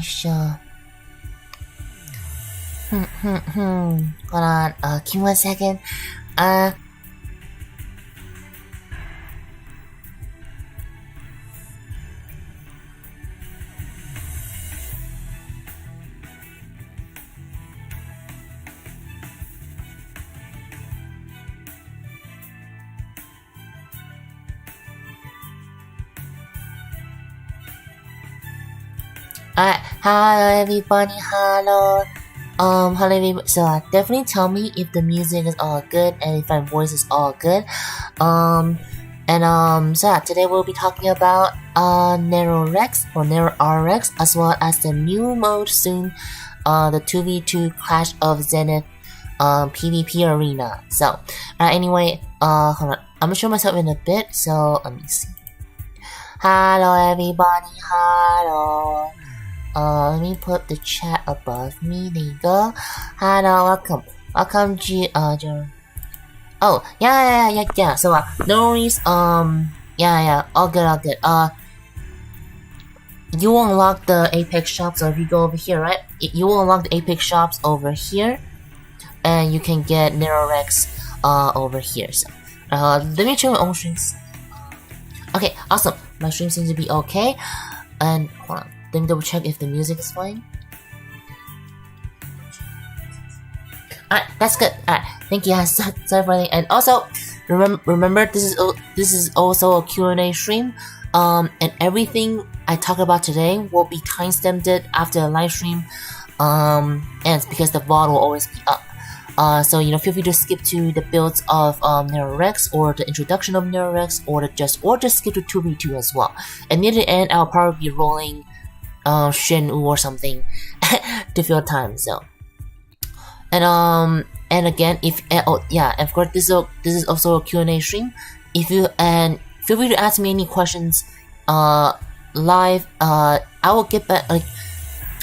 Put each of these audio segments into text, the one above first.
sure. Hold on, give me 1 second. Alright, hello everybody, hello. Hello everybody. So definitely tell me if the music is all good and if my voice is all good. So yeah, today we'll be talking about Nero Rex or Nero Rex, as well as the new mode soon, the 2v2 Clash of Zenith PvP arena. So anyway, hold on, I'm gonna show myself in a bit, so let me see. Hello everybody, hello. Let me put the chat above me. There you go. Hello, welcome, Oh, yeah. So, no worries. Yeah, all good. You will unlock the Apex shops. So if you go over here, right, you will unlock the Apex shops over here, and you can get Nero Rex over here. So, let me check my own streams. Okay, awesome. My stream seems to be okay. And hold on. Let me double check if the music is fine. Alright, that's good. Alright, thank you. Sorry for everything. And also, remember this is also a Q&A stream. And everything I talk about today will be time-stamped after the live stream ends, because the VOD will always be up. So feel free to skip to the builds of Nero Rex, or the introduction of Nero Rex, or just skip to 2v2 as well. And near the end, I'll probably be rolling Shenwu or something to fill time. So, and again, if and of course this is also a Q&A stream. If you feel free to ask me any questions live. I will get back. Like,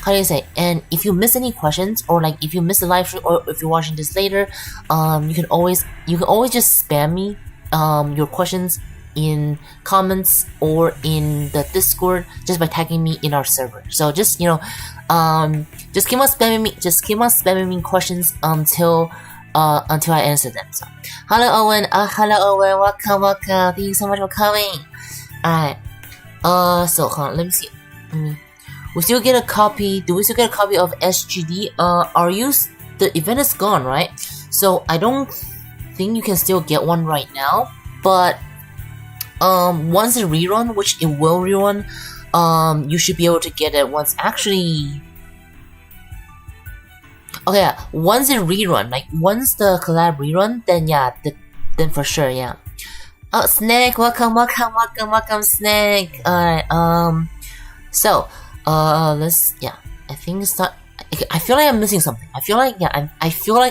how do you say? And if you miss any questions, or like if you miss the live stream, or if you're watching this later, you can always just spam me your questions in comments or in the Discord just by tagging me in our server. So just keep on spamming me questions until I answer them. So hello Owen, welcome. Thank you so much for coming. Alright. So hold on, let me see. We still get a copy. Do we still get a copy of SGD? The event is gone, right? So I don't think you can still get one right now. But once it rerun, which it will rerun, you should be able to get it once actually. Okay, yeah, once it rerun, like once the collab rerun, then yeah, then for sure, yeah. Oh, Snake, welcome, Snake. Alright, so, let's, yeah, I think it's not. I feel like I'm missing something. I feel like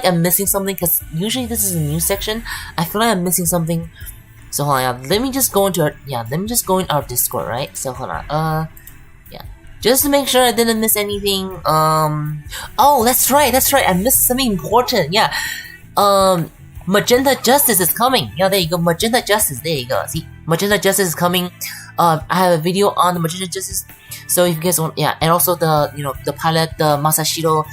I'm missing something, because usually this is a new section. I feel like I'm missing something. So hold on, let me just go into our Discord, right? So hold on, yeah, just to make sure I didn't miss anything. Oh, that's right, I missed something important. Yeah, Magenta Justice is coming. Yeah, there you go, Magenta Justice. There you go. See, Magenta Justice is coming. I have a video on the Magenta Justice. So if you guys want, yeah, and also the the pilot, the Masashiro,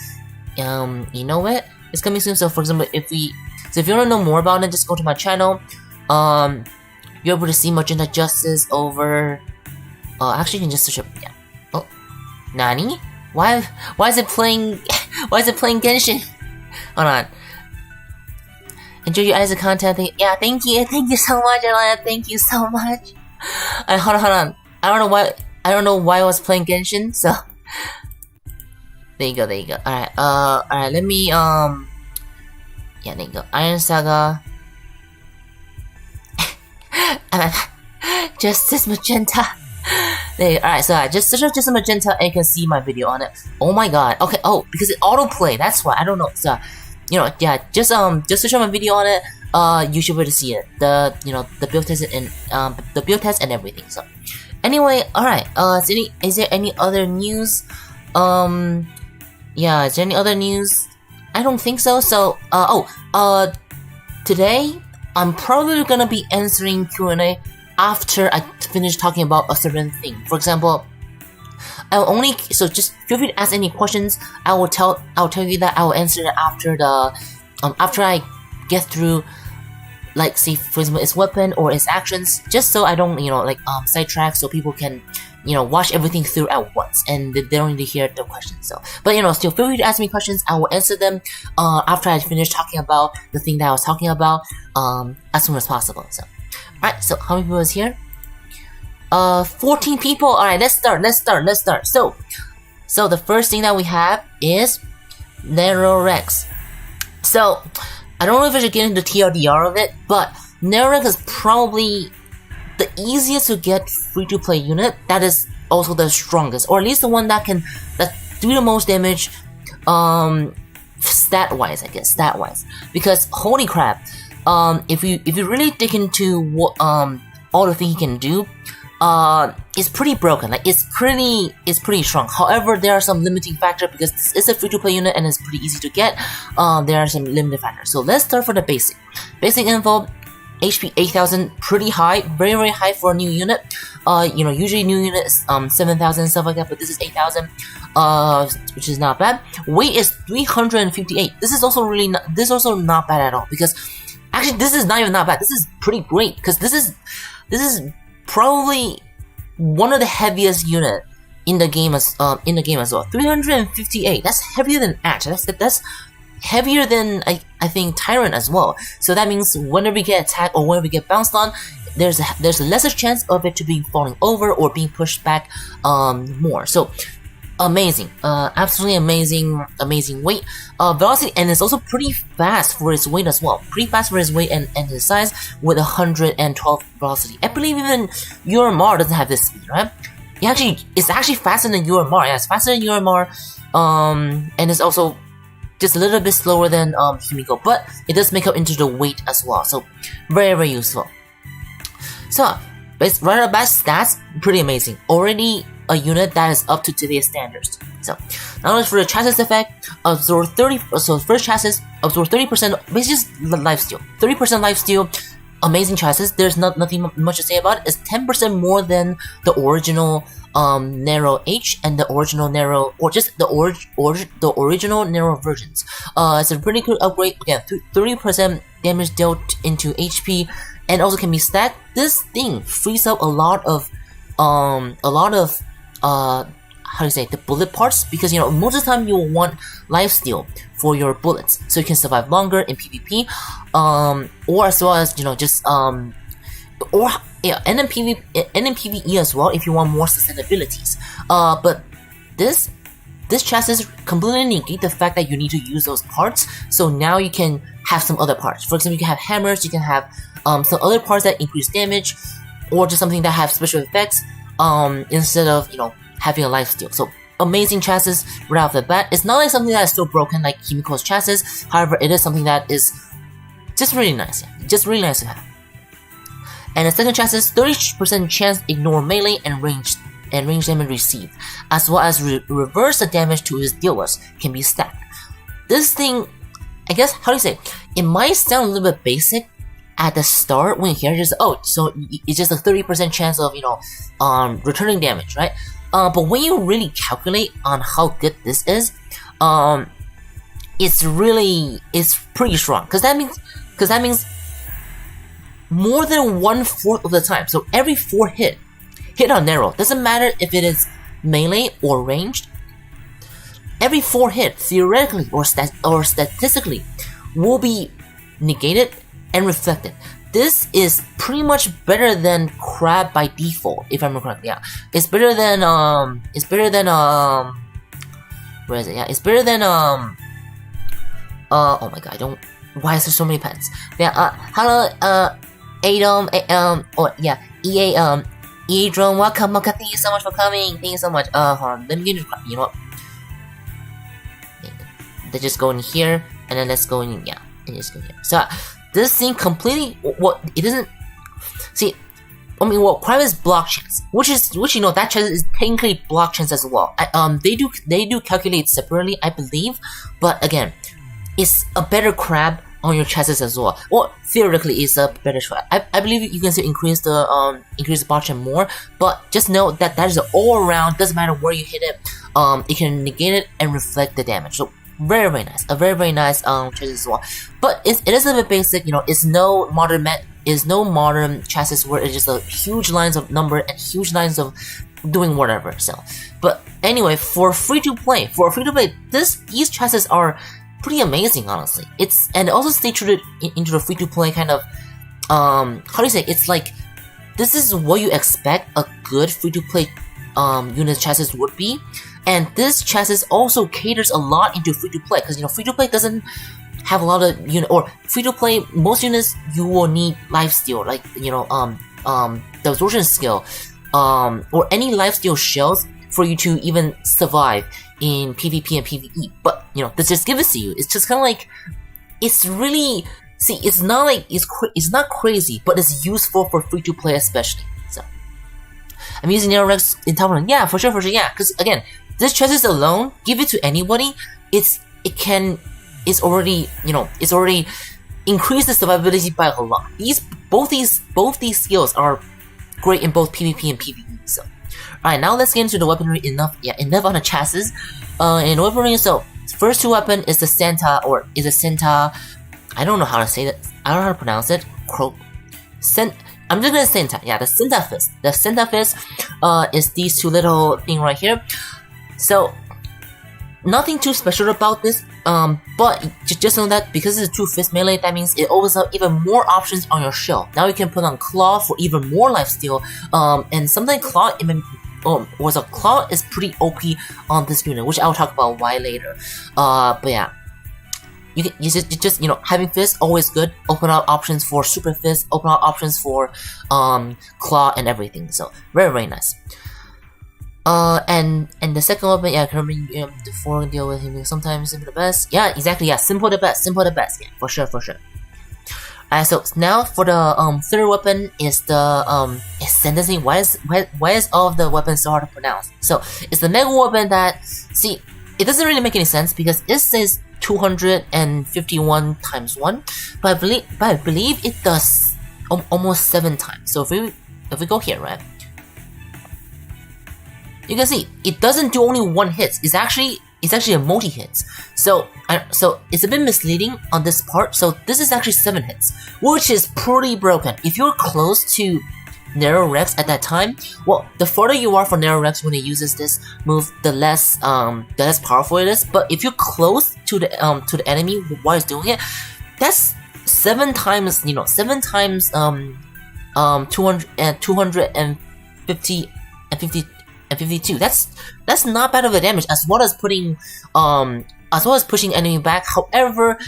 Inoue is coming soon. So for example, if you want to know more about it, just go to my channel. You're able to see Magenta Justice over. Actually, you can just search up. Yeah. Oh, Nani? Why is it playing? Why is it playing Genshin? Hold on. Enjoy your eyes of content. Yeah, thank you so much, Alana. Thank you so much. Hold on. I don't know why I was playing Genshin. So there you go. Alright. Let me yeah, there you go. Iron Saga. Justice Magenta. There. Alright, so just search up Justice Magenta and you can see my video on it. Oh my god. Okay. Oh, because it autoplay. That's why. I don't know. So yeah. Just search up my video on it. You should be able to see it. The build test and the build test and everything. So anyway, alright. Is there any other news? Yeah. Is there any other news? I don't think so. So today I'm probably gonna be answering Q&A after I finish talking about a certain thing. For example, I'll only so just feel free to ask any questions. I'll tell you that I will answer it after the after I get through, like, see, for example, its weapon or its actions, just so I don't, like, sidetrack, so people can, watch everything through at once, and they don't need to hear the questions. So, but still feel free to ask me questions. I will answer them after I finish talking about the thing that I was talking about as soon as possible. So, alright, so how many people is here? 14 people. Alright, let's start. So the first thing that we have is Nero Rex. So, I don't know if I should get into the TLDR of it, but Nero Rex is probably the easiest to get free-to-play unit that is also the strongest, or at least the one that do the most damage, stat-wise, I guess, because holy crap, if you really dig into what all the things he can do, it's pretty broken. Like, it's pretty strong. However, there are some limiting factors because this is a free-to-play unit and it's pretty easy to get. There are some limiting factors. So let's start for the basic. Basic info: HP 8000, pretty high, very very high for a new unit. Usually new unit is 7000 stuff like that, but this is 8000, which is not bad. Weight is 358. This is also not bad at all, because actually this is not even not bad. This is pretty great, because this is probably one of the heaviest unit in the game as well. 358. That's heavier than Ash. That's heavier than I think Tyrant as well. So that means whenever we get attacked or whenever we get bounced on, there's a lesser chance of it to be falling over or being pushed back more. So amazing, absolutely amazing weight, velocity, and it's also pretty fast for its weight as well. Pretty fast for its weight and his size, with 112 velocity. I believe even UMR doesn't have this speed, right? It's actually faster than UMR. Yeah, it's faster than UMR, and it's also just a little bit slower than Himiko, but it does make up into the weight as well. So very very useful. So right off the bat, stats pretty amazing. Already a unit that is up to today's standards. So now for the chassis effect, absorb 30. So first chassis, absorb 30%, basically just lifesteal. 30% lifesteal, amazing chassis. There's nothing much to say about it. It's 10% more than the original Nero H and the original Nero, or just the original Nero versions. It's a pretty good upgrade. Again, 30% damage dealt into HP, and also can be stacked. This thing frees up a lot of how do you say, the bullet parts, because most of the time you will want lifesteal for your bullets, so you can survive longer in PvP, or as well as and in PvE as well if you want more sustainabilities. But this chassis completely negate the fact that you need to use those parts. So now you can have some other parts. For example, you can have hammers, you can have some other parts that increase damage, or just something that have special effects, instead of having a lifesteal. So amazing chassis right off the bat. It's not like something that is still broken like Himiko's chassis. However, it is something that is just really nice. Just really nice to have. And the second chassis, 30% chance ignore melee and range damage received, as well as reverse the damage to his dealers, can be stacked. This thing, I guess, how do you say? It might sound a little bit basic at the start when you hear it, so it's just a 30% chance of returning damage, right? But when you really calculate on how good this is, it's pretty strong, because that means more than 1/4 of the time. So every 4 hit on Nero, doesn't matter if it is melee or ranged, every 4 hit theoretically or statistically will be negated and reflected. This is pretty much better than Crab by default, if I remember correctly. Yeah, it's better than where is it? Yeah, it's better than oh my god, why is there so many pets? Yeah, hello, EA Drone, welcome, thank you so much for coming, thank you so much. Hold on, let me get you know what? Let's just go in here, and then let's go in, yeah, and just go here. So this thing completely, it doesn't, see, I mean, Crab is block chance, which that chance is technically block chance as well. They do calculate separately, I believe, but again, it's a better Crab on your chassis as well. Or theoretically, it's a better try. I believe you can still increase the botch more, but just know that that is an all around. Doesn't matter where you hit it. It can negate it and reflect the damage. So very nice. A very nice chassis as well. But it is a bit basic. You know, it's no modern chassis where it's just a huge lines of number and huge lines of doing whatever. So, but anyway, for free to play, these chassis are pretty amazing, honestly. And also stay true into the free to play kind of how do you say? It's like this is what you expect a good free to play unit chassis would be, and this chassis also caters a lot into free to play because free to play doesn't have a lot of or free to play. Most units you will need lifesteal, like the absorption skill, or any lifesteal shells for you to even survive in PvP and PvE. But this just gives it to you. It's just kind of like it's really it's not like it's not crazy, but it's useful for free to play especially. So I'm using Nero Rex in top 1. Yeah, for sure, yeah. Because again, this chassis alone, give it to anybody, it's already increased the survivability by a lot. Both these skills are great in both PvP and PvE. So, alright, now let's get into the weaponry. Enough on the chassis. In weaponry, so first two weapon is the Santa, or is a Santa. I don't know how to say that. I don't know how to pronounce it. I'm just gonna Santa. Yeah, the Santa Fist. The Santa Fist is these two little thing right here. So nothing too special about this. But just know that because it's a 2-fist melee, that means it opens up even more options on your shield. Now you can put on Claw for even more lifesteal. And sometimes Claw Claw is pretty OP on this unit, which I'll talk about why later. But yeah. You just having fist always good. Open up options for super fist. Open up options for claw and everything. So very nice. And the second weapon, yeah, the 4 deal with him sometimes simple the best. Yeah, exactly. Yeah, simple the best. Yeah, for sure. So now for the third weapon is the sentencing. Why is all of the weapons so hard to pronounce? So it's the mega weapon that it doesn't really make any sense because it says 251 times 1, but I believe it does almost 7 times. So if we go here, right, you can see it doesn't do only 1 hit. It's actually a multi hits. So it's a bit misleading on this part. So this is actually 7 hits, which is pretty broken. If you're close to Naro Rex at that time, well, the farther you are from Naro Rex when it uses this move, the less powerful it is. But if you're close to the enemy while it's doing it, that's 7 times 250 and 52. That's not bad of a damage, as well as pushing enemy back. However,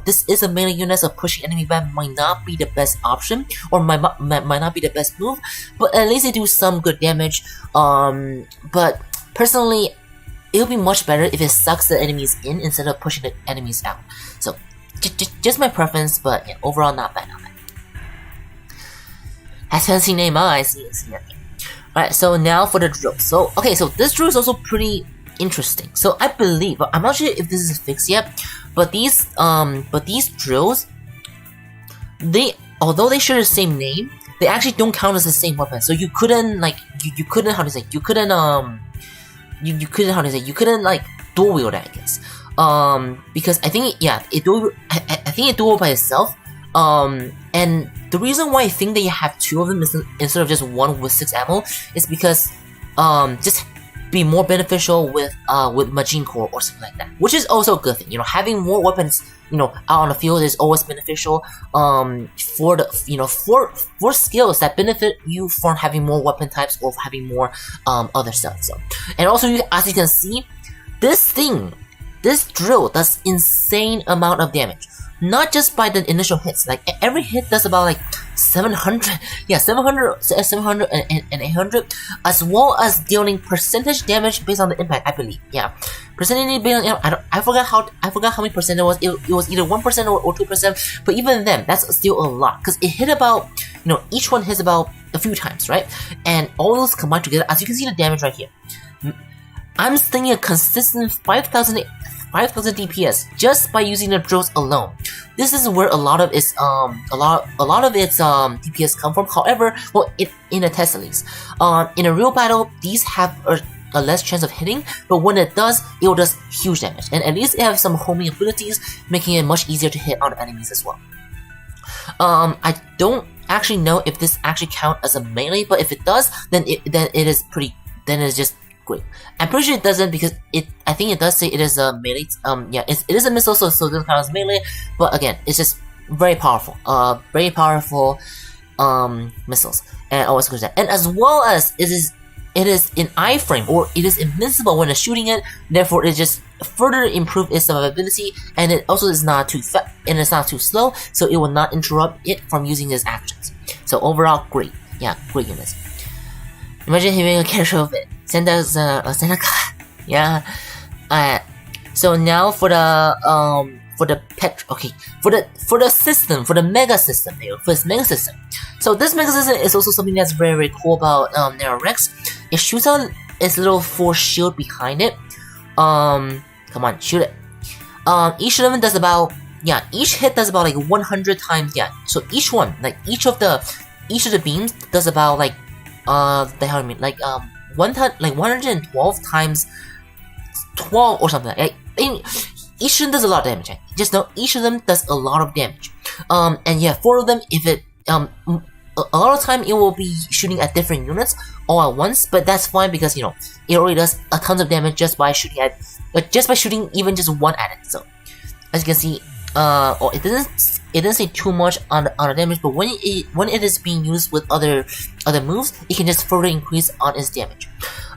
this is a melee unit, so pushing enemy back might not be the best option, or might not be the best move, but at least it do some good damage. But personally, it'll be much better if it sucks the enemies in instead of pushing the enemies out. So just my preference, but yeah, overall not bad. Has fancy name. I see. Alright, so now for the drill. So this drill is also pretty interesting. So I believe, I'm not sure if this is fixed yet, but these drills, although they share the same name, they actually don't count as the same weapon. So you couldn't dual wield it, I guess. Because I think it dual by itself. And the reason why I think that you have 2 of them instead of just 1 with 6 ammo is because just be more beneficial with Machine Core or something like that, which is also a good thing. Having more weapons out on the field is always beneficial for for skills that benefit you from having more weapon types or having more other stuff. So, and also as you can see, this drill does insane amount of damage. Not just by the initial hits, like every hit does about like 700 and 800, as well as dealing percentage damage based on the impact, I believe. Yeah, percentage based on, I forgot how many percent it was. It was either 1% or 2%, but even then, that's still a lot because it hit about, each one hits about a few times, right? And all those combined together, as you can see the damage right here. I'm thinking a consistent 5,000 DPS just by using the drills alone. this is where a lot of its DPS come from. However, well, in a test at least, in a real battle, these have a less chance of hitting, but when it does, it will do huge damage, and at least it has some homing abilities, making it much easier to hit on enemies as well. I don't actually know if this actually counts as a melee, but if it does, then it is just great. I'm pretty sure it doesn't because I think it does say it is a melee. Yeah, it is a missile, so it doesn't count as melee. But again, it's just very powerful. Missiles, and always goes that. And as well as it is in iframe, or it is invincible when it's shooting it. Therefore, it just further improves its survivability, and it also is not too fast and it's not too slow, so it will not interrupt it from using its actions. So overall, great. Yeah, great units. Imagine having a character of it. Send us a卡. Yeah. So now for the system, for the mega system here, for this mega system. So this mega system is also something that's very, very cool about Naro Rex. It shoots out its little force shield behind it. Come on, shoot it. Each of them does about, yeah, each hit does about like 100 times, yeah. So each one, like each of the beams does about like the hell I mean, like 112 times 12 or something. Like, each of them does a lot of damage. Just know each of them does a lot of damage. And yeah, 4 of them, if it a lot of time it will be shooting at different units all at once, but that's fine because it already does a tons of damage just by shooting even just one at it. So as you can see, it doesn't say too much on the damage, but when it is being used with other moves, it can just further increase on its damage.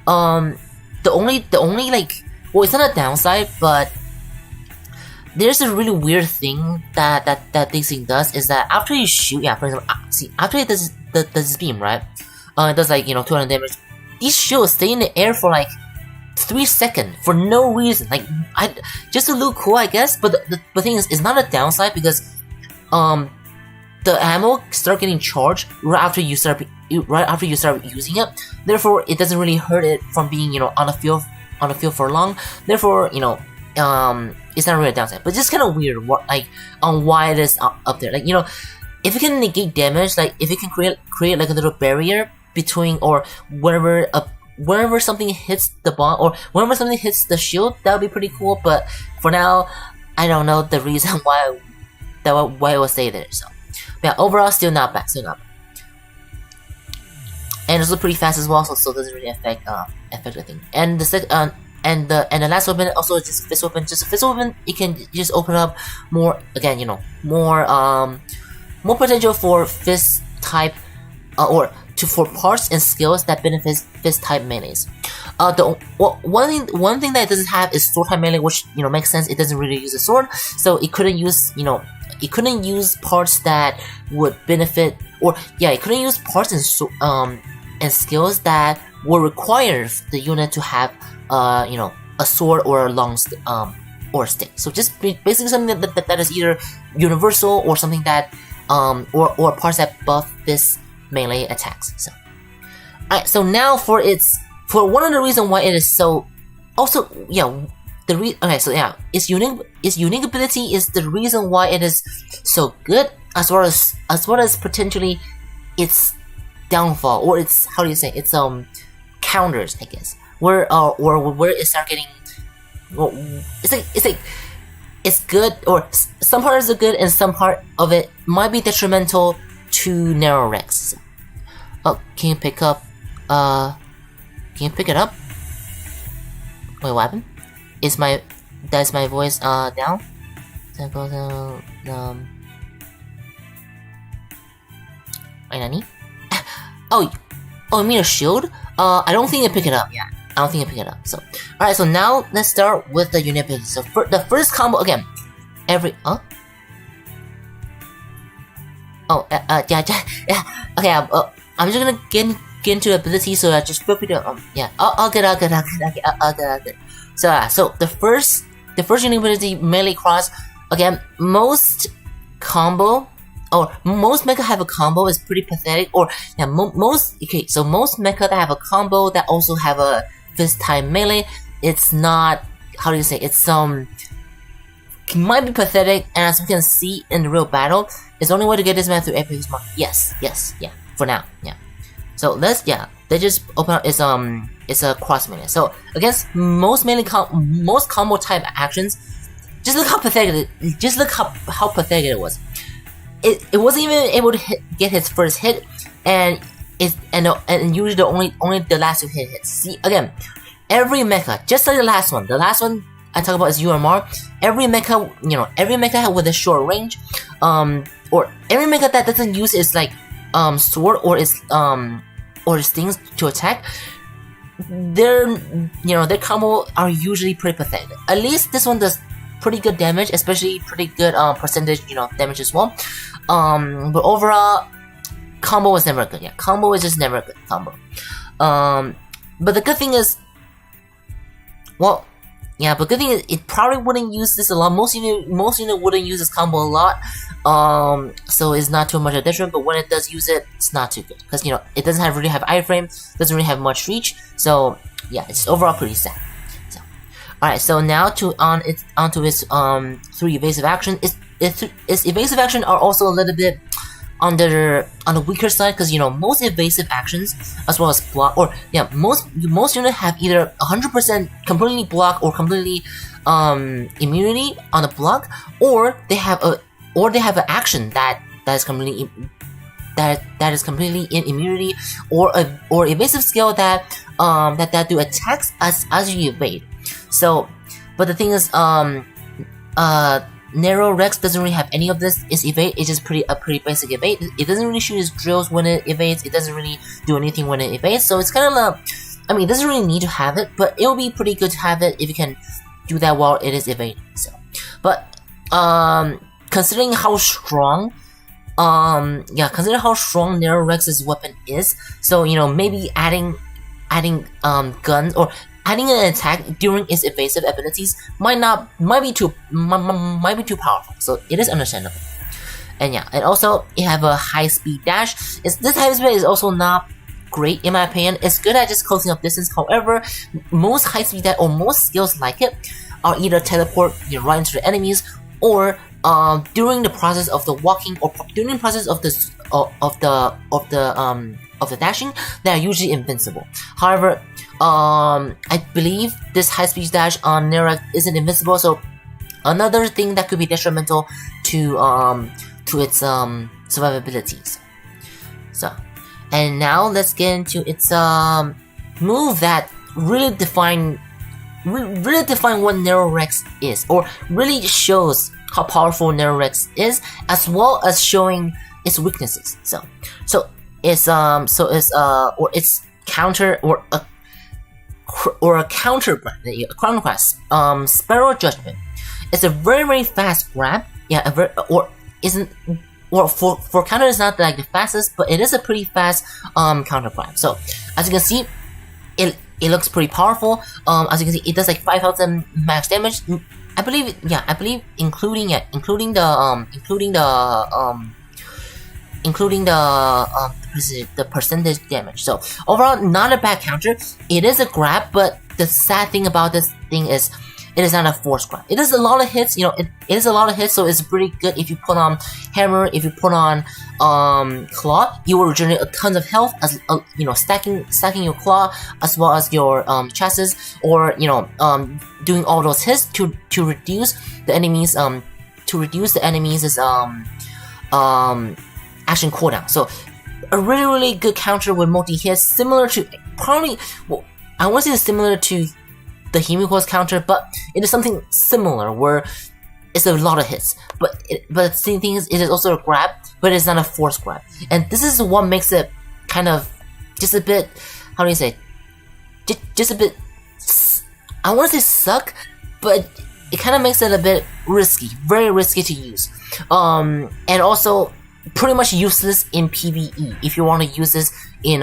The only like, well, it's not a downside, but there's a really weird thing that this thing does, is that after you shoot, yeah, for example, see, after it does this beam, right? It does like 200 damage. These shields stay in the air for like 3 seconds for no reason. Like, just to look cool, I guess. But the thing is, it's not a downside because the ammo start getting charged right after you start using it. Therefore, it doesn't really hurt it from being on the field for long. Therefore, it's not really a downside, but it's just kind of weird why it is up there. Like, if it can negate damage, like if it can create like a little barrier between, or wherever something hits the bomb, or whenever something hits the shield, that would be pretty cool. But for now, I don't know the reason why it will stay there. So yeah, overall, still not bad. And it's also pretty fast as well, so it doesn't really affect the thing. And the last weapon also is just a fist weapon. Just a fist weapon, it can just open up more, again, more potential for fist type, for parts and skills that benefit fist type melees. One thing that it doesn't have is sword type melee, which makes sense. It doesn't really use a sword, so it couldn't use parts that would benefit, or yeah, it couldn't use parts and skills that would require the unit to have a sword or a long or a stick. So just basically something that is either universal or something that or parts that buff this melee attacks. So alright, so now for one of the reasons why it is so, also its unique ability is the reason why it is so good, as well as potentially its downfall, or its, how do you say, its counters, I guess, where it start getting, well, it's good, or some parts are good and some part of it might be detrimental to Nero Rex. Oh, can you pick up? Can you pick it up? Wait, what happened? Is my voice down? Wait, nani? Oh, you mean a shield? I don't think I pick it up. Yeah, I don't think I pick it up. So, alright. So now let's start with the unit ability. So the first combo again. Yeah. Okay. I'm just gonna get into ability. So I just flip it up. Yeah. I'll get. So the first unit ability, melee cross. Again, most mecha have a combo is pretty pathetic, or yeah, most mecha that have a combo that also have a fist type melee, it's not, how do you say, it's he might be pathetic, and as we can see in the real battle, it's the only way to get this man through epic mark. Yes, yeah, for now, yeah. So let's, they just open up, it's a cross melee. So against most combo type actions, just look how pathetic how pathetic it was. It wasn't even able to get his first hit, and usually only the last 2 hits. See, again, every mecha, just like the last one I talk about is UMR. Every mecha with a short range, or every mecha that doesn't use its like sword or its things to attack, their combo are usually pretty pathetic. At least this one does pretty good damage, especially pretty good percentage damage as well. But overall, combo was never good. Yeah, combo is just never a good combo. But the good thing is, it probably wouldn't use this a lot. Most unit wouldn't use this combo a lot. So it's not too much of a detriment. But when it does use it, it's not too good because it doesn't really have iframe, doesn't really have much reach. So yeah, it's overall pretty sad. So, alright, so now onto its 3 evasive action. Its evasive action are also a little bit on the weaker side because most evasive actions as well as block, or most units have either 100% completely block or completely immunity on the block, or they have an action that is completely in immunity, or evasive skill that do attacks as you evade. So, but the thing is, Nero Rex doesn't really have any of this. Its evade is just a pretty basic evade. It doesn't really shoot its drills when it evades. It doesn't really do anything when it evades. So it's kind of it doesn't really need to have it, but it will be pretty good to have it if you can do that while it is evading. So, but considering how strong, Nero Rex's weapon is, so maybe adding guns or adding an attack during its evasive abilities might be too powerful. So it is understandable. And also it have a high speed dash. This high speed is also not great in my opinion. It's good at just closing up distance. However, most high speed dash or most skills like it are either teleport right into the enemies, or during the process of the walking, or during the process of the dashing, they are usually invincible. However, I believe this high speed dash on Nero isn't invincible, so another thing that could be detrimental to its survivability. So, and now let's get into its move that really define what Nero Rex is, or really shows how powerful Nero Rex is, as well as showing its weaknesses. So it's its counter or a counter class, Sparrow Judgment. It's a very fast grab. For counter is not like the fastest, but it is a pretty fast counter grab. So as you can see, it looks pretty powerful. As you can see, it does like 5,000 max damage. I believe including the percentage damage. So overall, not a bad counter. It is a grab, but the sad thing about this thing is it is not a force grab. It is a lot of hits. It is a lot of hits, so it's pretty good if you put on hammer. If you put on claw, you will regenerate a ton of health as stacking your claw as well as your chassis, or doing all those hits to reduce the enemies action cooldown. So a really good counter with multi hits, similar to I want to say similar to the Himiko's counter, but it is something similar where it's a lot of hits. But the same thing is, it is also a grab, but it's not a force grab. And this is what makes it kind of just a bit, how do you say, just a bit, I want to say suck, but it kind of makes it a bit risky, very risky to use. And also pretty much useless in PvE if you want to use this in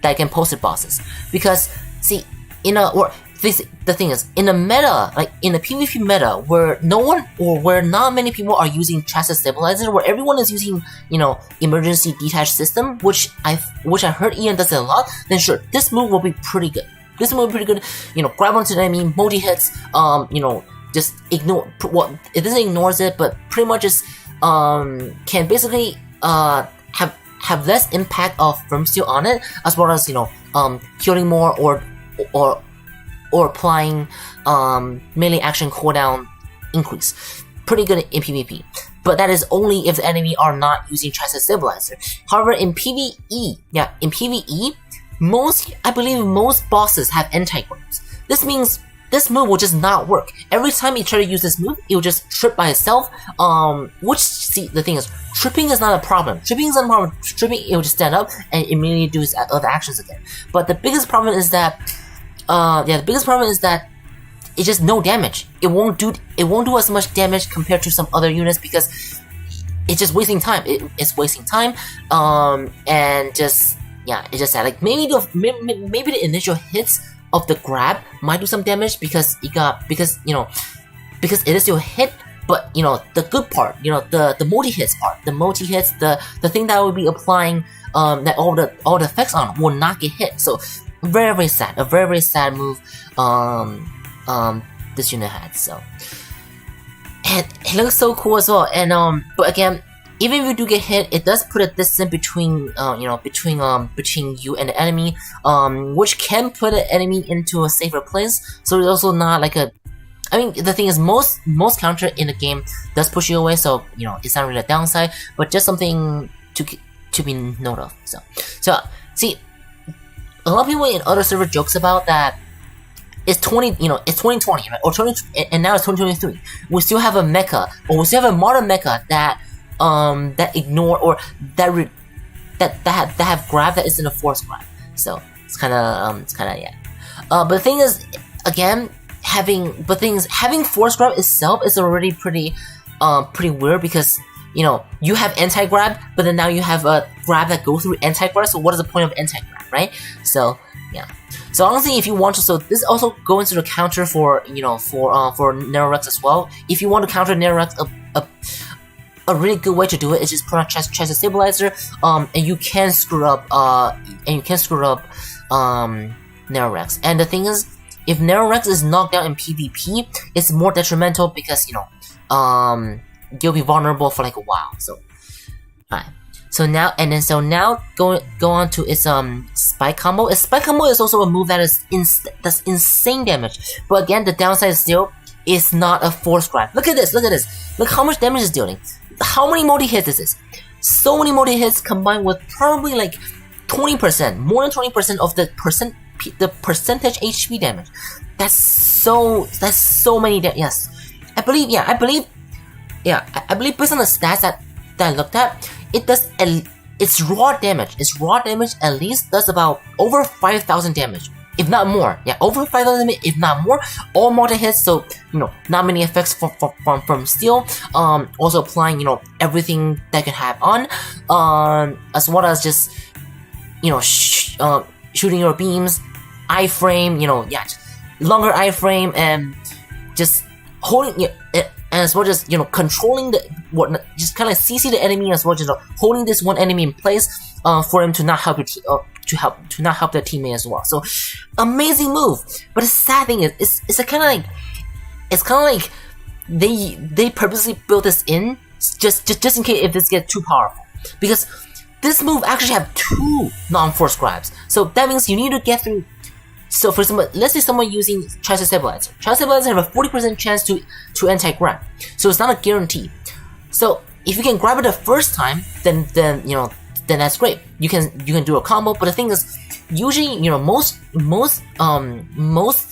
like in posted bosses, because see, the thing is, in a meta, like in a PvP meta where not many people are using chassis stabilizer, where everyone is using emergency detach system, which I heard Ian does it a lot, then sure, this move will be pretty good. This move is pretty good. You know, grab onto the enemy, multi hits. You know, just ignore. Well, it doesn't ignores it, but pretty much just can basically have less impact of firm steel on it, as well as, you know, healing more or applying melee action cooldown increase. Pretty good in PvP, but that is only if the enemy are not using Chassis Stabilizer. However, in PvE, I believe most bosses have anti-grabs. This means this move will just not work. Every time you try to use this move, it will just trip by itself. Which, see, the thing is, tripping is not a problem. Tripping, it will just stand up and immediately do its other actions again. But the biggest problem is that, it's just no damage. It won't do as much damage compared to some other units because it's just wasting time. It's wasting time. And just, yeah, it's just sad. Like maybe the initial hits of the grab might do some damage because it is still a hit, but you know, the good part, you know, the multi-hits part, the thing that will be applying that all the effects on will not get hit. So very, very sad. A very, very sad move this unit had. So, and it looks so cool as well. And but again, even if you do get hit, it does put a distance between between you and the enemy, which can put an enemy into a safer place. So it's also not like a, I mean, the thing is, most counter in the game does push you away, so you know it's not really a downside, but just something to be note of. So see, a lot of people in other server jokes about that. It's 2020, right? Or 20, and now it's 2023. We still have a mecha, or we still have a modern mecha that ignore or that have grab that isn't a force grab. So it's kind of yeah. But the thing is, again, having force grab itself is already pretty weird because, you know, you have anti-grab, but then now you have a grab that goes through anti-grab. So what is the point of anti-grab, right? So yeah. So honestly, if you want to, so this also goes into the counter for, you know, for Nero Rex as well. If you want to counter Nero Rex, a really good way to do it is just put on Chassis Stabilizer, and you can screw up Nero Rex. And the thing is, if Nero Rex is knocked down in PvP, it's more detrimental because, you know, you'll be vulnerable for like a while. So, alright. So now go on to its spike combo. Its spike combo is also a move that is that's insane damage. But again, the downside is still it's not a force grab. Look at this. Look how much damage it's dealing. How many multi hits is this? So many multi hits combined with probably like 20%, more than 20% of the percentage HP damage. That's so many. Yes, I believe based on the stats that I looked at, it does its raw damage. Its raw damage at least does about over 5,000 damage, if not more. Yeah, over 5,000, if not more. All multi hits, so you know, not many effects from steel. Also applying, you know, everything that can have on, as well as just, you know, shooting your beams, iframe, you know, yeah, longer iframe, and just holding, and as well as, you know, controlling just kind of CC the enemy, as well as, you know, holding this one enemy in place for him to not help your to not help their teammate as well. So amazing move. But the sad thing is, it's kind of like they purposely built this in just in case if this gets too powerful, because this move actually have 2 non-force grabs. So that means you need to get through. So for example, let's say someone using Chassis Stabilizer. Chassis Stabilizer have a 40% chance to anti-grab. So it's not a guarantee. So if you can grab it the first time, then you know, then that's great. You can do a combo. But the thing is, usually, you know, most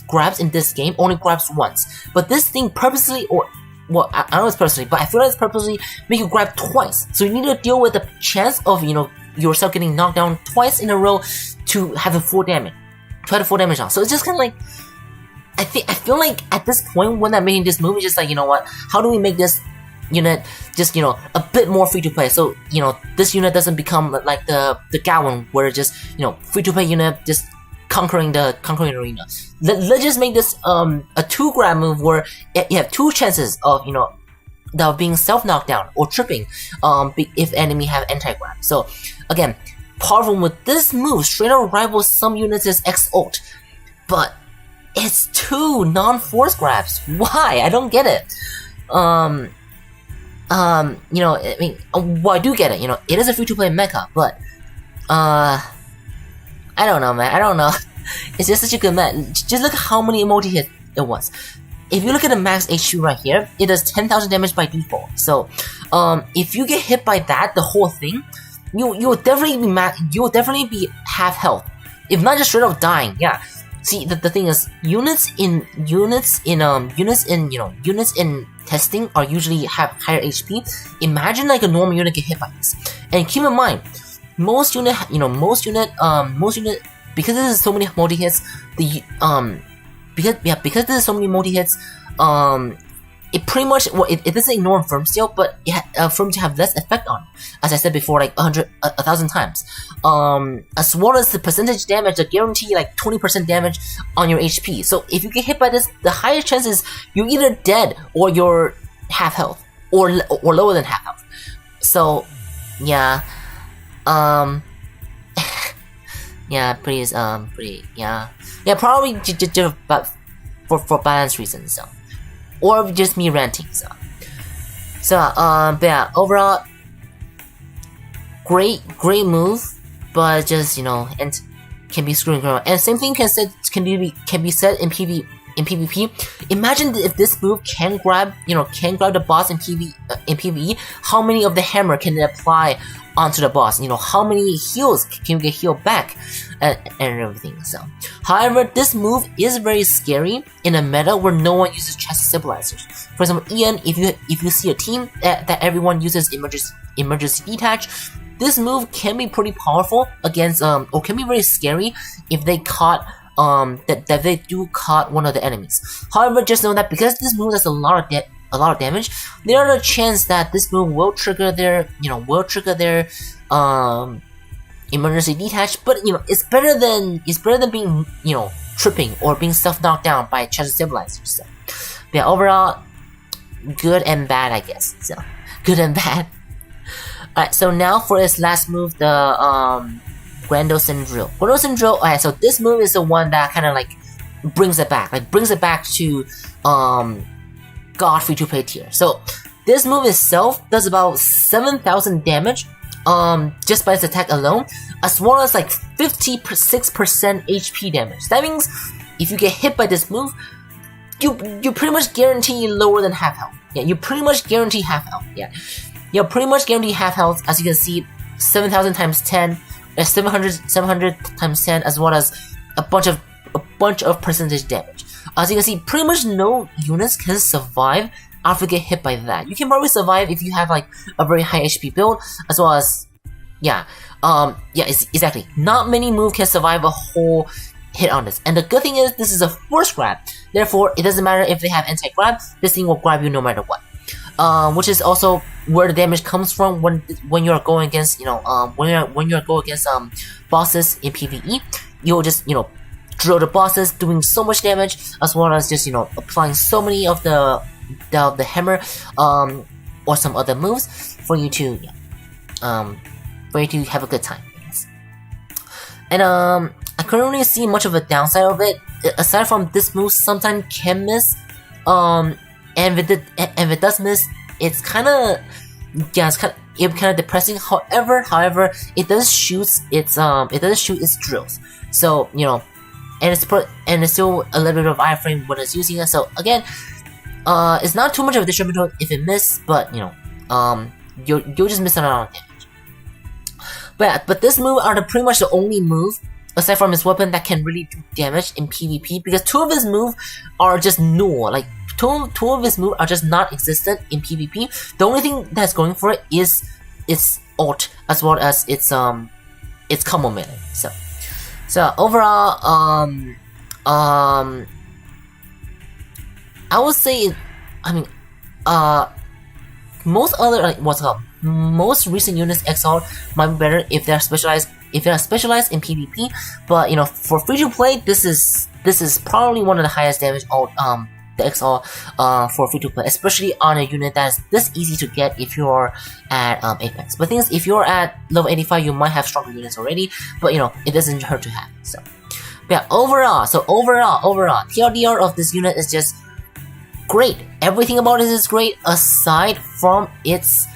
grabs in this game only grabs once. But this thing purposely, or well, I don't know if it's purposely, but I feel like it's purposely make you grab twice. So you need to deal with the chance of, you know, yourself getting knocked down twice in a row to have a full damage. Try to full damage on. So it's just kind of like, I feel like at this point when I'm making this movie, just like, you know what, how do we make this unit just, you know, a bit more free to play? So, you know, this unit doesn't become like the Gawain, where it's just, you know, free to play unit just conquering the arena. Let's just make this a 2 grab move where you have 2 chances of, you know, of being self knockdown or tripping if enemy have anti grab. So again, powerful with this move straight up rivals some units' X ult. but it's 2 non-force grabs. Why? I don't get it. You know, I mean, well, I do get it. You know, it is a free-to-play mecha, but I don't know, man. I don't know. It's just such a good mech. Just look at how many multi-hits it was. If you look at the max HP right here, it does 10,000 damage by default. So, if you get hit by that, the whole thing, you'll definitely be half health, if not just straight up dying. Yeah. See, the thing is, units in testing are usually have higher HP. Imagine like a normal unit get hit by this, and keep in mind, most unit, because there's so many multi hits, because there's so many multi hits, it pretty much, well, it doesn't ignore firm steel, but firm to have less effect on it. As I said before, like 1,000 times. As well as the percentage damage, the guarantee like 20% damage on your HP. So if you get hit by this, the higher chances you're either dead or you're half health, or lower than half health. So yeah, yeah, probably just for balance reasons. So. Or just me ranting, so but yeah, overall, great move, but just, you know, and can be screwing around. And same thing can be said in PvP. Imagine if this move can grab the boss in PvE. How many of the hammer can it apply onto the boss? You know, how many heals can you get healed back, and everything. So, however, this move is very scary in a meta where no one uses chest stabilizers. For example, Ian, if you see a team that everyone uses emergency detach, this move can be pretty powerful against or can be very scary if they caught that they do caught one of the enemies. However, just know that because this move does a lot of damage, there are a chance that this move will trigger their emergency detach. But you know, it's better than being, you know, tripping or being self-knocked down by chest stabilizers. So, yeah, overall, good and bad, I guess. So, good and bad. Alright, so now for its last move, the Grandosen Drill. Alright, so this move is the one that kind of like brings it back to God free-to-play tier. So this move itself does about 7,000 damage just by its attack alone, as well as like 56% HP damage. That means if you get hit by this move, you pretty much guarantee lower than half health. Yeah, you pretty much guarantee half health. Yeah, you pretty much guarantee half health. As you can see, 7,000 times 10, 700 times 10, as well as a bunch of percentage damage. As you can see, pretty much no units can survive after get hit by that. You can probably survive if you have like a very high HP build, as well as exactly. Not many moves can survive a whole hit on this. And the good thing is, this is a force grab. Therefore, it doesn't matter if they have anti-grab. This thing will grab you no matter what. Which is also where the damage comes from when you're going against, you know, when you're going against bosses in PvE. You'll just, you know, drill the bosses, doing so much damage, as well as just, you know, applying so many of the hammer or some other moves for you to have a good time, I guess. And I couldn't really see much of a downside of it, aside from this move sometimes can miss. And if it does miss, it's kind of depressing. However, it does shoot its drills. So, you know, and it's still a little bit of iframe when it's using it. So again, it's not too much of a detriment if it misses, but you know, you'll just miss out on damage. But this move are pretty much the only move aside from his weapon that can really do damage in PvP, because two of his moves are just null. Like two of his moves are just not existent in PvP. The only thing that's going for it is its ult, as well as its combo melee. So overall, I would say, most recent units XR might be better if they're specialized in PvP. But you know, for free to play, this is probably one of the highest damage the XR for free to play, especially on a unit that's this easy to get if you're at Apex. But the thing is, if you're at level 85, you might have stronger units already, but you know, it doesn't hurt to have it. So, yeah, overall, TLDR of this unit is just great. Everything about it is great aside from its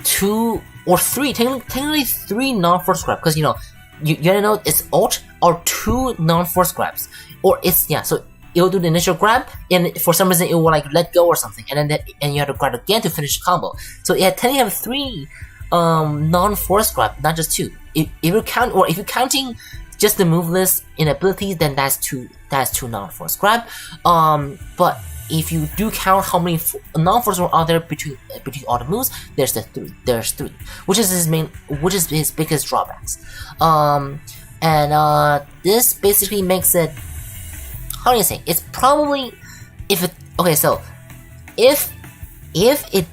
2 or 3, technically 3 non-force grab, because you gotta know its ult or 2 non-force grabs, or it's so it'll do the initial grab and for some reason it will like let go or something, and then you have to grab again to finish the combo. So it technically have 3 non-force grab, not just 2. If you're counting just the move list in abilities, then that's 2 non-force grab. But if you do count how many non-force are there between all the moves, there's 3, which is his biggest drawbacks. This basically makes it, how do you say? It's probably if it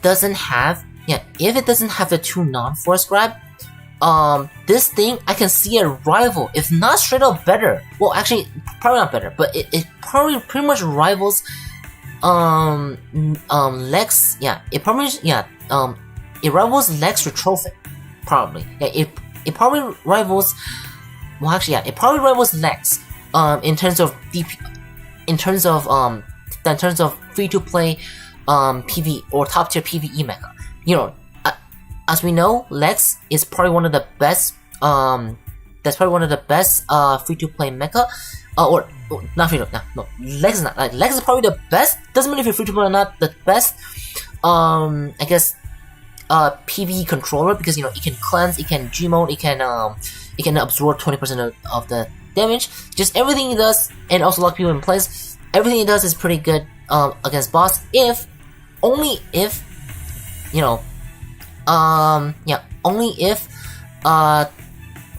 doesn't have the 2 non-force grab, this thing I can see a rival, if not straight up better. Well, actually, probably not better, but it probably pretty much rivals Lex. It rivals Lex Retrophic, probably. It probably rivals. Well, actually, it probably rivals Lex. In terms of free to play, PV or top tier PVE mecha. As we know, Lex is probably one of the best. That's probably one of the best free to play mecha. Or not free to no. Lex is not. Lex is probably the best. Doesn't matter if you're free to play or not. The best. I guess. PvE controller, because it can cleanse, it can G-mode, it can absorb 20% of the damage. Just everything it does, and also lock people in place. Everything it does is pretty good against boss. Only if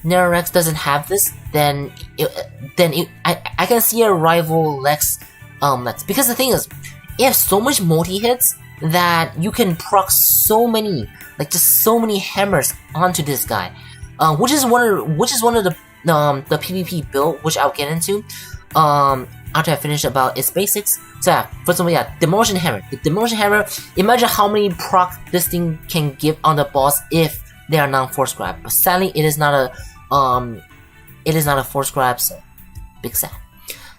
Nero Rex doesn't have this, then I can see a rival Lex. Because the thing is, it has so much multi hits that you can proc so many hammers onto this guy, which is one of the PvP build, which I'll get into after I finish about its basics. So first of all, Demolition Hammer. The Demolition Hammer, imagine how many proc this thing can give on the boss if they are non-force grab. But sadly, it is not a force grab, so big sad.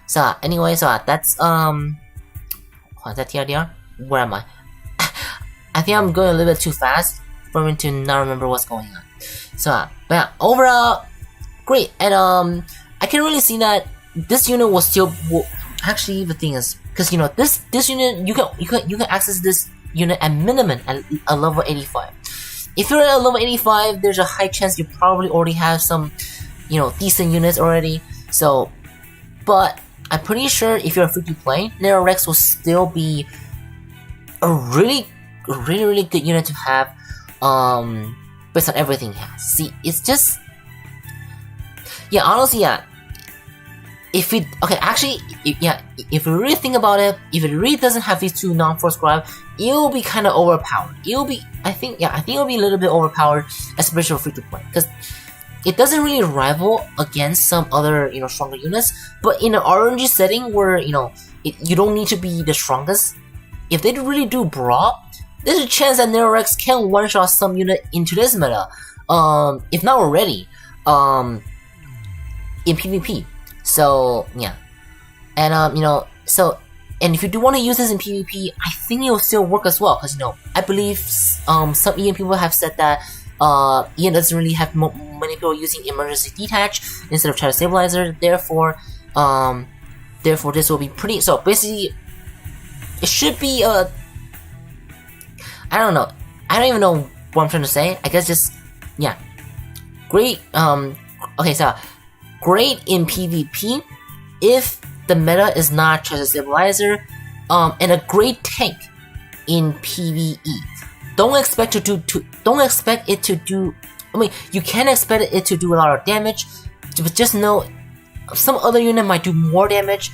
So anyway, that's what's that TLDR? Where am I? I think I'm going a little bit too fast for me to not remember what's going on. So but overall, great. And I can really see that this unit will still. Actually, the thing is, because this unit, you can access this unit at minimum at a level 85. If you're at a level 85, there's a high chance you probably already have some, decent units already. So, but I'm pretty sure if you're free to play, Nero Rex will still be a really good unit to have, based on everything it has. See, it's just, honestly, if it, if you really think about it, if it really doesn't have these 2 non-force grab, it'll be kind of overpowered. I think it'll be a little bit overpowered, especially for free to play, because it doesn't really rival against some other, stronger units. But in an RNG setting where, you don't need to be the strongest, if they really do brawl, there's a chance that Nero Rex can one-shot some unit into this meta, if not already, in PvP. So and and if you do want to use this in PvP, I think it will still work as well, because I believe some EN people have said that EN doesn't really have many people using emergency detach instead of Shadow Stabilizer. Therefore this will be pretty. So basically, it should be I don't know. I don't even know what I'm trying to say. I guess just great. Okay, so great in PvP if the meta is not Treasure Stabilizer, and a great tank in PvE. Don't expect it to do. I mean, you can expect it to do a lot of damage, but just know some other unit might do more damage,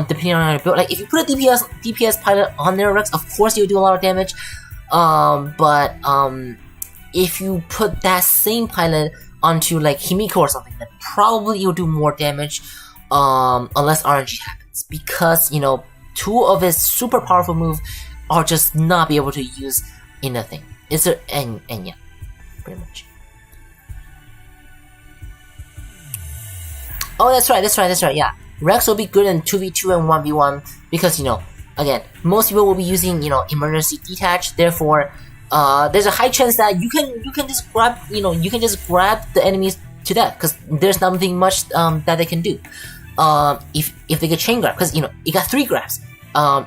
depending on your build. Like if you put a DPS pilot on Nero Rex, of course you'll do a lot of damage. But if you put that same pilot onto like Himiko or something, then probably you'll do more damage, unless RNG happens, because 2 of his super powerful moves are just not be able to use in the thing. Is there and pretty much. Oh, that's right. Yeah, Rex will be good in 2v2 and 1v1 because again, most people will be using emergency detach. Therefore, there's a high chance that you can just grab the enemies to death because there's nothing much that they can do. If they get chain grab, because it got 3 grabs.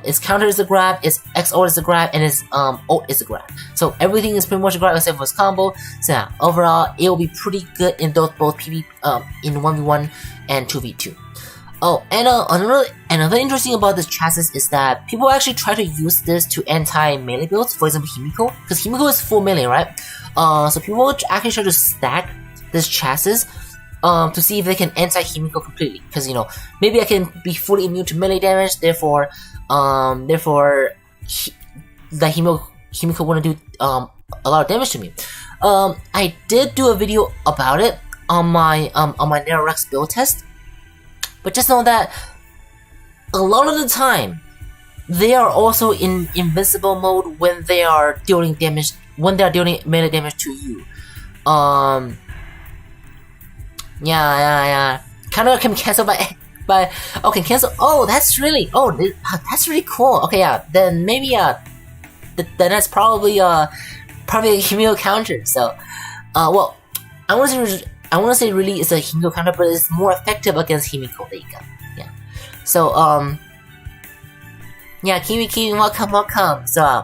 Its counter is a grab, its X ult is a grab, and its ult is a grab. So everything is pretty much a grab except for its combo. So yeah, overall it will be pretty good in both PV in 1v1 and 2v2. Oh, and another interesting about this chassis is that people actually try to use this to anti-melee builds. For example, Himiko, because Himiko is full melee, right? So people actually try to stack this chassis to see if they can anti-Himiko completely. Because maybe I can be fully immune to melee damage. Therefore, the Himiko wouldn't do a lot of damage to me. I did do a video about it on my Nero Rex build test. But just know that a lot of the time, they are also in invincible mode when they are dealing damage, when they are dealing melee damage to you. Yeah. Kind of can cancel by okay, cancel. Oh, that's really cool. Okay, yeah. Then maybe then that's probably a Himiko counter. So, well, I want to say really it's a Himiko counter, but it's more effective against Himiko. There you go. Yeah. So yeah, Kiwi, welcome. So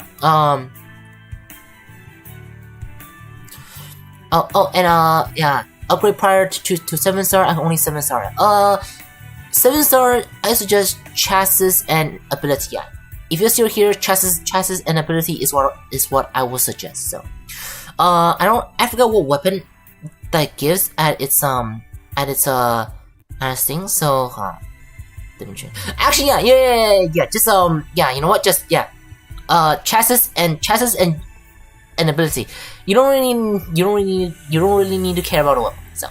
yeah, upgrade prior to 7-star. I'm only 7-star. 7-star. I suggest chassis and ability. Yeah. If you're still here, chassis and ability is what I would suggest. So I forgot what weapon that gives at its thing. So actually yeah. Just yeah. You know what? Just yeah. Chassis and ability. You don't really need to care about a weapon. So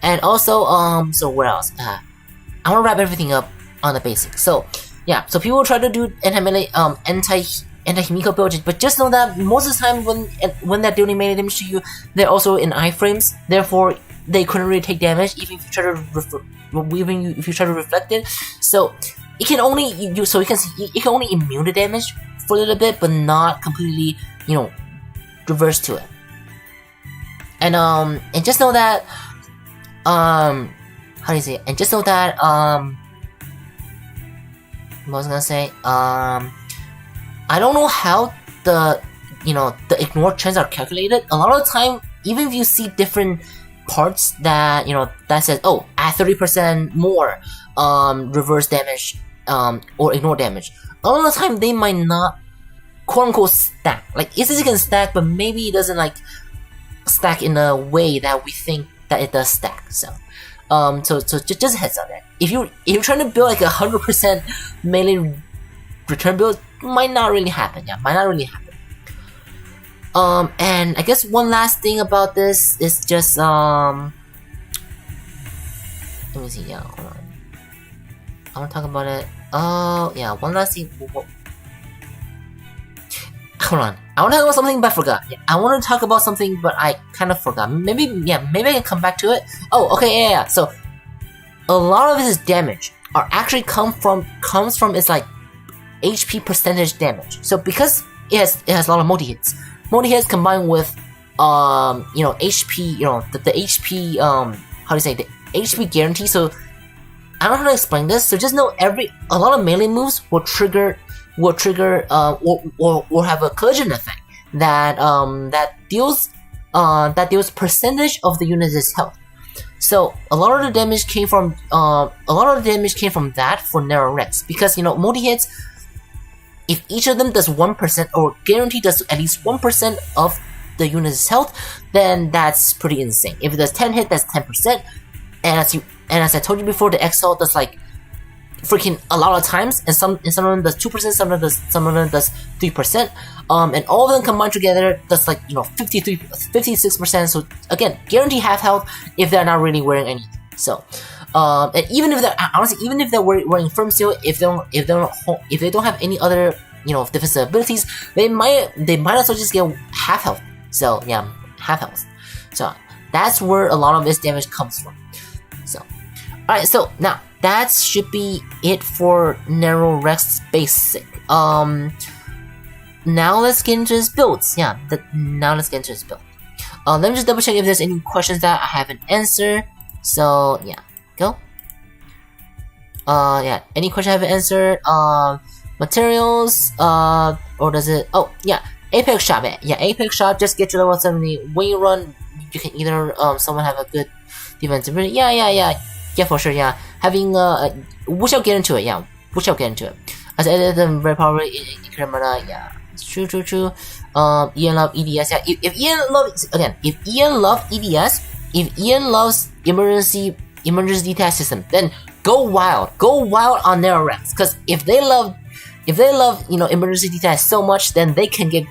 and also so what else? I want to wrap everything up on the basics. So yeah. So people try to do anti-Himiko build, but just know that most of the time when they're dealing melee damage to you, they're also in iframes. Therefore, they couldn't really take damage even if you try to reflect it. So it can only it can only immune the damage for a little bit, but not completely reverse to it. And just know that how do you say it? And just know that what was I gonna say? I don't know how the ignore trends are calculated. A lot of the time, even if you see different parts that that says, oh, add 30% more reverse damage or ignore damage, a lot of the time they might not quote unquote stack. Like it says it can stack, but maybe it doesn't like stack in a way that we think that it does stack. So so just a heads up that if you're trying to build like 100% melee return build, might not really happen. Yeah, might not really happen. And I guess one last thing about this is just let me see. Yeah, hold on. I want to talk about it. Oh yeah, one last thing. Hold on. I want to talk about something, but I forgot. Yeah, I want to talk about something, but I kind of forgot. Maybe I can come back to it. Oh, okay, yeah. So a lot of his damage are actually comes from its like HP percentage damage. So because it has a lot of multi-hits combined with HP, the HP how do you say, the HP guarantee. So I don't know how to explain this. So just know a lot of melee moves will trigger or have a collision effect that deals percentage of the unit's health. So a lot of the damage came from that for Naro Rex, because multi-hits, if each of them does 1% or guarantee does at least 1% of the unit's health, then that's pretty insane. If it does 10 hit, that's 10%. And as I told you before, the XL does like freaking a lot of times, and some of them does 2%, some of them does 3%. And all of them combined together does like 56%. So again, guarantee half health if they're not really wearing anything. So and even if they're wearing firm seal, if they don't have any other defensive abilities, they might as well just get half health. So yeah, half health. So that's where a lot of this damage comes from. So Alright, so now that should be it for Nero Rex basic. Now let's get into his builds. Yeah, now let's get into his build. Let me just double check if there's any questions that I haven't answered. So yeah, go. Yeah, any question I haven't answered? Materials, or does it? Oh yeah, Apex Shop. Yeah, Apex Shop. Just get to level 70. When you run, you can either someone have a good defensive. Yeah, for sure. Yeah, having we shall get into it. Yeah, we shall get into it. As I edited them very powerful increment. Yeah, it's true. Ian love EDS. Yeah, if Ian loves if Ian loves EDS, if Ian loves emergency detach system, then go wild on Nero Rex. Because if they love emergency detach so much, then they can get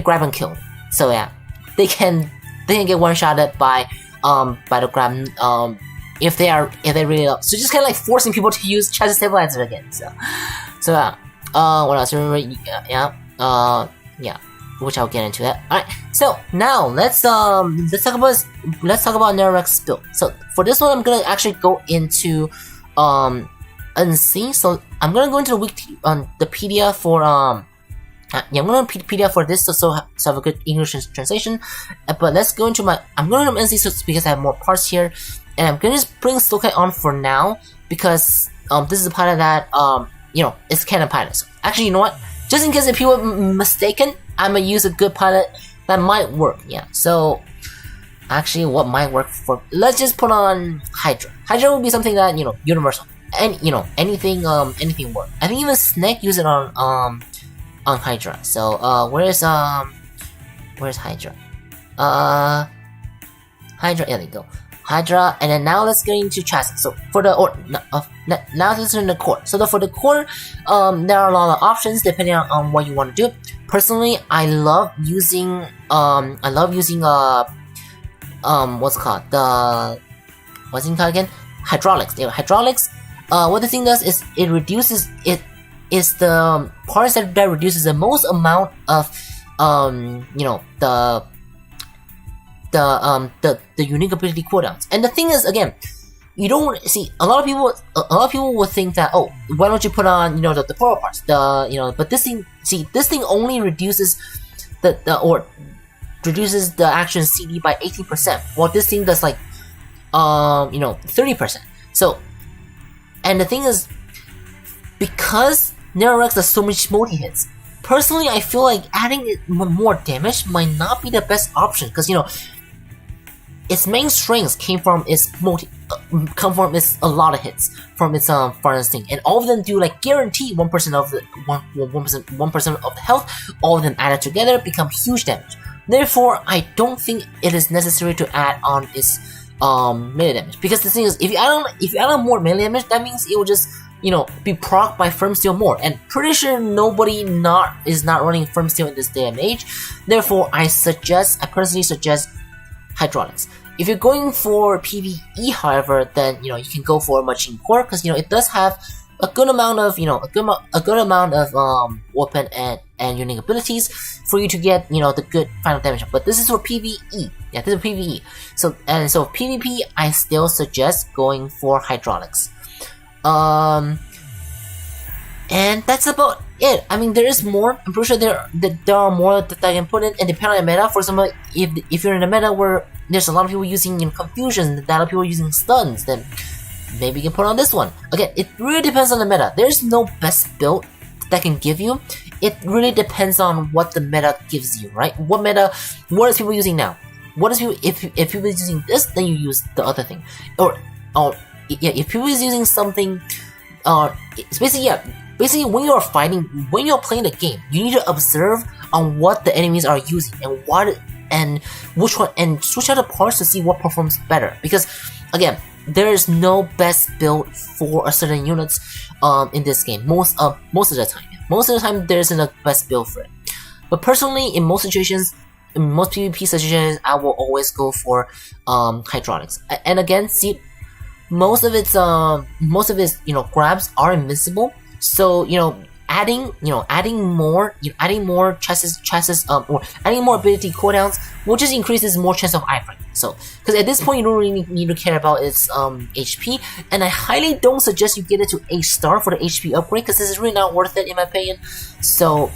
grab and killed. So yeah, they can get one shotted by the grab if they really love. So just kind of like forcing people to use chassis stabilizer again. So yeah. What else? Remember? Yeah. Which I'll get into that. Alright, so now let's talk about Nero Rex build. So for this one, I'm gonna actually go into unseen. So I'm gonna go into the PDF for I'm gonna PDF for this so I have a good English translation. But let's go into I'm going to unseen because I have more parts here, and I'm gonna just bring Slokai on for now because this is a pilot that it's canon pilot. So actually, you know what? Just in case if people are mistaken, I'm gonna use a good pilot that might work. Yeah. So actually, what might work for? Let's just put on Hydra. Hydra will be something that universal, and anything work. I think even Snake use it on Hydra. So where's Hydra? Hydra. Yeah, there you go. Hydra, and then now let's get into chassis. So for the now let's in the core. So for the core, there are a lot of options depending on what you want to do. Personally, I love using what's it called? What's it called again? Hydraulics. Yeah, hydraulics. What the thing does is it reduces the parts that reduces the most amount of the unique ability cooldowns. And the thing is, again, you don't see a lot of people would think that, oh, why don't you put on the power parts, but this thing only reduces reduces the action CD by 18%, while this thing does like 30%. So, and the thing is, because Nero Rex does so much multi-hits, personally I feel like adding more damage might not be the best option, because its main strengths come from its a lot of hits from its furnace thing, and all of them do like guarantee 1% of the 1% of the health. All of them added together become huge damage. Therefore, I don't think it is necessary to add on its melee damage, because the thing is, if you add on more melee damage, that means it will just be procced by firm steel more, and pretty sure nobody is not running firm steel in this day and age. Therefore, I personally suggest hydraulics. If you're going for PvE, however, then you can go for machine core, because it does have a good amount of weapon and unique abilities for you to get the good final damage. But this is for PvE. Yeah, this is PvE. So PvP, I still suggest going for hydraulics. And that's about it. I mean, there is more. I'm pretty sure there are more that I can put in, and depending on the meta. For example, if you're in a meta where there's a lot of people using confusion, a lot of people using stuns, then maybe you can put on this one. Again, it really depends on the meta. There's no best build that can give you. It really depends on what the meta gives you, right? What is people using now? What is people if people is using this, then you use the other thing, or yeah, if people is using something, it's basically when you're playing the game, you need to observe on what the enemies are using and which one, and switch out the parts to see what performs better. Because again, there is no best build for a certain units in this game. Most of the time there isn't a best build for it. But personally, in most situations, in most PvP situations, I will always go for hydraulics. And again, see, most of its grabs are invincible. So adding more chassis or adding more ability cooldowns will just increases more chance of iframe. So because at this point you don't really need to care about its HP, and I highly don't suggest you get it to H star for the HP upgrade, because this is really not worth it in my opinion. So,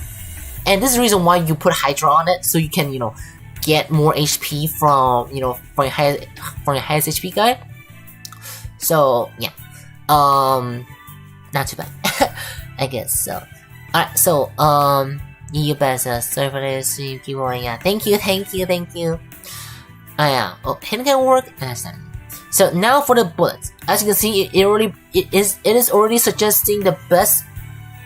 and this is the reason why you put Hydra on it, so you can get more HP from from your highest HP guy. So yeah, not too bad. I guess so. Alright, so you better sorry for this, you keep going. Yeah, thank you. Yeah, hit can work. Understand. So now for the bullets. As you can see, it is already suggesting the best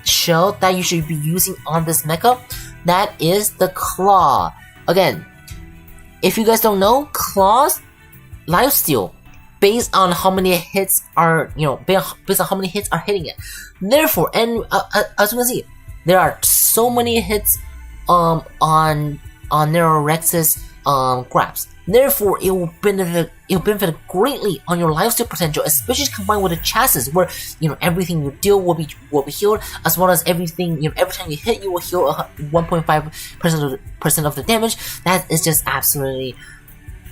shell that you should be using on this mecha. That is the claw. Again, if you guys don't know, claws lifesteal based on how many hits are based on how many hits are hitting it. Therefore, and as you can see, there are so many hits on Nero Rex's grabs. Therefore, it will benefit greatly on your lifesteal potential, especially combined with the chassis, where everything you deal will be healed, as well as everything every time you hit, you will heal 1.5% of the damage. That is just absolutely.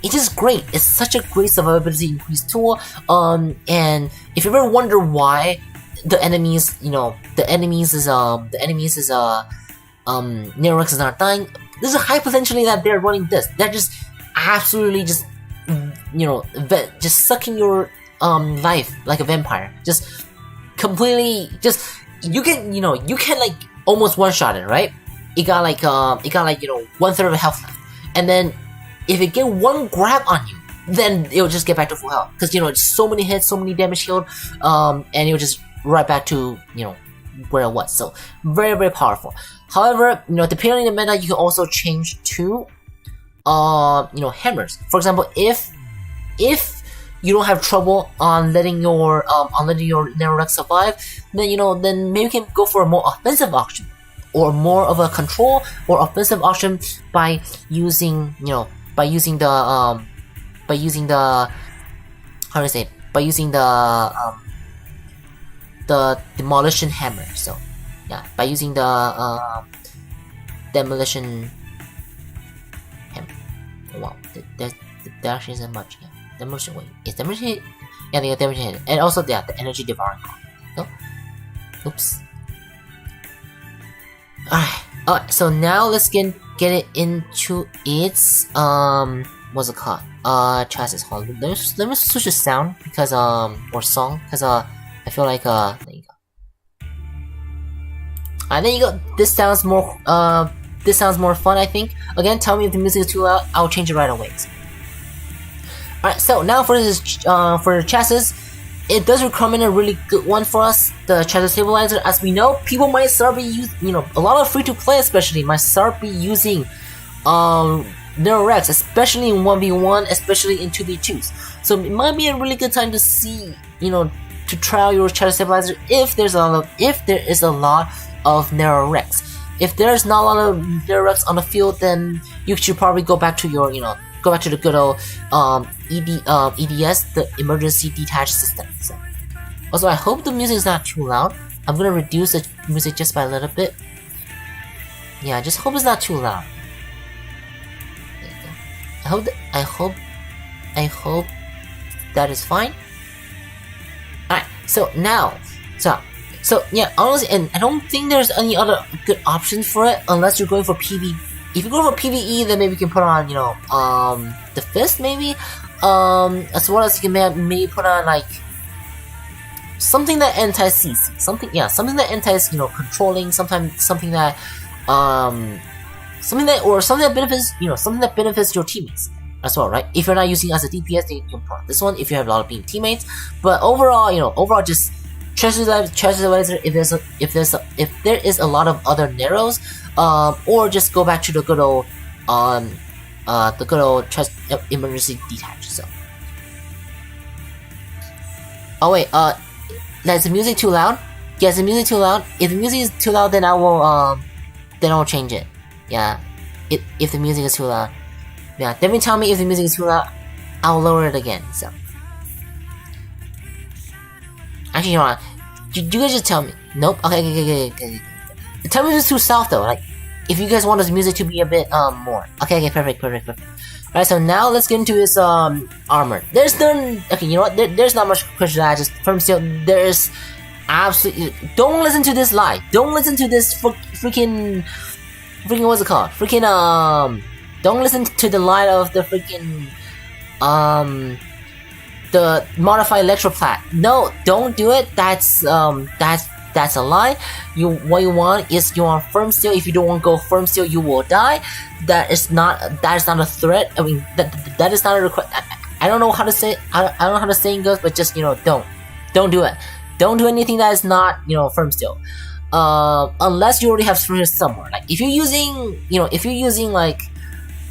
It's just great. It's such a great survivability increase tool. And if you ever wonder why the enemies Nero Rex is not dying, there's a high potential that they're running this. They're just absolutely just sucking your life like a vampire. Just completely you can like almost one shot it, right? It got like 1/3 of health left, and then if it get one grab on you, then it'll just get back to full health, because it's so many hits, so many damage healed, and it'll just right back to where it was. So very, very powerful. However, depending on the meta, you can also change to hammers. For example, if you don't have trouble on letting your Nero Rex survive, then then maybe you can go for a more offensive option, or more of a control or offensive option by using the demolition hammer. So yeah, by using the demolition hammer. Oh, wow, there actually isn't much. Yeah, demolition. Wait, is demolition? Yeah, the demolition, and also the energy devouring. So, oops. Alright, so now let's get it into its what's it called? Chassis. Hold on. Let me switch the sound because or song, because I feel like there you go. There you go. This sounds more fun, I think. Again, tell me if the music is too loud, I'll change it right away. Alright, so now for this for the chassis, it does recommend a really good one for us, the chassis stabilizer. As we know, people might start be using, a lot of free-to-play especially might start be using Nero Rex, especially in 1v1, especially in 2v2s. So it might be a really good time to see, to trial your chassis stabilizer if there is a lot of Nero Rex. If there's not a lot of Nero Rex on the field, then you should probably go back to your, go back to the good old EDS, the emergency detach system. So, also, I hope the music is not too loud. I'm gonna reduce the music just by a little bit. Yeah, I just hope it's not too loud. There you go. I hope that is fine. Alright, so now, so yeah, honestly, and I don't think there's any other good options for it unless you're going for PvE. If you go for PvE, then maybe you can put on, the fist, maybe, as well as you can maybe put on like something that anti-CC, something that antis, controlling, something that benefits your teammates as well, right? If you're not using it as a DPS, then you can put on this one if you have a lot of beam teammates. But overall, just chassis stabilizer if there is a lot of other Neros, or just go back to the good old emergency detach. So, oh wait, is the music too loud? Yes, the music too loud. If the music is too loud, then I'll change it. Yeah, if the music is too loud, yeah, definitely tell me if the music is too loud. I'll lower it again. So, actually, you guys just tell me. Nope. Okay. tell me if it's too soft though. Like, if you guys want this music to be a bit more. Okay, perfect. Alright, so now let's get into his armor. There's no okay, you know what? There's not much question to that. Just firm steel. There's absolutely don't listen to this lie. Don't listen to this freaking what's it called? Don't listen to the lie of the freaking the modified electroplat. No, don't do it. That's a lie. What you want is you want firm steel. If you don't want to go firm steel, you will die. That is not a threat. I mean that is not a request. I don't know how to say. I don't know how the saying goes, but just don't do it. Don't do anything that is not firm steel. Unless you already have firm steel somewhere. Like if you're using like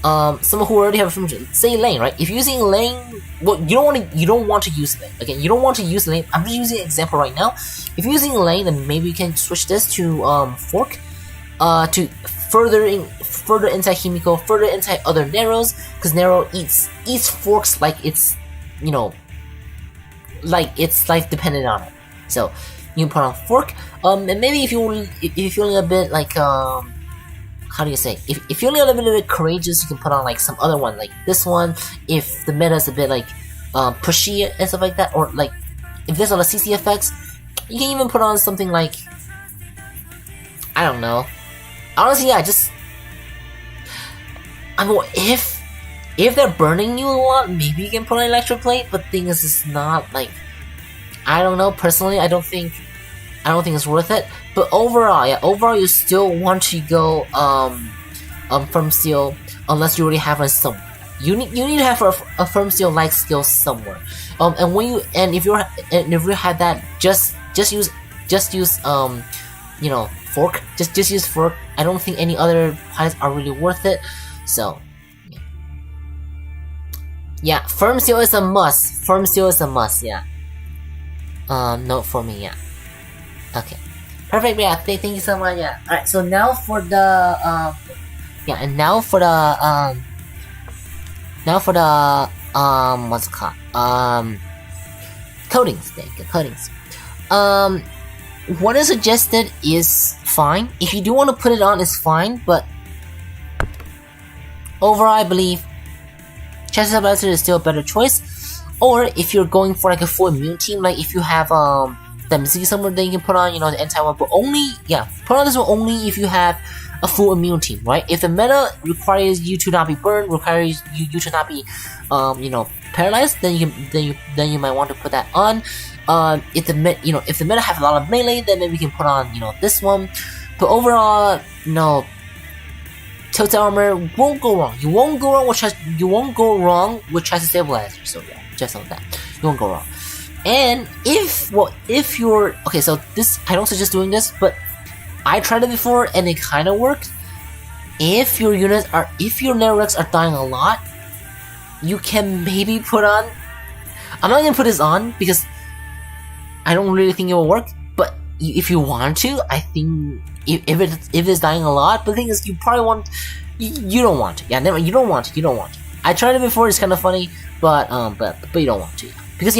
someone who already have a firm steel, say lane, right? If you're using lane, well, you don't want to use lane. Again, you don't want to use lane. I'm just using an example right now. If you're using lane, then maybe you can switch this to fork, to further inside Himiko, further inside other Neros, because Nero eats forks like it's like it's life dependent on it. So you can put on fork. And maybe if you're feeling a bit like how do you say? If you're feeling a little bit courageous, you can put on like some other one, like this one. If the meta is a bit like pushy and stuff like that, or like if there's a lot of CC effects, you can even put on something like, I don't know. Honestly, yeah, I mean, if they're burning you a lot, maybe you can put on electroplate. But the thing is, it's not like, I don't know. Personally, I don't think it's worth it. But overall, you still want to go firm steel unless you already have one somewhere. You need to have a firm steel like skill somewhere. And if you have that, just use fork. Just use fork. I don't think any other pilots are really worth it. So yeah, firm steel is a must. Yeah. No for me. Yeah. Okay. Perfect. Yeah. Thank you so much. Yeah. All right. So now for the what's it called? Coatings. What is suggested is fine. If you do want to put it on, it's fine. But overall, I believe Chassis Stabilizer is still a better choice. Or if you're going for like a full immune team, like if you have the MZ somewhere, then you can put on the anti-one. But put on this one only if you have a full immune team, right? If the meta requires you to not be burned, requires you to not be paralyzed, then you might want to put that on. If the meta have a lot of melee, then maybe we can put on this one. But overall, Tilted Armor won't go wrong. You won't go wrong with Chassis Stabilizer. So yeah, just on that, you won't go wrong. And if you're okay, so this I don't suggest doing this, but I tried it before and it kind of worked. If your Naro Rex are dying a lot, you can maybe put on. I'm not gonna put this on because I don't really think it will work. But if you want to, I think if it's dying a lot, but the thing is, you probably want. You don't want to. Yeah, never. You don't want to. I tried it before. It's kind of funny, but you don't want to. Because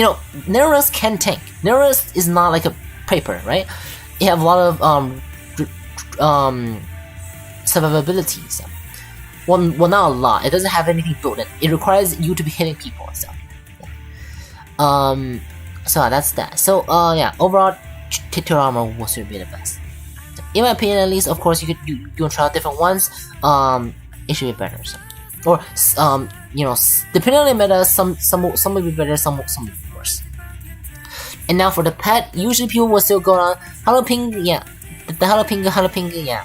Nero Rex can tank. Nero Rex is not like a paper, right? It have a lot of survivability. So. Well, not a lot. It doesn't have anything built in. It requires you to be hitting people and stuff. Yeah. So that's that. So yeah. Overall, Tilted Armor will still be the best. So, in my opinion, at least. Of course, you can try out different ones. It should be better. So. Or depending on the meta, some will be better, some will be worse. And now for the pet, usually people will still go on jalapeno, yeah, the jalapeno, yeah.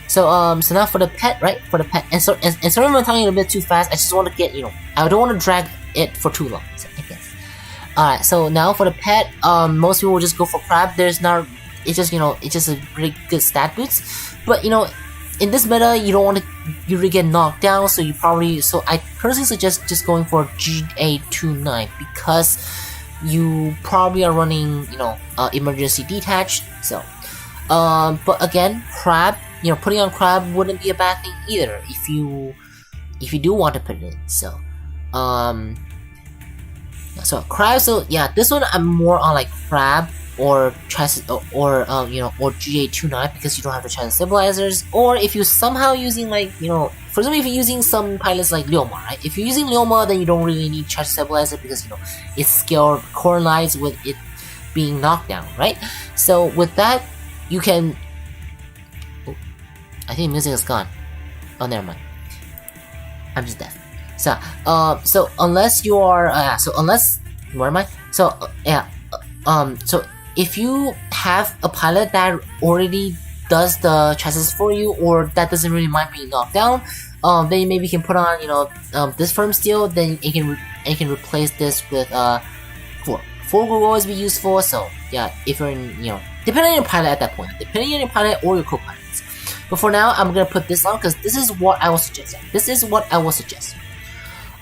So now for the pet, right? For the pet, and sorry if I'm talking a bit too fast. I just want to get I don't want to drag it for too long. So I guess. Alright, so now for the pet, most people will just go for crab. It's just a really good stat boost, but in this meta, you don't want to really get knocked down, so I personally suggest just going for GA29 because you probably are running, emergency detached. So, but again, crab, putting on crab wouldn't be a bad thing either if you do want to put it in. So, crab. So yeah, this one I'm more on like crab or chassis, or or GA29 because you don't have the chassis stabilizers, or if you're somehow using like for example, if you're using some pilots like Lioma, right? If you're using Lioma, then you don't really need chassis stabilizer because it's scaled correlates with it being knocked down, right? So with that, you can. Oh, I think music is gone. Oh, never mind. I'm just deaf. So unless you are where am I? So so if you have a pilot that already does the chassis for you, or that doesn't really mind being knocked down, then maybe you can put on this firm steel. Then it can replace this with 4. 4 will always be useful. So yeah, if you're in depending on your pilot at that point, depending on your pilot or your co-pilots. But for now, I'm gonna put this on because this is what I will suggest.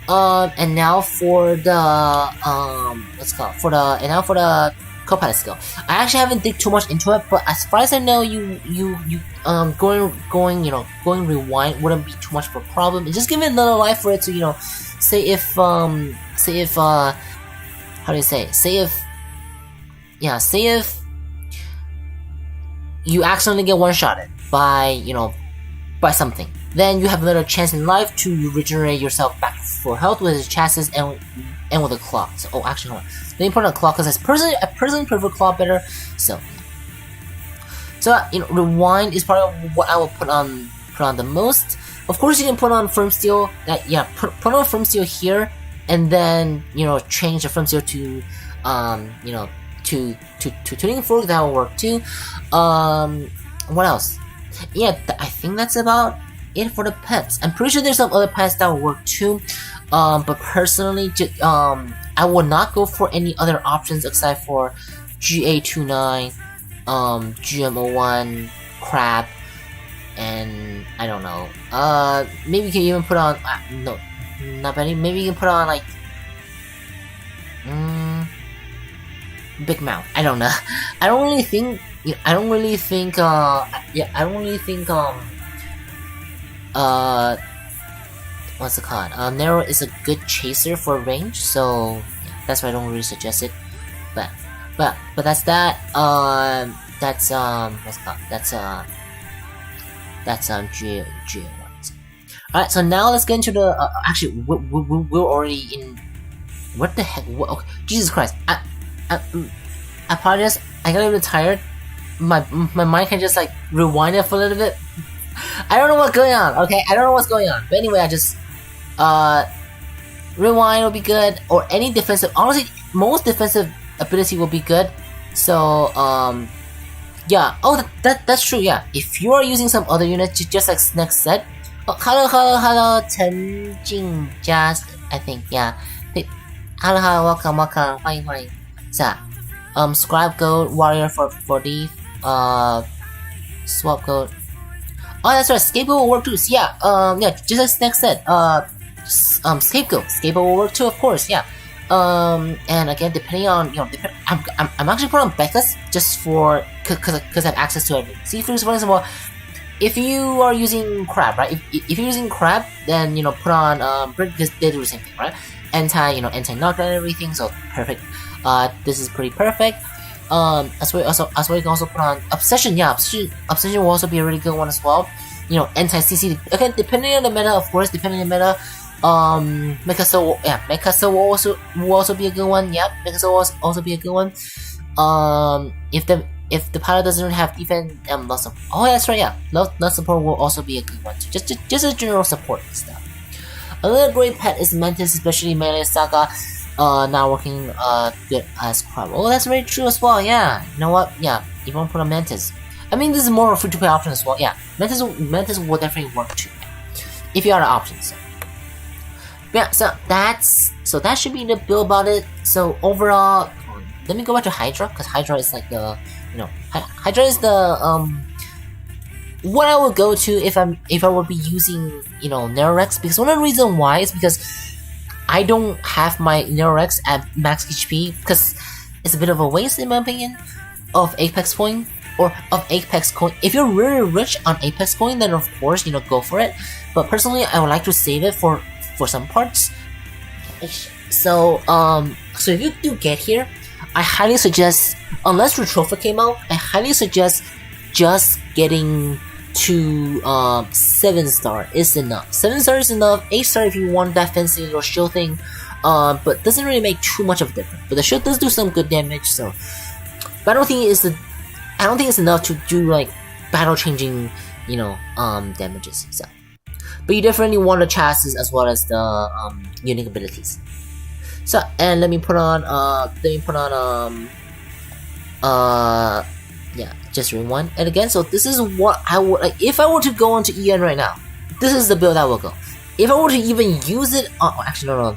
And now for the for the co-pilot skill. I actually haven't dig too much into it, but as far as I know, going rewind wouldn't be too much of a problem. And just give it another life for it to say if how do you say? Say if you accidentally get one-shotted by something, then you have another chance in life to regenerate yourself back for health with his chassis and with a claw. So, oh, actually, hold on. Let me put on a claw because I personally prefer claw better. So rewind is probably what I will put on the most. Of course, you can put on firm steel. Put on firm steel here, and then change the firm steel to to tuning fork. That will work too. What else? Yeah, I think that's about it for the pets. I'm pretty sure there's some other pets that will work too. But personally, I would not go for any other options except for GA29, GM01, Crab, and I don't know. Maybe you can even put on no, not many. Maybe you can put on like Big Mouth. I don't know. I don't really think. What's it called? Nero is a good chaser for range, so yeah, that's why I don't really suggest it. But that's that. That's what's it called? That's GA1. Alright, so now let's get into the actually we're already in. What the heck? Okay. Jesus Christ! I apologize. I got a little tired. My mind can just like rewind it for a little bit. I don't know what's going on. Okay, I don't know what's going on. But anyway, I just rewind will be good, or any defensive. Honestly, most defensive ability will be good. So yeah. Oh, that's true. Yeah, if you are using some other units, just like Snake said. Oh, hello, Chen Jing Jazz. I think yeah. Hey, hello, welcome. 欢迎。Scribe Gold Warrior for the Swap Gold. Oh, that's right. Scapegoat will work too. So, yeah. Just as Snake said. Scapegoat will work too, of course. Yeah. And again, depending on I'm actually putting on Becca's just for because I have access to everything. See, for example, if you are using Crab, right? If you're using Crab, then put on Brick because they do the same thing, right? Anti knockdown and everything. So perfect. This is pretty perfect. As well you can also put on Obsession. Yeah, Obsession will also be a really good one as well. Anti CC. Again, depending on the meta, of course. Depending on the meta, Mecha Soul will also be a good one. Yep, Mecha Soul will also be a good one. If the pilot doesn't have defense, lots of that's right. Yeah, lot support will also be a good one too. Just a general support stuff. Another great pet is Mantis, especially melee Saga. Now working good as Crab. Oh, that's very true as well. Yeah, you know what? Yeah, if you want to put on Mantis, I mean this is more of a free-to-play option as well. Yeah, Mantis will definitely work too. If you are the options. Yeah, so that should be the build about it. So overall, let me go back to Hydra because Hydra is like the Hydra is the what I would go to if I would be using Naro Rex, because one of the reason why is because I don't have my Nero Rex at max HP because it's a bit of a waste in my opinion of Apex coin or of Apex coin. If you're really rich on Apex coin, then of course go for it. But personally, I would like to save it for some parts. So so if you do get here, I highly suggest, unless Retropha came out, I highly suggest just getting to 7-star is enough. 7-star is enough. 8-star if you want that fancy little shield thing, but doesn't really make too much of a difference. But the shield does do some good damage, so. But I don't think it's enough to do like battle changing, damages. So, but you definitely want the chassis as well as the unique abilities. So, and let me put on yeah, just rewind. And again, so this is what I would like if I were to go onto EN right now. This is the build I will go. If I were to even use it, actually no,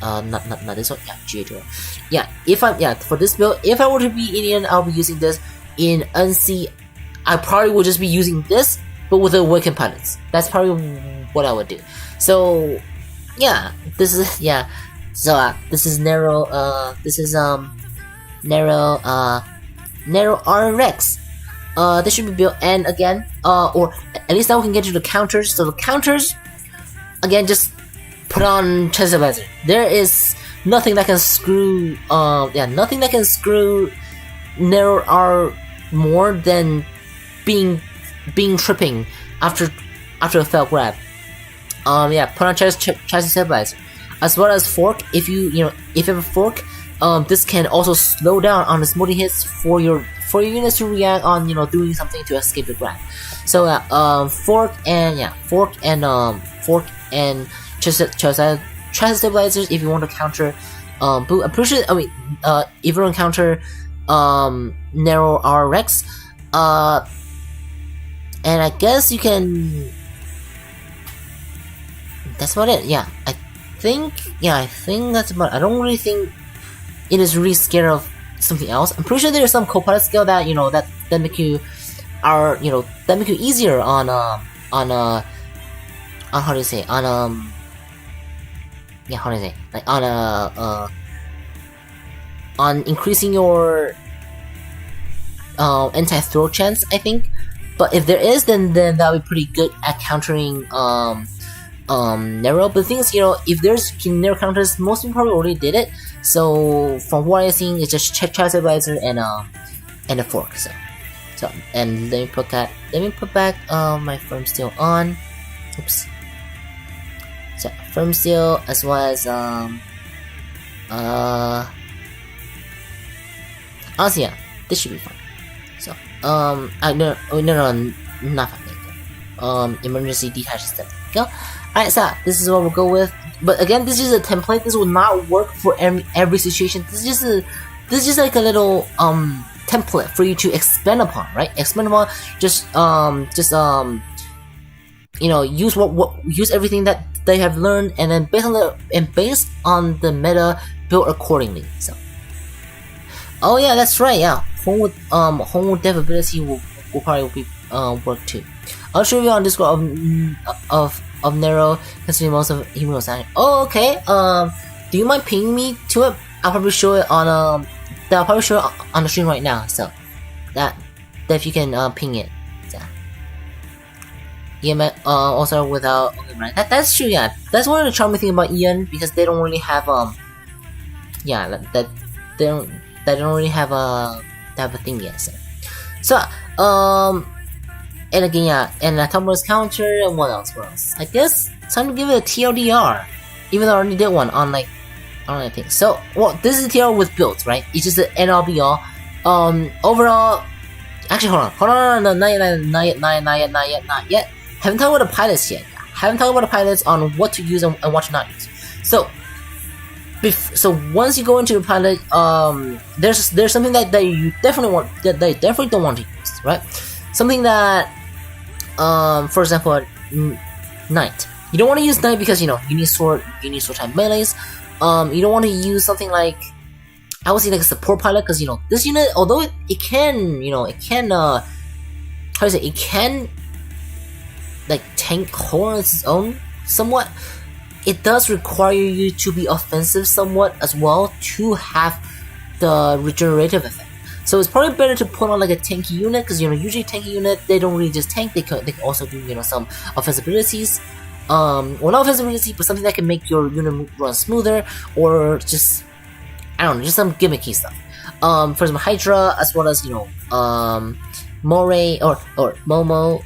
not this one. Yeah, GH. Yeah, for this build, if I were to be in EN, I'll be using this. In NC, I probably would just be using this, but with the awakened pilots. That's probably what I would do. So, yeah, this is So this is Nero. Nero Rex. This should be built, and again, or at least now we can get to the counters. So the counters, again, just put on chest stabilizer. There is nothing that can screw. Nothing that can screw Nero R more than being tripping after a failed grab. Put on chest stabilizer, as well as fork. If you have a fork, this can also slow down on the smoothie hits for your units to react on doing something to escape the grab. So fork and chest stabilizers if you want to counter boot. I'm pretty sure. If you want to counter Nero R Rex, and I guess you can. That's about it. Yeah, I think that's about it. I don't really think it is really scared of something else. I'm pretty sure there's some co-pilot skill that that make you easier on how do you say on increasing your anti-throw chance, I think. But if there is, then that'll be pretty good at countering Nero. But the thing is, if there's Nero counters, most people probably already did it. So from what I've seen, it's just chest stabilizer and a fork. So and let me put back my firm steel on. Oops. So firm steel as well as honestly, yeah, this should be fine. So not fine. Emergency detach step. Go. Alright, so this is what we'll go with. But again, this is a template. This will not work for every situation. This is just like a little template for you to expand upon, right? Expand upon. Just use everything that they have learned, and then based on the meta, build accordingly. So, oh yeah, that's right. Yeah, Homewood dev ability will probably be work too. I'll show you on Discord of Nero, considering most of him was signing. Oh, okay. Do you mind pinging me to it? I'll probably show it on I'll probably show it on the stream right now. So that if you can ping it. So. Yeah, also without that's true. Yeah, that's one of the charming thing about Ian, because they don't really have they don't really have a thing yet. So and again, yeah, and a Tumblr's counter, and what else? I guess it's time to give it a TLDR, even though I already did one on I think. So, well, this is a TLDR with builds, right? It's just an NLBR. Overall, actually, hold on, no, not yet. Haven't talked about the pilots yet. Haven't talked about the pilots on what to use and what to not use. So once you go into the pilot, there's something that you definitely want, that they definitely don't want to use, right? Something that, for example, Knight. You don't want to use Knight because you need sword type melees. You don't want to use something like, I would say like a support pilot, because this unit, although it can like tank hold on its own somewhat, it does require you to be offensive somewhat as well to have the regenerative effect. So it's probably better to put on like a tanky unit, because usually tanky unit, they don't really just tank, they can also do some offensive abilities. Well, not offensive ability, but something that can make your unit run smoother, or just, I don't know, just some gimmicky stuff. For example, Hydra, as well as Moray or Momo.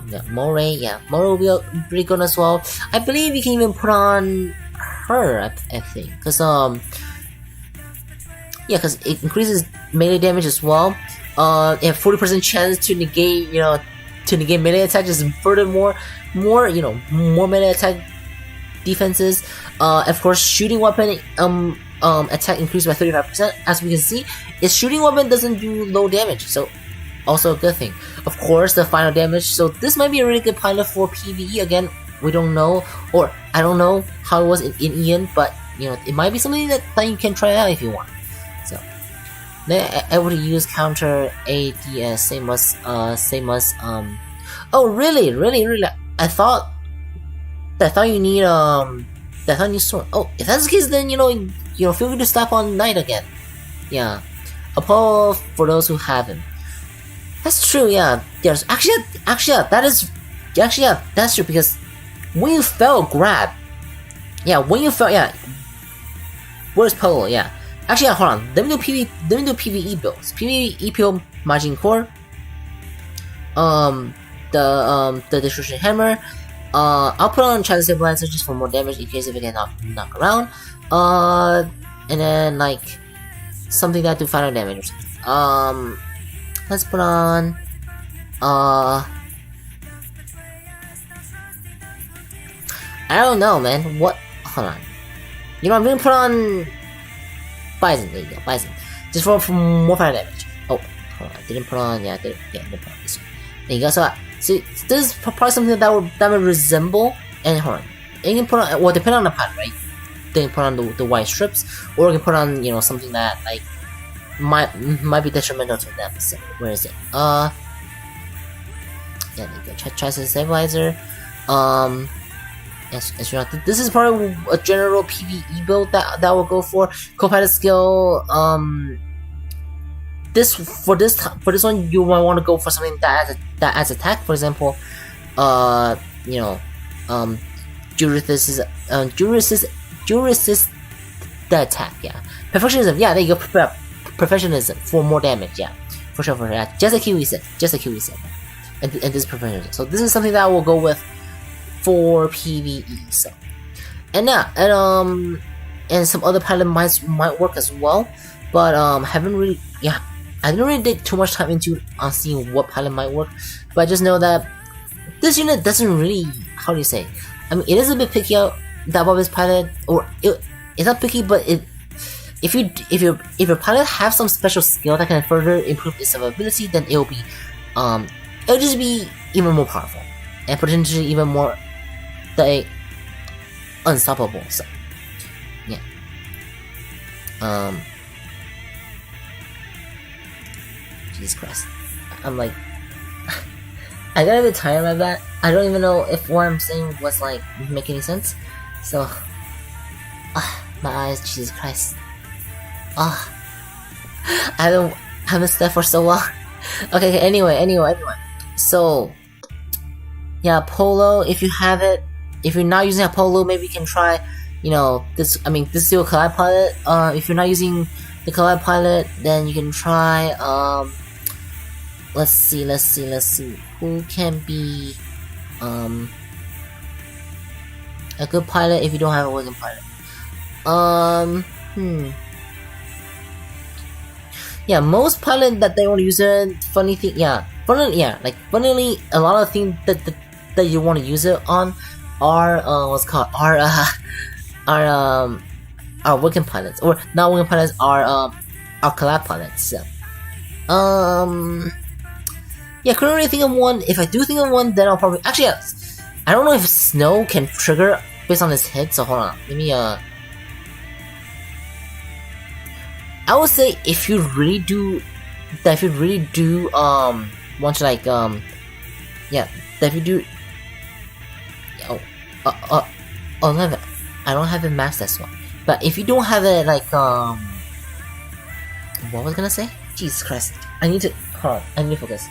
Yeah, Moray, Moro will be pretty good as well. I believe you can even put on her, I think, because because it increases melee damage as well. It have 40% chance to negate, melee attacks, and furthermore, more melee attack defenses. Of course, shooting weapon attack increased by 35%. As we can see, its shooting weapon doesn't do low damage, so also a good thing. Of course, the final damage. So this might be a really good pilot for PvE. Again, we don't know, or I don't know how it was in Ian, but it might be something that you can try out if you want. So then I would use counter ADS same as Oh really? I thought you need sword. Oh, if that's the case, then feel free to stop on Knight again. Yeah, Apollo for those who haven't. That's true. Yeah. Yes. Actually, that's true because when you fell, grab. Yeah. When you fell, yeah. Where's Polo? Yeah. Actually, hold on. Let me do PvE builds. PvE build Majin Core. The Destruction Hammer. I'll put on China Stabilizer just for more damage in case if it can knock around. And then like something that do final damage. Let's put on I don't know, man. What? Hold on. I'm gonna put on Bison. There you go, Bison. Just for more fire damage. Oh, hold on. I didn't put on. Yeah, didn't put on this one. There you go. So this is probably something that would resemble. And hold on. You can put on. Well, depending on the pilot, right? Then you put on the white strips, or you can put on something that like might be detrimental to them. So where is it? Yeah, there you go. Try to stabilizer. Yes, this is probably a general PvE build that will go for co-pilot skill. This one you might want to go for something that adds attack. For example, Duresist the attack. Yeah, perfectionism. Yeah, there you go. Professionalism for more damage. Yeah, for sure. Yeah, just like we said. And this professionalism. So this is something that I will go with for PvE. So and some other pilot might work as well, but haven't really. Yeah, I didn't really dig too much time into seeing what pilot might work, but I just know that this unit doesn't really. How do you say? I mean, it is a bit picky out that Bobby's pilot, or it's not picky, but if your pilot have some special skill that can further improve its survivability, then it'll just be even more powerful and potentially even more unstoppable. So yeah. Jesus Christ. I'm like I got a bit tired of that. I don't even know if what I'm saying was like make any sense. So my eyes, Jesus Christ. I haven't slept for so long. Okay, anyway. So yeah, Polo, if you have it, if you're not using a Polo, maybe you can try, this is your collab pilot. If you're not using the collab pilot, then you can try, let's see, who can be, a good pilot if you don't have a working pilot. Yeah, most pilot that they want to use it, funnily, a lot of things that you want to use it on are are working pilots, or not working pilots, are collab pilots. So, yeah, couldn't really think of one. If I do think of one, then I'll probably I don't know if Snow can trigger based on his hit. So hold on, let me I would say if you really do want to like yeah, that if you do I don't have it maxed this one, but if you don't have it like what was I gonna say? Jesus Christ, I need to focus.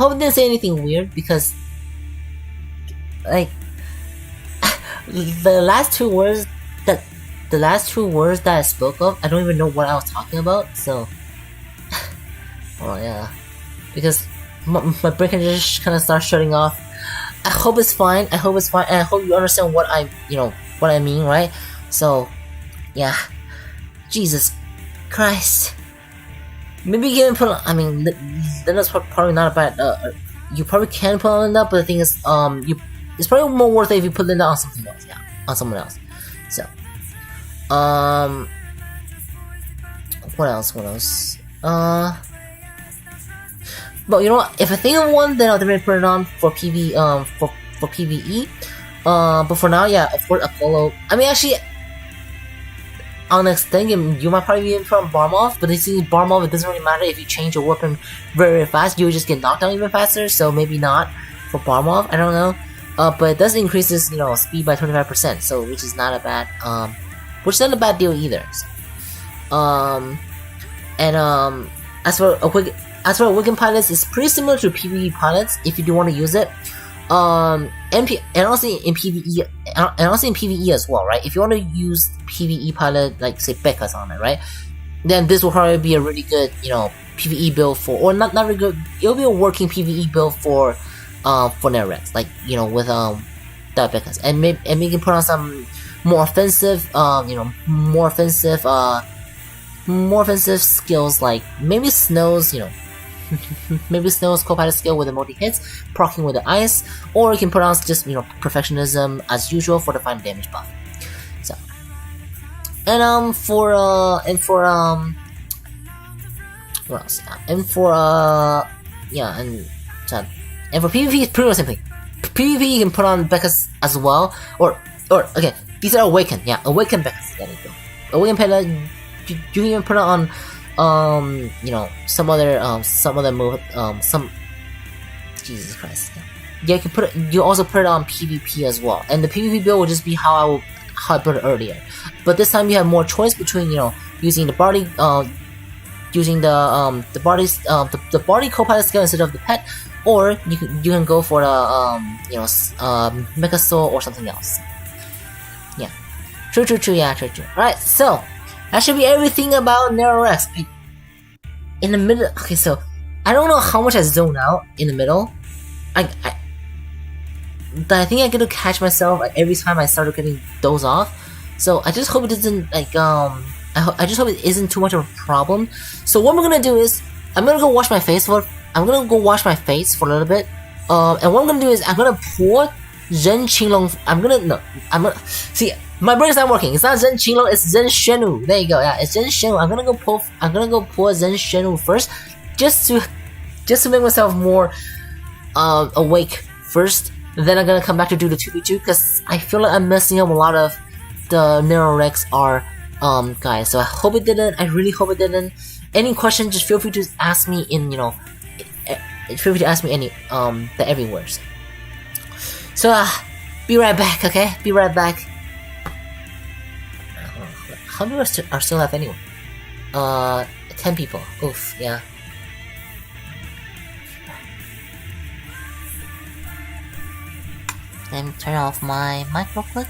hope it didn't say anything weird because, like, the last two words that I spoke of, I don't even know what I was talking about. So, oh yeah, because my brain can just kind of start shutting off. I hope it's fine. I hope it's fine, and I hope you understand what what I mean, right? So, yeah, Jesus Christ. Maybe you can put on, I mean, that's probably not a bad, you probably can put on Linda, but the thing is, it's probably more worth it if you put Linda on something else, yeah, on someone else. So, what else? But you know what, if I think of one, then I'll definitely put it on for for PvE. But for now, yeah, of course, Apollo, I mean, actually, on the next thing, you might probably be in from Barmov, but you see, Barmov, it doesn't really matter if you change your weapon very, very fast, you will just get knocked down even faster, so maybe not for Barmov, I don't know. But it does increase his, speed by 25%, so which is not a bad, deal either. So. As for Awakened pilots, it's pretty similar to PvE pilots if you do want to use it. And also in PvE as well, right? If you want to use PvE pilot, like say Becca's on it, right? Then this will probably be a really good, PvE build for, or not really good. It'll be a working PvE build for Nero Rex, like with the Becca's, and maybe you can put on some more offensive, more offensive skills like maybe Snow's, maybe Snow's co-pilot skill with the multi-hits, proccing with the ice, or you can put on just, perfectionism as usual for the final damage buff. So, and for what else? And for PvP, it's pretty much the same thing. PvP, you can put on Becca's as well, or okay, these are Awakened, yeah, Awakened Becca's. There you go. Awakened Pela, you can even put it on some other move, Jesus Christ. Yeah, you can put it, you also put it on PvP as well, and the PvP build will just be how I put it earlier, but this time you have more choice between using the body, the body co-pilot skill instead of the pet, or you can go for the Mecha Soul or something else. Yeah, true. Yeah, true. All right, so. That should be everything about Nero Rex. In the middle, okay, so I don't know how much I zoned out in the middle. But I think I'm gonna catch myself every time I started getting those off. So I just hope it doesn't I just hope it isn't too much of a problem. So what I'm gonna do is I'm gonna go wash my face for a little bit. And what I'm gonna do is I'm gonna pour Zen Qinglong. See. My brain's not working. It's not Zen Qinglong, it's Zen Shenu. There you go. Yeah, it's Zen Shenu. I'm gonna go pour Zen Shenu first, just to make myself more awake first. Then I'm gonna come back to do the 2v2 because I feel like I'm messing up a lot of the Nero Rex R guys. So I hope it didn't. I really hope it didn't. Any questions, just feel free to ask me in feel free to ask me any everywhere. So be right back. Okay, be right back. How many are still left anyway? 10 people. Oof, yeah. Let me turn off my mic real quick.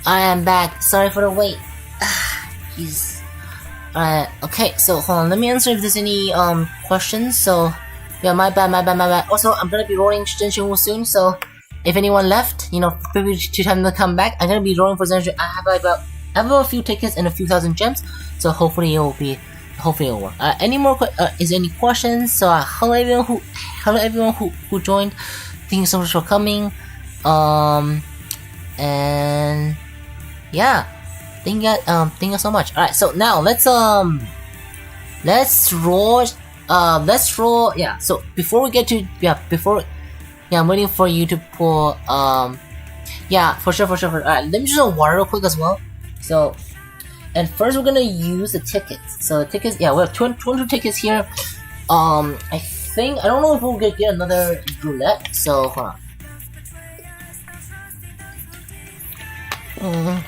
I am back. Sorry for the wait. Jeez. Okay, so hold on. Let me answer if there's any questions. So, yeah, my bad. Also, I'm gonna be rolling Zhenxun soon. So, if anyone left, you know, feel free to tell them to come back. I'm gonna be rolling for Zhenxun. I have a few tickets and a few thousand gems. So hopefully it will work. Any more? Is there any questions? So hello everyone who joined. Thank you so much for coming. And yeah, thank you so much. All right, so now let's roll. Yeah. So before we get to I'm waiting for you to pull. Yeah, for sure. All right, let me just water real quick as well. So. And first we're gonna use the tickets. So the tickets, yeah, we have 200 tickets here. I don't know if we'll get another roulette. So hold on.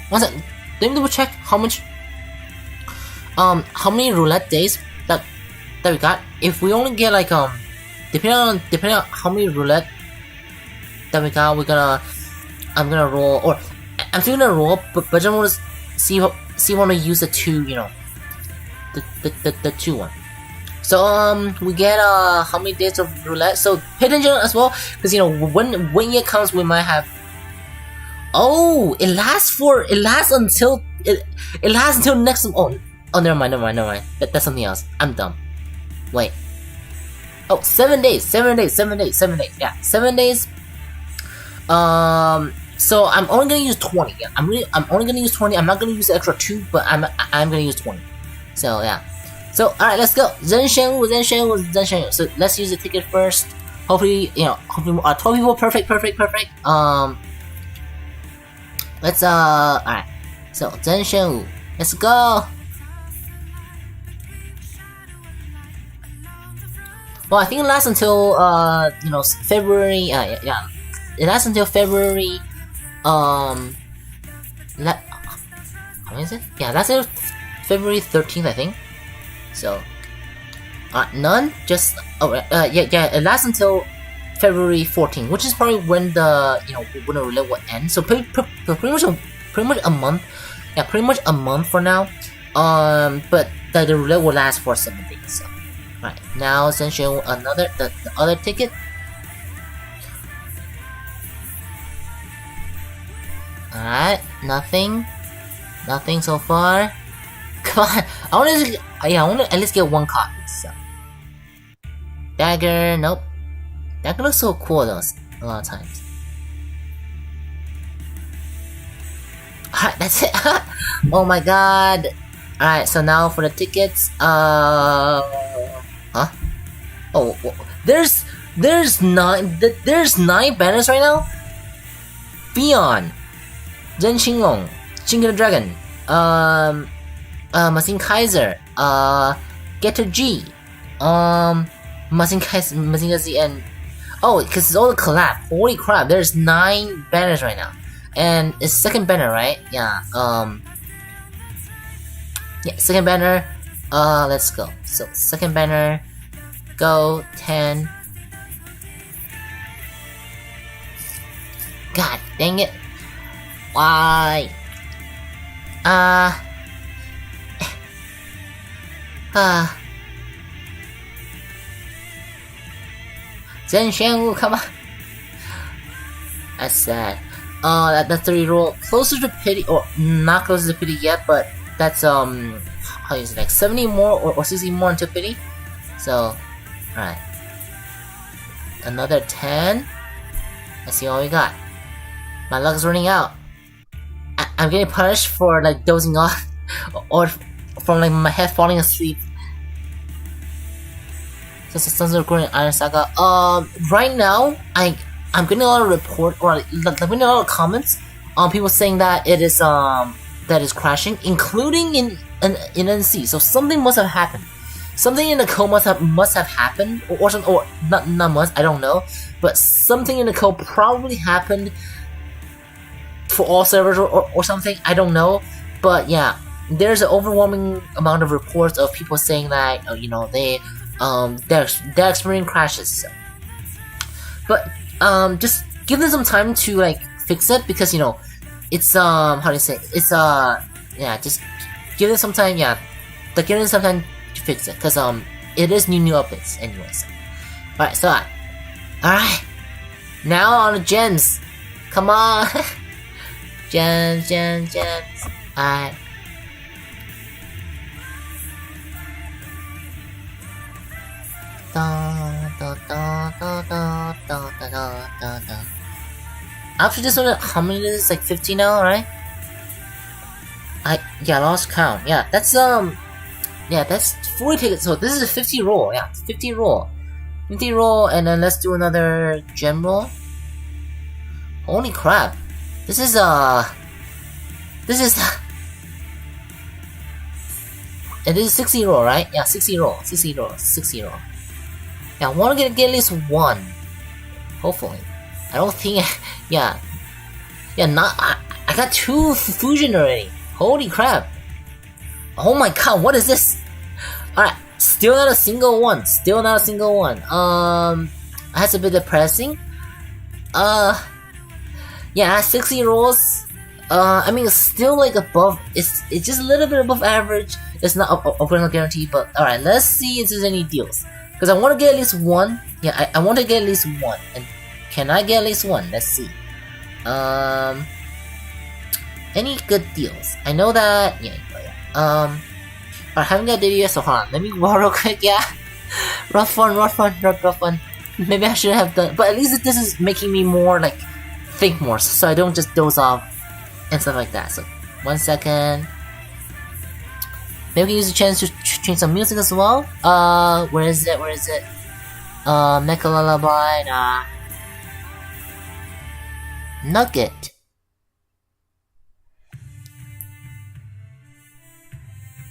One second. Let me double check how many roulette days that we got. If we only get like depending on how many roulette that we got, I'm gonna roll, or I'm still gonna roll, but I want to see want to use the two, you know, the two one. So we get how many days of roulette? So pay attention as well, because you know when it comes, we might have. Oh, it lasts until next. Oh, never mind. That's something else. I'm dumb. Wait. Oh, 7 days. Yeah, 7 days. So I'm only gonna use 20. Yeah, I'm only gonna use 20. I'm not gonna use the extra 2, but I'm gonna use 20. So yeah. So alright, let's go. Zhenxun. So let's use the ticket first. Hopefully 12 people. Perfect. Let's alright. So Zhenxun, let's go. Well, I think it lasts until February. Yeah. It lasts until February. How is it? Yeah, that's it. February 13th, I think. So, none. Just yeah. It lasts until February 14th, which is probably when the when the roulette will end. So pretty much a month. Yeah, pretty much a month for now. But the roulette will last for 7 days. So, right now, essentially the other ticket. Alright, nothing so far. Come on, I want to at least get one copy. So, dagger, nope. Dagger looks so cool though, a lot of times. Alright, that's it. Oh my god. Alright, so now for the tickets. Huh? Oh, there's 9 banners right now. Beyond. Zhen Qinglong, Jingle Dragon, Mazin Kaiser, Getter G, Mazin Z, and because it's all a collab. Holy crap! There's 9 banners right now, and it's second banner, right? Yeah. Yeah, second banner. Let's go. So second banner, go 10. God dang it. Why? Zhenxian, come on. That's sad. That's the reroll. Closer to pity, or not closer to pity yet, but that's how is it, like 70 more or 60 more into pity. So, alright. Another 10. Let's see what we got. My luck is running out. I'm getting punished for like dozing off or from like my head falling asleep. So Sons of Recording Iron Saga. Right now I'm getting a lot of report or like getting a lot of comments on people saying that it is that is crashing, including in NC. So something must have happened. Something in the code must have happened, or something, or not must. I don't know, but something in the code probably happened for all servers or something. I don't know, but yeah, there's an overwhelming amount of reports of people saying that they're experiencing crashes. So. But just give them some time to like fix it, because you know it's how do you say, it's yeah, just give them some time, yeah, like give them some time to fix it, because it is new updates anyways. Alright, so alright, now on the gems, come on. gems. Alright. After this one, how many is this? Like 50 now, right? I lost count. Yeah, that's 40 tickets. So this is a 50 roll. Yeah, 50 roll, and then let's do another gem roll. Holy crap! This is it is 60 roll, right? Yeah, 60 roll. Yeah, I want to get at least one. Hopefully. I don't think yeah, I got 2 fusion already. Holy crap. Oh my god, what is this? Alright, still not a single one. That's a bit depressing. Yeah, 60 rolls. I mean, it's still like above. It's just a little bit above average. It's not a guarantee, but alright, let's see if there's any deals. Because I want to get at least one. Yeah, I want to get at least one. And can I get at least one? Let's see. Any good deals? I know that. Yeah. I haven't got data yet, so hold on. Let me roll real quick. Yeah. rough one. Maybe I should have done, but at least this is making me more like think more, so I don't just doze off and stuff like that. So 1 second. Maybe we can use the chance to change some music as well. Where is it? Mecha Lullaby. Nah. Nugget.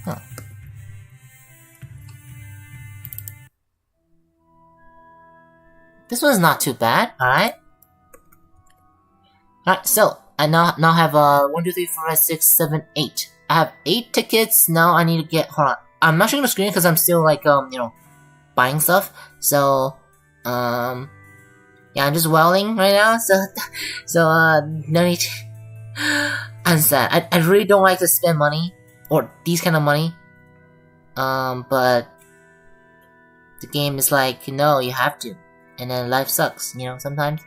Huh. This one's not too bad. Alright. Alright, so I now have 1, 2, 3, 4, 5, 6, 7, 8. I have 8 tickets. Now I need to get. Hold on. I'm not showing the screen because I'm still like buying stuff. So yeah, I'm just welling right now. So no need. I'm sad. I really don't like to spend money or these kind of money. But the game is like, no, you have to, and then life sucks. Sometimes.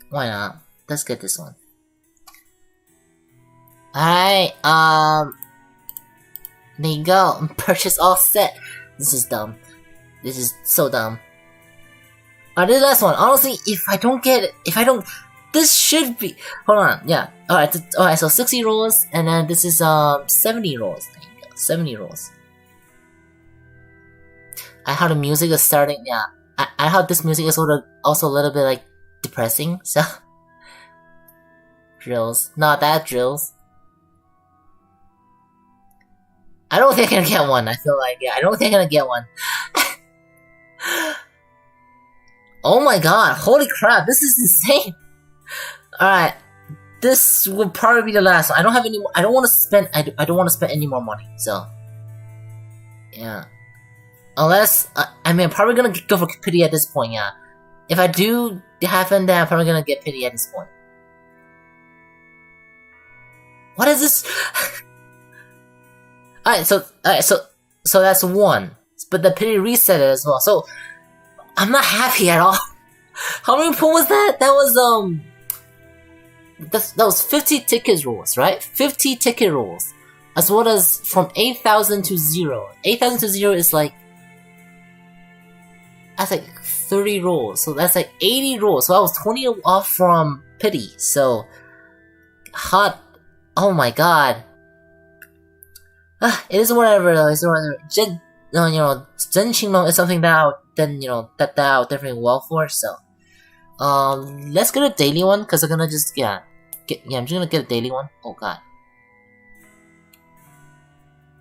Why not? Let's get this one. Alright, there you go. Purchase all set. This is dumb. This is so dumb. Alright, this last one. Honestly, if I don't, this should be. Hold on, yeah. Alright, so 60 rolls, and then this is 70 rolls. There you go, 70 rolls. How the music is starting, yeah. I how this music is also a little bit like depressing. So drills, not that drills. I don't think I'm gonna get one. I feel like, yeah, I don't think I'm gonna get one. Oh my god, holy crap, this is insane. Alright, this will probably be the last one. I don't have any more. I don't want to spend. I don't want to spend any more money. So yeah, unless I mean, I'm probably gonna go for pity at this point. Yeah, if I do happen, then I'm probably gonna get pity at this point. What is this? Alright, so that's one. But the pity reset it as well. So I'm not happy at all. How many pool was that? That was that was 50 ticket rolls, right? 50 ticket rolls. As well as from 8,000 to 0. 8,000 to 0 is like, that's like 30 rolls. So that's like 80 rolls. So I was 20 off from pity. So hot. Oh my god. It is whatever though. It's whatever. Zenchino is something that I'll definitely well for. So, let's get a daily one because I'm gonna just I'm just gonna get a daily one. Oh god.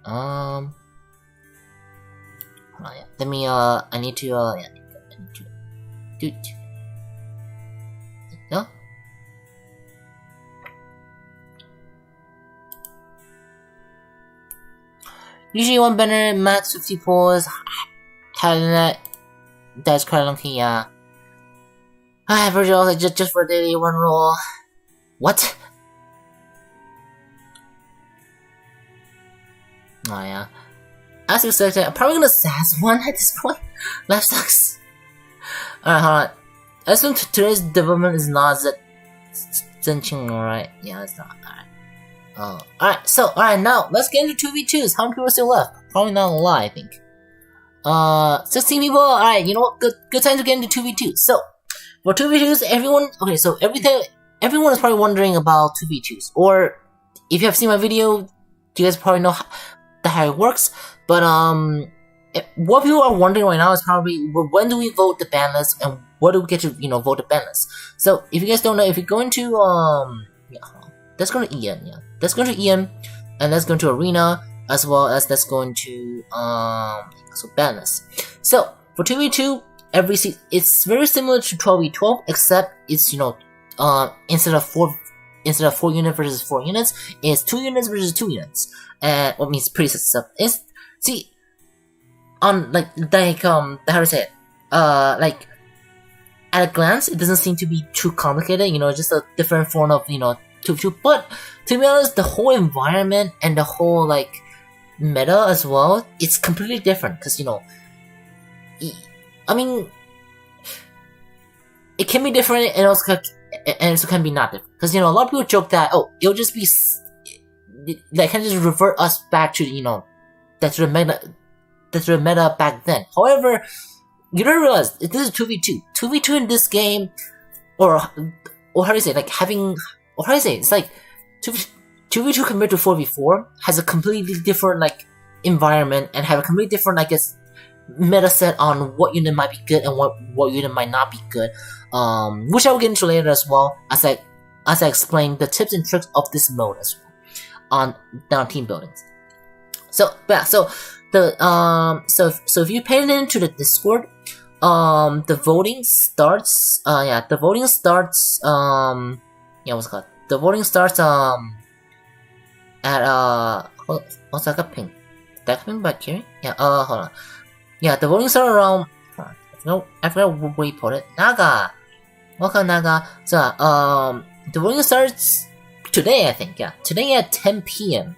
Hold on, yeah. Let me I need to dude. No. Usually one banner, max 50 pulls, talent That's quite lucky, yeah. Virgil, just for daily one roll. What? Oh yeah. As expected, I'm probably gonna sass one at this point. Life sucks. Alright, hold on. I assume today's development is not Zenching, right? Yeah, it's not. Alright. Alright, so, now, let's get into 2v2s. How many people are still left? Probably not a lot, I think. 16 people? Alright, you know what? Good time to get into 2v2s. So, for 2v2s, everyone is probably wondering about 2v2s. Or, if you have seen my video, you guys probably know how it works. But, what people are wondering right now is probably, when do we vote the ban list, and what do we get to, vote the ban list? So, if you guys don't know, if you go into, let's go to EN, yeah. Let's go to EN, and let's go into Arena, as well as let's go into, ban list. So, for 2v2, it's very similar to 12v12, except it's, instead of 4 units versus 4 units, it's 2 units versus 2 units. And what means pretty simple. See, on how to say it? At a glance, it doesn't seem to be too complicated. It's just a different form of 2v2. But to be honest, the whole environment and the whole meta as well, it's completely different. Because I mean, it can be different and also can be not different. Because a lot of people joke that it'll just be that can just revert us back to that's the meta back then. However, you don't realize this is 2v2. 2v2 in this game, or how do you say it's like 2v2 compared to 4v4 has a completely different environment and have a completely different meta set on what unit might be good and what unit might not be good. Which I will get into later as well as I explain the tips and tricks of this mode as well on team buildings. So yeah, so if you pay attention to the Discord, the voting starts. The voting starts. What's it called? The voting starts at what's that ping? That ping by Kiri? Yeah. Hold on. Yeah, the voting starts around. I forgot where you put it. Naga. Welcome, Naga. So the voting starts today, I think. Yeah, today at 10 p.m.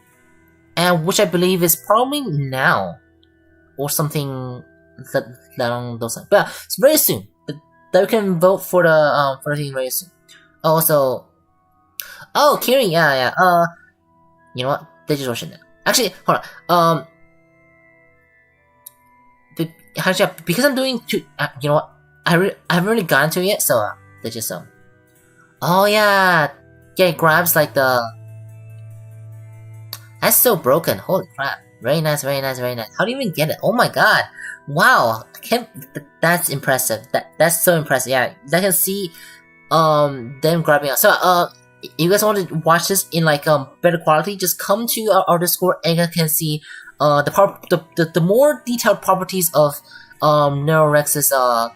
and which I believe is probably now or something along those lines. But yeah, it's very soon. That we can vote for the team very soon. Also, Kiri, yeah. You know what? Digital shit. Actually, hold on. Because I'm doing two. You know what? I haven't really gotten to it yet. So they just Oh yeah, it grabs the. That's so broken. Holy crap! Very nice. How do you even get it? Oh my god! Wow! That's impressive. That's so impressive. Yeah, I can see them grabbing it. So if you guys want to watch this in better quality, just come to our Discord and you can see the more detailed properties of Nero Rex's the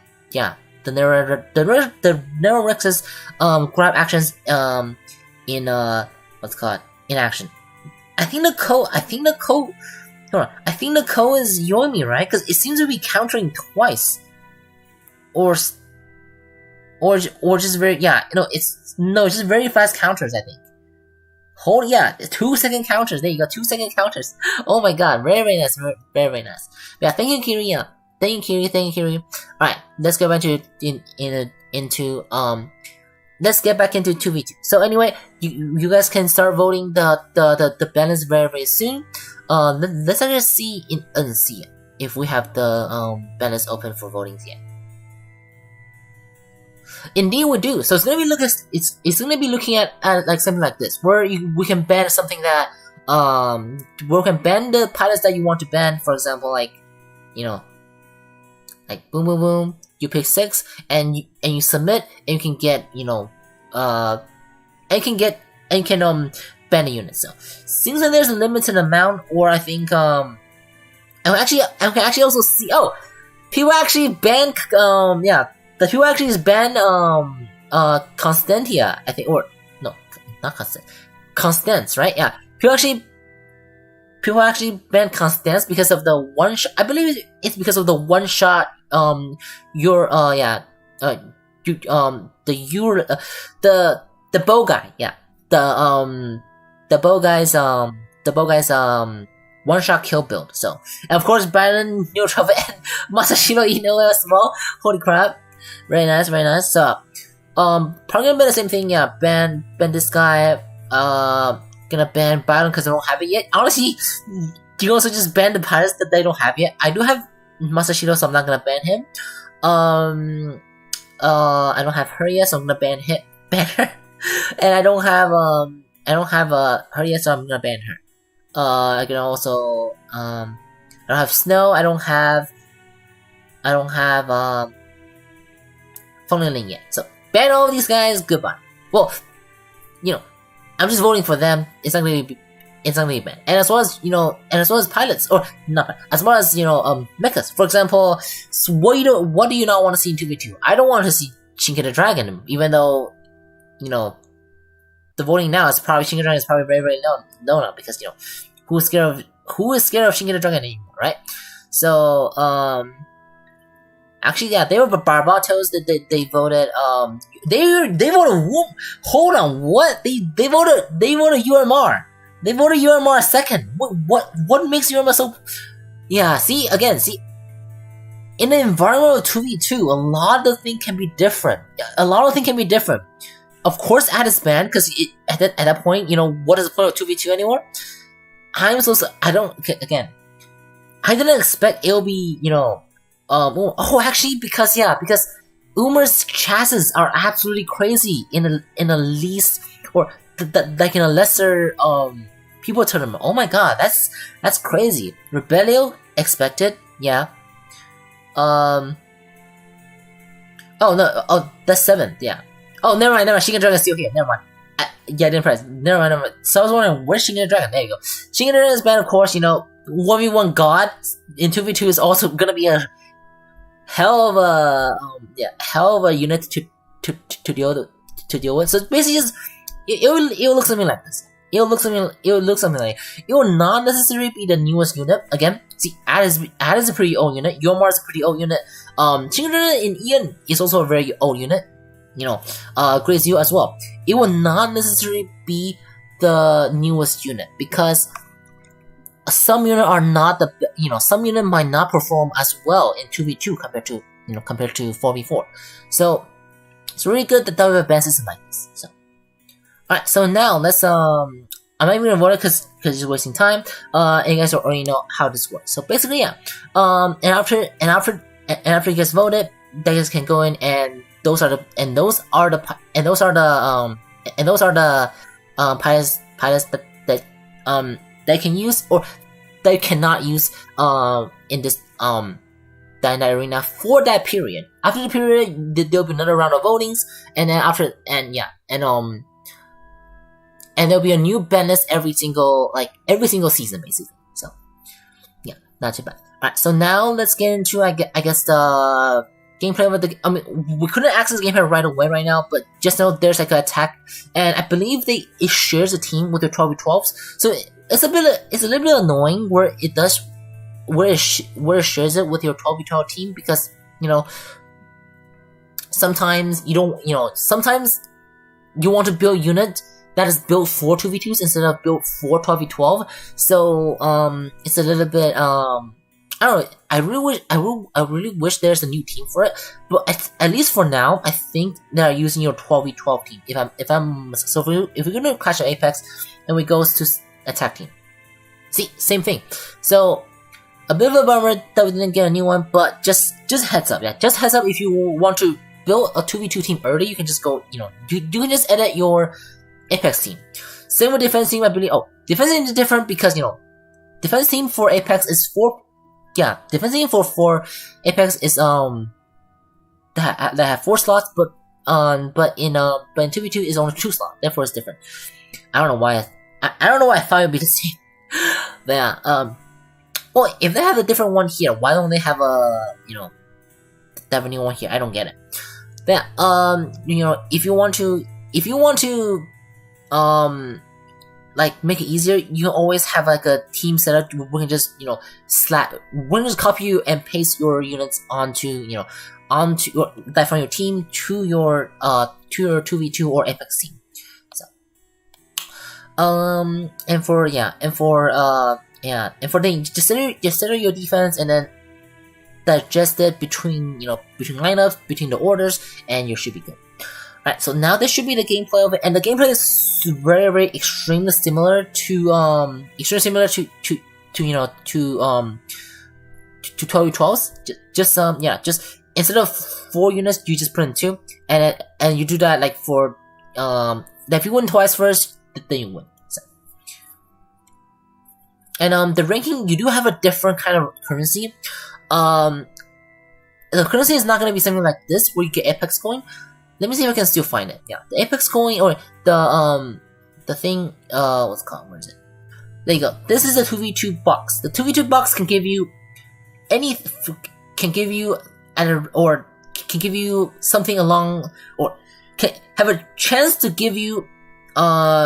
Nero Rex's grab actions in what's it called, in action. I think the code is Yomi, right? Because it seems to be countering twice, or just very it's just very fast counters. I think. 2 second counters. There you go, 2 second counters. Oh my god, very nice, very nice. Yeah, thank you, Kiri. Yeah, thank you, Kiri. All right, let's go back let's get back into 2v2. So anyway, you guys can start voting the balance very soon. Let's actually see in NC if we have the balance open for voting yet. Indeed, we do. So it's gonna be looking at something like this, where we can ban something that where we can ban the pilots that you want to ban. For example, boom boom boom. You pick 6 and you submit and you can get ban a unit. So seems like there's a limited amount, or I think I can actually also see people actually ban the people actually ban Constantia, I think, or no, not Constance, right? Yeah, people actually ban Constance because of the one shot. I believe it's because of the one shot your you, the bow guy, yeah, the bow guy's one shot kill build. So, and of course, Byron neutral and Masashiro Inoue as well. Holy crap, very nice, very nice. So, probably gonna be the same thing. Yeah, ban this guy. Gonna ban Byron because I don't have it yet. Honestly, you also just ban the pirates that they don't have yet. I do have Masashiro, so I'm not gonna ban him. I don't have her yet, so I'm gonna ban her. And I don't have her yet, so I'm gonna ban her. I can also I don't have Snow. I don't have Funny Link yet. So ban all of these guys. Goodbye. Well, you know, I'm just voting for them. It's not gonna be banned. And as well as pilots, or not, as well as mechas. For example, so what do you not want to see in 2v2? I don't want to see Shinken the Dragon, even though the voting now is probably Shinken the Dragon is probably very, very low now, because who is scared of Shinken the Dragon anymore, right? So actually, yeah, they were Barbatos that they voted. They voted. Hold on, what? They voted UMR. They voted UMR second. What makes UMR so? Yeah, see. In the environment of 2v2, a lot of things can be different. Of course, at its ban, because at that point, what is the point of 2v2 anymore? I didn't expect it'll be, actually, because Umer's chassis are absolutely crazy in a least, or like in a lesser people tournament. Oh my god, that's crazy. Rebellion expected, yeah. Oh no, that's 7th, yeah. Oh, never mind. Shinken Dragon is still here. Never mind. Yeah, I didn't press. Never mind. So I was wondering, where's Shinken Dragon? There you go. Shinken Dragon is banned, of course. 1v1 God in 2v2 is also gonna be a hell of a unit to deal with. So basically, just it will look something like this. It will look something like it will not necessarily be the newest unit. Again, see, Ad is a pretty old unit. Yomar is a pretty old unit. Shinken Dragon in Ian is also a very old unit. Grace U as well. It will not necessarily be the newest unit, because some unit are not some unit might not perform as well in 2v2 compared to 4v4. So it's really good that they have a ban system like this. So alright, so now let's I'm not even gonna vote it because it's wasting time. And you guys already know how this works. So basically, yeah. And after you guys voted, you guys can go in and those are the pilots that they can use or they cannot use in this Dynamite Arena for that period. After the period, there'll be another round of votings, and then and there'll be a new ban list every single season, basically. So yeah, not too bad. Alright, so now let's get into I guess the gameplay of we couldn't access gameplay right away right now, but just know there's like an attack, and I believe it shares a team with the 12v12s. So it's a little bit annoying where it shares it with your 12v12 team, because sometimes sometimes you want to build a unit that is built for 2v2s instead of built for 12v12. So it's a little bit I don't know. I really wish there's a new team for it, but at least for now, I think they're using your 12v12 team. If we're gonna clash at Apex, and we go to attack team, see, same thing. So a bit of a bummer that we didn't get a new one, but just heads up, yeah. Just heads up, if you want to build a 2v2 team early, you can just go, you can just edit your Apex team. Same with defense team, I believe. Oh, defense team is different because defense team for Apex is 4. Yeah, defense team for Apex is that have 4 slots, but in 2v2 is only 2 slots. Therefore, it's different. I don't know why. I don't know why I thought it'd be the same. But yeah, well, if they have a different one here, why don't they have a they have a new one here? I don't get it. But yeah, if you want to like make it easier, you can always have like a team setup. We can just we can just copy you and paste your units onto from your team to your 2v2 or Apex team. So and for then just set your defense and then digest it between lineups, between the orders, and you should be good. Alright, so now this should be the gameplay of it, and the gameplay is very, very extremely similar to 12v12s. Just instead of 4 units, you just put in 2, and you do that like for if you win twice first, then you win. So. And the ranking, you do have a different kind of currency. The currency is not gonna be something like this where you get Apex coin. Let me see if I can still find it. Yeah, the Apex coin or the thing what's it called? Where is it? There you go. This is a 2v2 box. The 2v2 box can give you can give you something along, or can have a chance to give you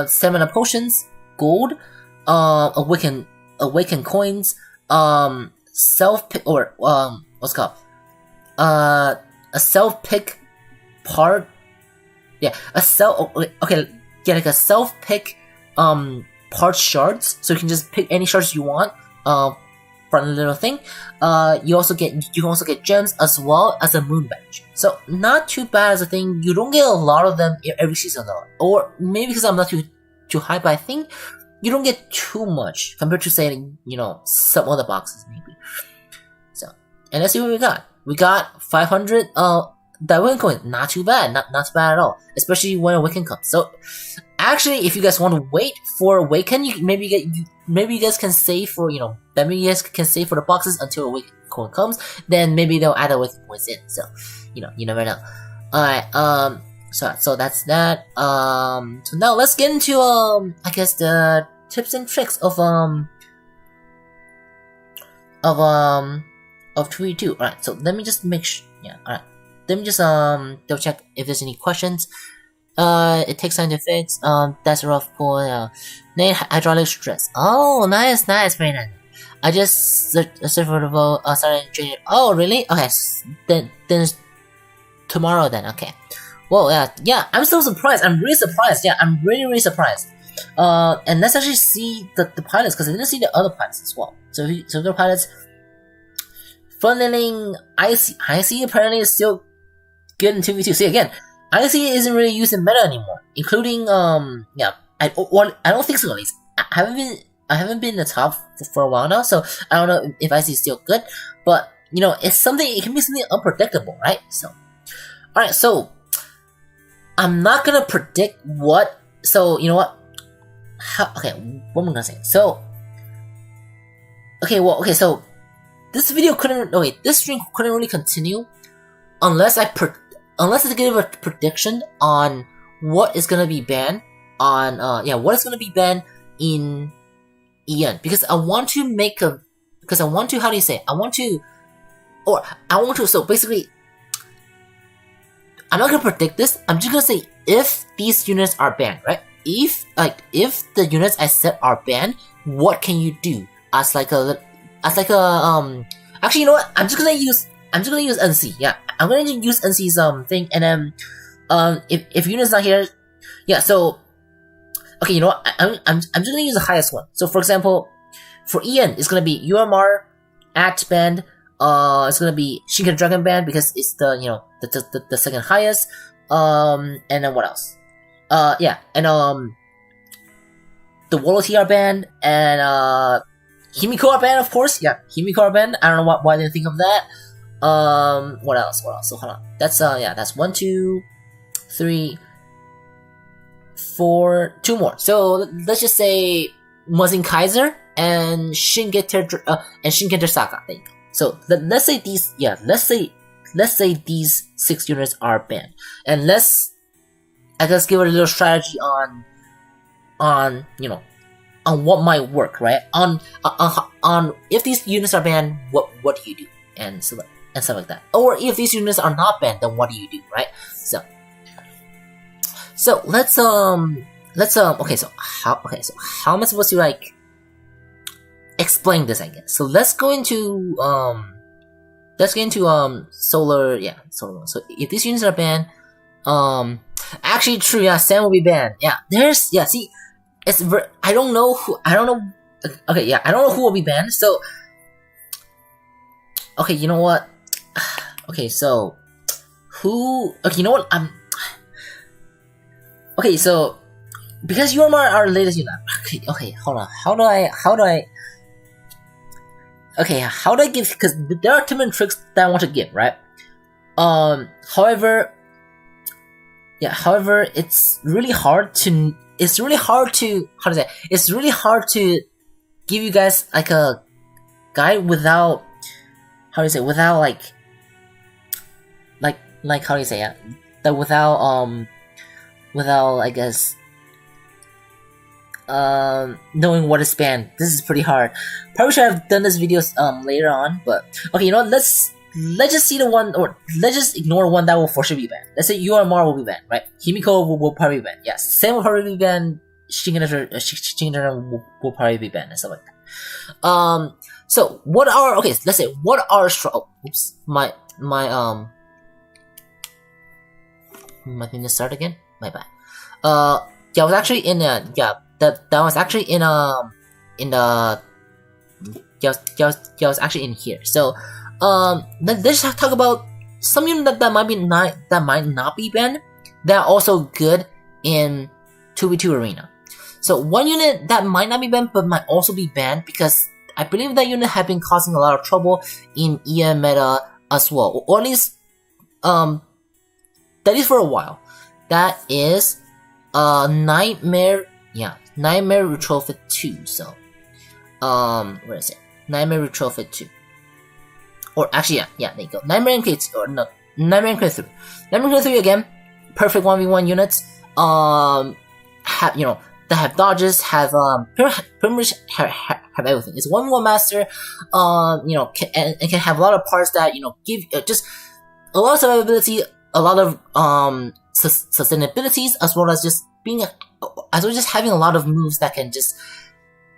stamina potions, gold, awaken coins, self pick, or what's it called? A self pick part, like a self pick part shards, so you can just pick any shards you want from the little thing. You can also get gems as well as a moon badge. So not too bad as a thing. You don't get a lot of them every season though, or maybe because I'm not too high, but I think you don't get too much compared to say some other boxes maybe. So, and let's see what we got. We got 500 Awaken coin, not too bad, not too bad at all, especially when Awaken comes. So, actually, if you guys want to wait for Awaken, maybe you guys can save for the boxes until Awaken coin comes. Then maybe they'll add Awaken coins in. So, you never know. Alright, so that's that. So now let's get into I guess the tips and tricks of 2v2. Alright, so let me just make sure. Yeah, alright. Let me just double check if there's any questions. It takes time to fix. That's a rough pull. Hydraulic stress. Oh, nice, very nice. I just searched for the vote. Started training. Oh, really? Okay, then tomorrow then. Okay. Well, yeah. I'm so surprised. I'm really surprised. Yeah, I'm really surprised. And let's actually see the pilots, because I didn't see the other pilots as well. So the pilots. Funneling IC apparently is still good in 2v2. See again, IC isn't really used in meta anymore, including I don't think so at least. I haven't been in the top for a while now, so I don't know if IC is still good. But it's something. It can be something unpredictable, right? So, all right. So I'm not gonna predict what. So you know what? Okay, what am I gonna say? So so. This video this stream couldn't really continue unless I give a prediction on what is gonna be banned on what is gonna be banned in EN, because I want to so basically I'm not gonna predict this. I'm just gonna say if these units are banned, right? If the units I set are banned, what can you do actually, you know what? I'm just gonna use NC. Yeah, I'm gonna use NC's thing, and then if unit's not here, yeah. So okay, you know what? I'm just gonna use the highest one. So for example, for EN, it's gonna be UMR at band. It's gonna be Shinken Dragon band because it's the second highest. And then what else? And the Wolo TR band and Himiko band, of course. Yeah, Himiko band. I don't know why I didn't think of that. What else? So hold on. That's that's 1, 2, 3, 4, 2 more. So let's just say Mazin Kaiser and Shingeter Saga. There you go. So let's say these. Yeah, let's say these 6 units are banned, and let's give it a little strategy on what might work, right? On if these units are banned, what do you do, and stuff like that. Or if these units are not banned, then what do you do, right? So let's let's okay, so how am I supposed to like explain this, I guess? So let's go into solar, solar. So if these units are banned, actually true, yeah, Sam will be banned. Yeah, see, I don't know who will be banned. So okay, you know what? Okay, so you know what? Okay, so because you are our latest unit. Okay, hold on. How do I give? Because there are different tricks that I want to give, right? However, it's really hard to give you guys like a guide without without I guess knowing what is banned. This is pretty hard. Probably should have done this video later on, but okay, you know what? Let's just see the one, or let's just ignore one that will for sure be banned. Let's say URMR will be banned, right? Himiko will probably be banned. Yes, Sam will probably be banned. Shingen will probably be banned and stuff like that. So let's say what are oops, my thing to start again. My bad. I was actually in that was actually in I was actually in here. So let's talk about something that might not be banned that are also good in 2v2 arena. So one unit that might not be banned but might also be banned because I believe that unit have been causing a lot of trouble in EM meta as well, or at least that is for a while. That is Nightmare Retrofit 2. So where is it? Nightmare Retrofit 2. Or actually there you go. Nightmare MK2 or no, Nightmare MK3. Nightmare MK3 again, perfect 1v1 units. That have dodges, have pretty much have everything. It's 1v1 master. Can have a lot of parts that give just a lot of survivability, a lot of sustainabilities, as well as just having a lot of moves that can just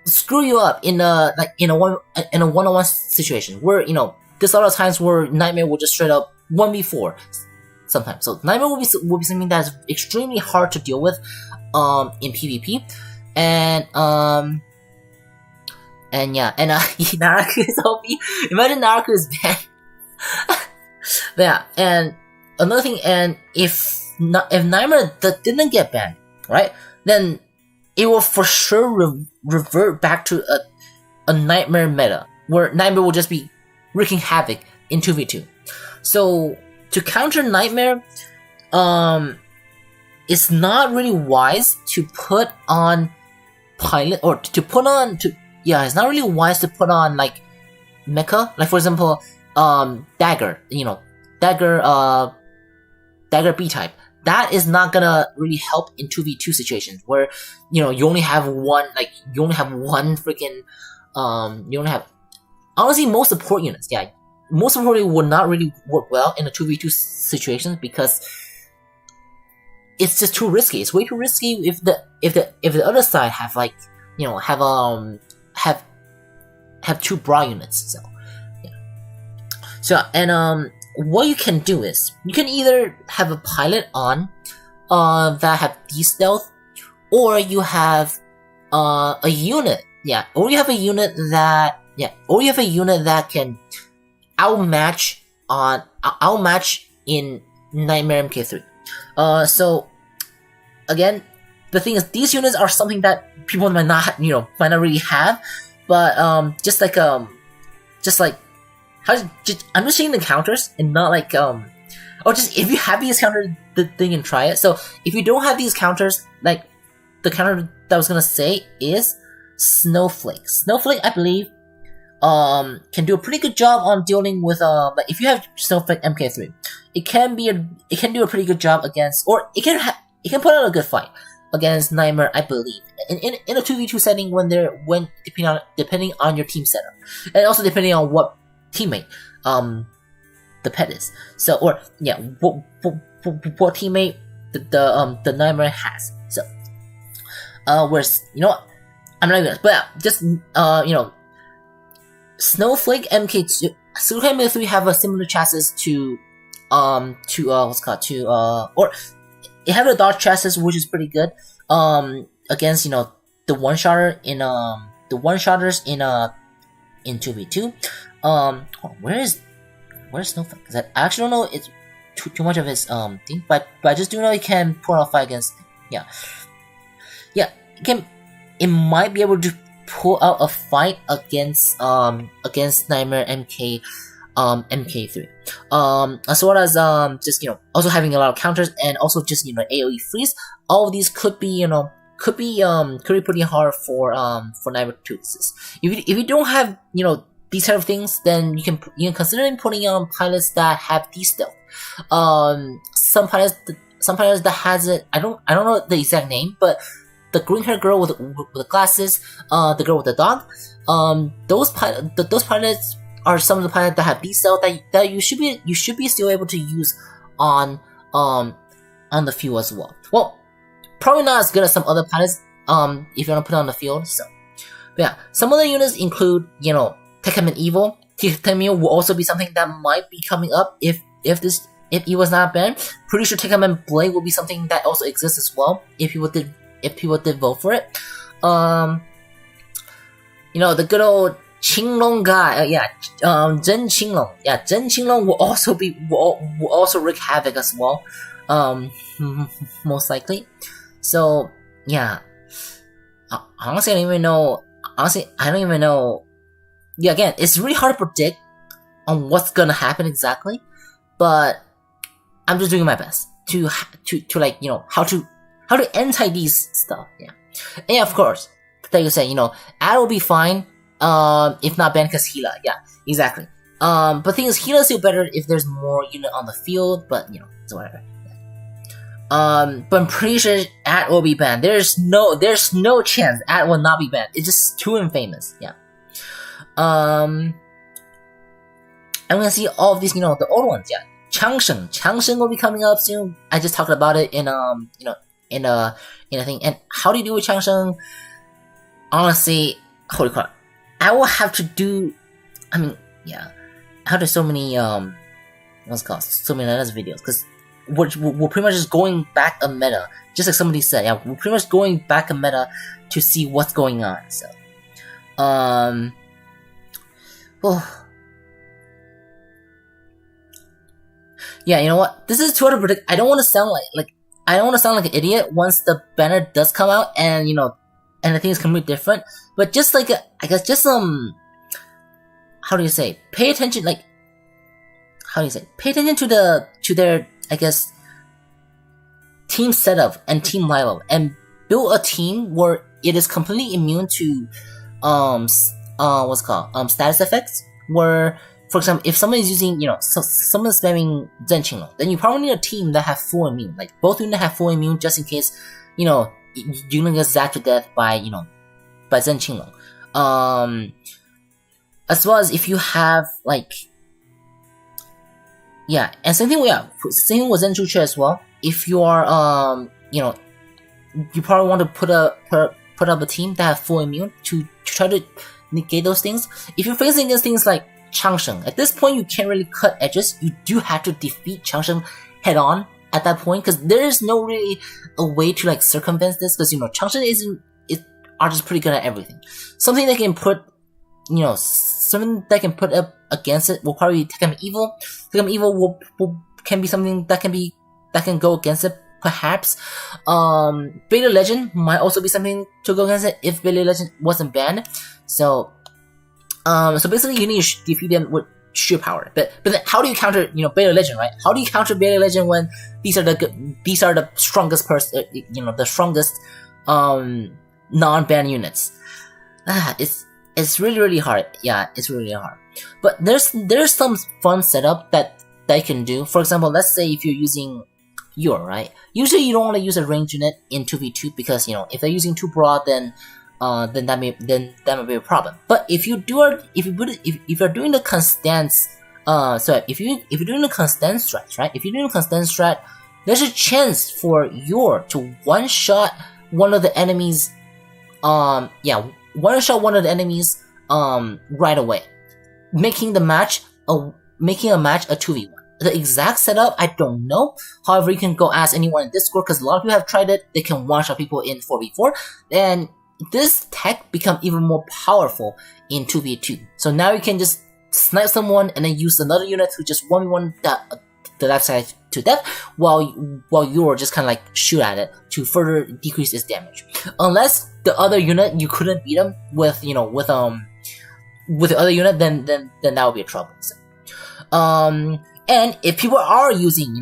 screw you up in a one-on-one situation where there's a lot of times where Nightmare will just straight up 1v4 sometimes. So Nightmare will be something that is extremely hard to deal with in PvP, and Naraku is OP. Imagine Naraku is banned. And another thing, and if Nightmare didn't get banned, right, then it will for sure revert back to a Nightmare meta where Nightmare will just be wreaking havoc in 2v2. So to counter Nightmare, it's not really wise to put on pilot, or it's not really wise to put on like Mecha, like for example Dagger, Dagger B type. That is not gonna really help in 2v2 situations where you only have one freaking you only have, honestly, most support units. Most support units would not really work well in a 2v2 situation because it's just too risky. It's way too risky if the other side have have two bra units. So what you can do is you can either have a pilot on that have D-stealth, or you have a unit, or you have a unit that can outmatch in Nightmare MK3. So again, the thing is, these units are something that people might not really have, but I'm just seeing the counters and not like or just if you have these counters, the thing and try it. So if you don't have these counters, like the counter that I was gonna say is Snowflake. Snowflake, I believe, can do a pretty good job on dealing with like if you have Snowflake MK3, it can do a pretty good job against, or it can put out a good fight against Nightmare, I believe, in a 2v2 setting depending on your team setup, and also depending on what teammate the pet is. So what teammate the Nightmare has. Whereas, you know what? I'm not even, but yeah, just, you know, Snowflake MK2, Snowflake MK3 have a similar chassis to what's it called, or it have a dodge chassis, which is pretty good, against, you know, the one-shotter in, the one-shotters in 2v2. Where's Snowflake? Cause I actually don't know it's too much of his, thing, but I just do know he can pull out a fight against, yeah, it might be able to pull out a fight against Nightmare MK3, as well as just, you know, also having a lot of counters and also just, you know, AoE freeze. All of these could be, you know, could be pretty hard for Nightmare to exist. If you don't have, you know, these type of things, then you can consider putting on pilots that have D-stealth. Some pilots that has it. I don't know the exact name, but the green-haired girl with the glasses, the girl with the dog, those pilots are some of the pilots that have D-stealth that you should be still able to use on the field as well. Well, probably not as good as some other pilots if you want to put it on the field. So, but yeah, some other units include, you know, Tekkaman Evil. Tekkaman will also be something that might be coming up if he was not banned. Pretty sure Tekkaman Blade will be something that also exists as well if people did vote for it. You know, the good old Qinglong guy, Zhen Qinglong. Yeah, Zhen Qinglong will also wreak havoc as well. Most likely. So, yeah. Honestly, I don't even know. Yeah, again, it's really hard to predict on what's gonna happen exactly, but I'm just doing my best to like, you know, how to anti these stuff. Yeah, and yeah, of course, like you say, you know, Ad will be fine, if not banned because Gila. Yeah, exactly. But the thing is, Gila's still better if there's more unit on the field, but you know, it's whatever. But I'm pretty sure Ad will be banned. There's no chance Ad will not be banned. It's just too infamous. Yeah. I'm gonna see all of these, you know, the old ones. Yeah, Changsheng will be coming up soon. I just talked about it in you know, in a thing. And how do you do with Changsheng? Honestly, holy crap, I will have to do. I mean, yeah, I have to do so many what's it called, so many other videos because we're pretty much just going back a meta, just like somebody said. Yeah, we're pretty much going back a meta to see what's going on. So, yeah, you know what? This is too hard to predict. I don't want to sound like an idiot once the banner does come out, and you know, and the thing is completely different. But just like I guess just how do you say? Pay attention. Like, how do you say? Pay attention to their, I guess, team setup and team lineup, and build a team where it is completely immune to what's it called, status effects, where, for example, if someone is using, you know, someone's spamming Zhen Qinglong, then you probably need a team that have full immune, like both units have full immune just in case, you know, you're gonna get zapped to death by, you know, by Zhen Qinglong. As well as if you have, like, yeah, and same thing with Zhen Zhuche as well. If you are, you know, you probably want to put up a team that have full immune to try to negate those things. If you're facing against things like Changsheng, at this point you can't really cut edges. You do have to defeat Changsheng head on at that point, because there is no really a way to like circumvent this, because you know Changsheng are just pretty good at everything. Something they can put, you know, something that can put up against it will probably be Tekkaman Evil. Tekkaman Evil can be something that can go against it. Perhaps Beta Legend might also be something to go against it if Beta Legend wasn't banned. So basically you need to defeat them with sheer power. But then how do you counter, you know, Beta Legend, right? How do you counter Beta Legend when these are the strongest the strongest non-ban units? It's really hard. Yeah, it's really hard. But there's some fun setup that you can do. For example, let's say if you're using right? Usually you don't want to use a range unit in 2v2 because, you know, if they're using too broad, then that may be a problem. But if you're doing the constant if you're doing the constant strat, right? If you're doing the constant strat, there's a chance for your to one shot one of the enemies, one-shot one of the enemies, right away. Making a match a 2v1. The exact setup, I don't know. However, you can go ask anyone in Discord, because a lot of people have tried it. They can one-shot people in 4v4, and this tech become even more powerful in 2v2. So now you can just snipe someone and then use another unit to just 1v1 the left side to death, while you're just kind of like shoot at it to further decrease its damage. Unless the other unit, you couldn't beat them with the other unit, then that would be a trouble. So, and if people are using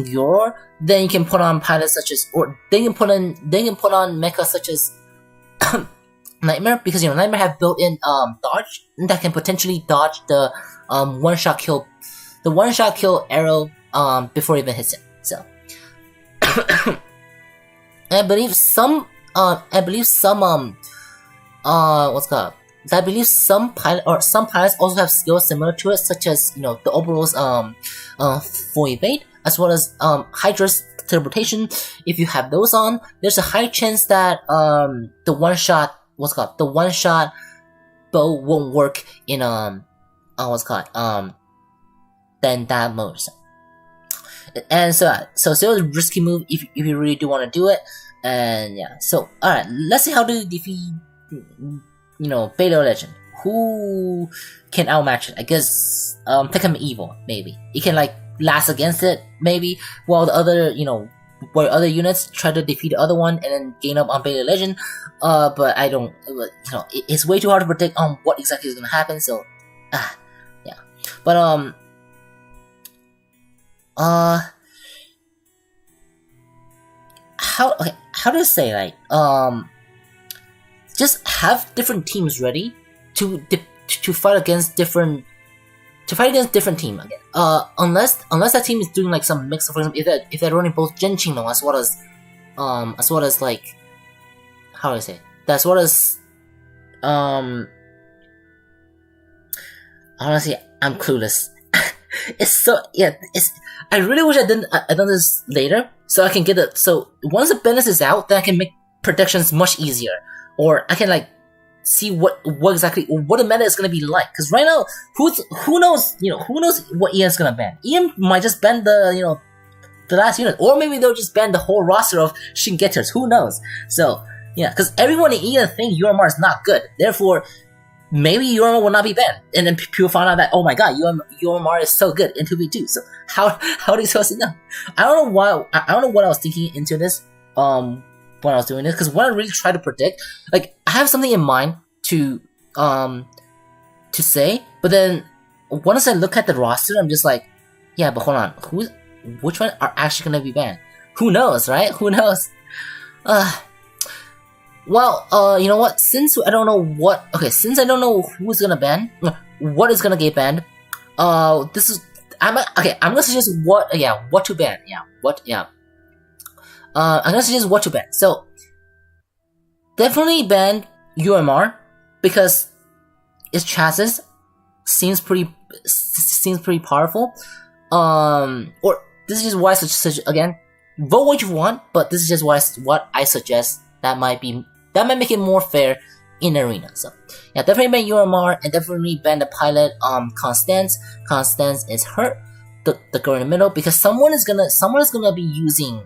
Euro, then you can put on pilots such as, or they can put on mecha such as Nightmare, because Nightmare have built-in dodge that can potentially dodge the one-shot kill arrow before it even hits it. So I believe some pilots also have skills similar to it, such as the Oberol's full evade, as well as Hydra's teleportation. If you have those on, there's a high chance that the one-shot bow won't work in then that mode. And so still a risky move if you really do want to do it. And yeah, so alright, let's see how to defeat Beta Legend. Who can outmatch it? I guess Tekken Evil, maybe. It can like last against it, maybe, while the other where other units try to defeat the other one and then gain up on Beta Legend. But I don't, it's way too hard to predict on what exactly is gonna happen. So, yeah. But how to say, like, just have different teams ready to fight against different team again. Unless that team is doing like some mix. For example, if they're running both Genshin as well as like, how do I say? As well as honestly, I'm clueless. I really wish I done this later, so I can get it. So once the balance is out, then I can make predictions much easier, or I can like see what exactly the meta is gonna be like. Because right now, who knows what Ian's gonna ban? Ian might just ban the last unit, or maybe they'll just ban the whole roster of Shin-Getters. Who knows? So yeah, because everyone in Ian thinks UMR is not good, therefore maybe UMR will not be banned, and then people find out that, oh my god, UMR is so good in 2v2. So how are they supposed to know? I don't know what I was thinking into this when I was doing this, because when I really try to predict, like, I have something in mind to say, but then once I look at the roster, I'm just like, yeah, but hold on, which one are actually gonna be banned? Who knows, right? Who knows? Well, you know what? Since I don't know who's gonna ban, what is gonna get banned, I'm gonna suggest what to ban. I'm gonna suggest what to ban. So definitely ban UMR, because its chassis seems pretty powerful. Or this is just why I suggest, again, vote what you want, but this is just what I suggest. That might make it more fair in arena. So yeah, definitely ban UMR, and definitely ban the pilot Constance. Constance is hurt, the girl in the middle, because someone is gonna be using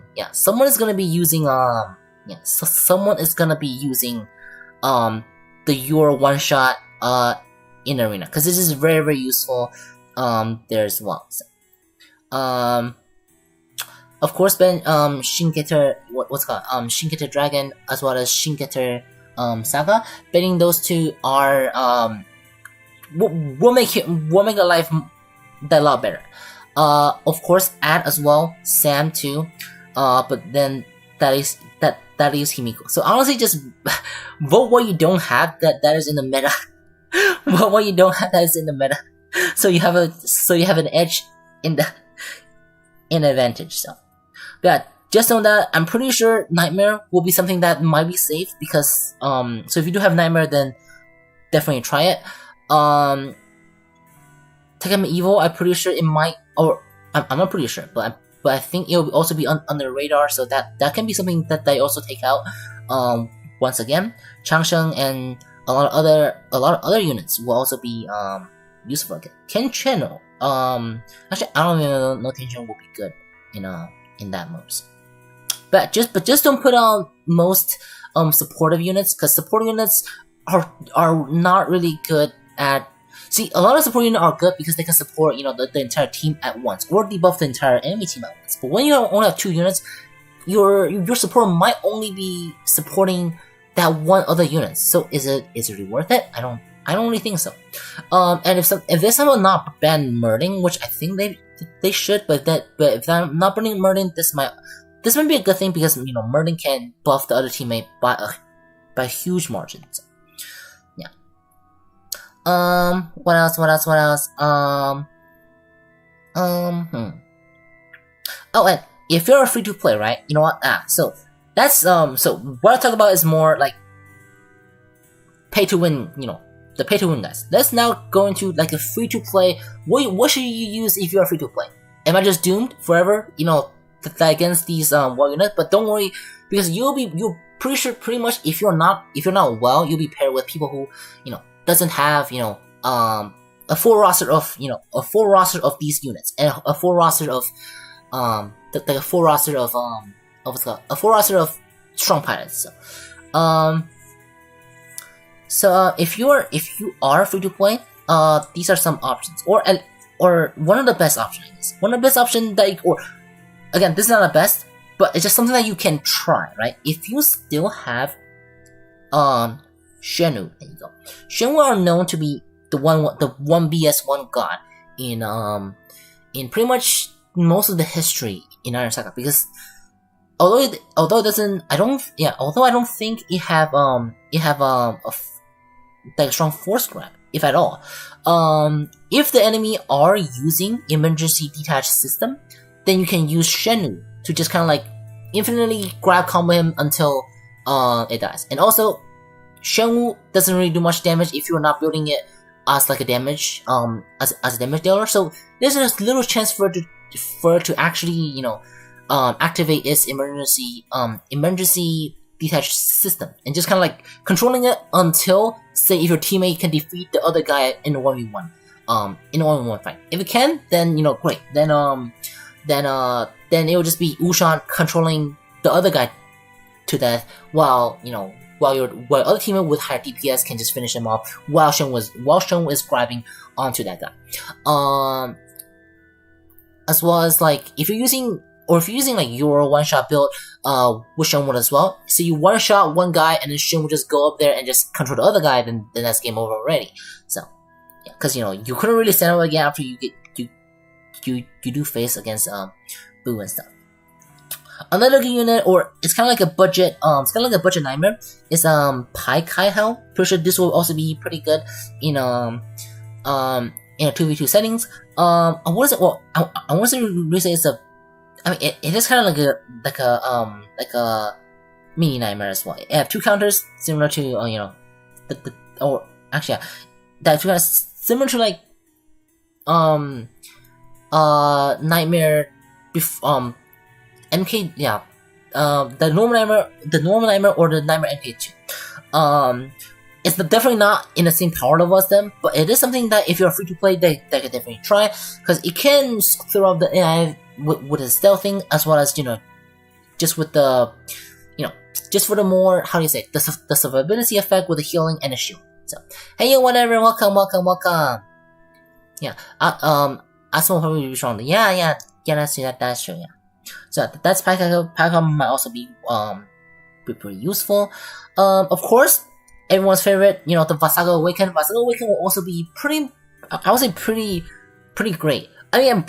the Euro one shot in arena, because this is very, very useful there as well. So, of course, ban Shin-Getter, Shin-Getter Dragon, as well as Shin-Getter Saga. Banning those two are will make the life that lot better. Of course, add as well Sam too. But then that is Himiko. So honestly, just vote what you don't have that is in the meta. Vote what you don't have that is in the meta. So you have an edge in the advantage. So yeah, just know that I'm pretty sure Nightmare will be something that might be safe, because so if you do have Nightmare, then definitely try it. Tekken Evil, I'm pretty sure it might, or I'm not pretty sure, but but I think it'll also be under the radar, so that can be something that they also take out. Once again, Changsheng and a lot of other units will also be useful again. Tianquan, actually I don't even know Tianquan will be good in that modes. But just don't put on most supportive units, because support units are not really good at. See, a lot of support units are good because they can support the entire team at once, or debuff the entire enemy team at once. But when you only have 2 units, your support might only be supporting that one other unit. So is it really worth it? I don't really think so. And if they're somehow not ban murdering, which I think they should, but if they're not banning murdering, this might be a good thing, because murdering can buff the other teammate by huge margins. Yeah. What else? Oh, and if you're a free-to-play, right? You know what? So that's so what I talk about is more like pay-to-win. The pay-to-win guys. Let's now go into like a free-to-play. What should you use if you're free-to-play? Am I just doomed forever? Against these war units? But don't worry, because you're pretty much if you're not well, you'll be paired with people who doesn't have a full roster of these units, and a full roster of a full roster of strong pilots. So if you are free to play, these are some options, or one of the best options. One of the best options again, this is not the best, but it's just something that you can try, right? If you still have Shenwu, there you go. Shenwu are known to be the 1vs1 god in pretty much most of the history in Iron Saga, because although it doesn't, I don't think it have a strong force grab, if at all. If the enemy are using emergency detach system, then you can use Shenwu to just kind of like infinitely grab combo him until it dies. And also, Shenwu doesn't really do much damage if you're not building it as like a damage as a damage dealer. So there's a little chance for it to actually activate its emergency detach system, and just kind of like controlling it until, say, if your teammate can defeat the other guy in a 1v1 in a 1v1 fight. If it can, then great. Then it will just be Ushan controlling the other guy to death, while other teammate with higher DPS can just finish him off while Shenwu is grabbing onto that guy. As well as like if you're using like your one-shot build with Shenwu as well, so you one-shot one guy and then Shenwu just go up there and just control the other guy, then that's game over already. So yeah, because you couldn't really stand up again after you do face against Boo and stuff. Another good unit, or it's kind of like a budget, nightmare, is Pai Kai Hell. Pretty sure this will also be pretty good in a 2v2 settings. I want to really say it's a. I mean, it is kind of like a mini nightmare as well. It have 2 counters similar to that 2 counters similar to like nightmare MK, yeah, the normal nightmare or the nightmare MK2. It's definitely not in the same power level as them, but it is something that if you're free to play, they could definitely try, because it can clear up the AI with the stealthing, as well as just with the just for the more, how do you say, the survivability effect with the healing and the shield. So hey, whatever, welcome. Yeah, Asmo probably be strong. Yeah, that's true. Yeah. So that's Paicom might also be pretty useful. Of course, everyone's favorite, the Saga Awaken. Saga Awaken will also be I would say pretty great. I mean,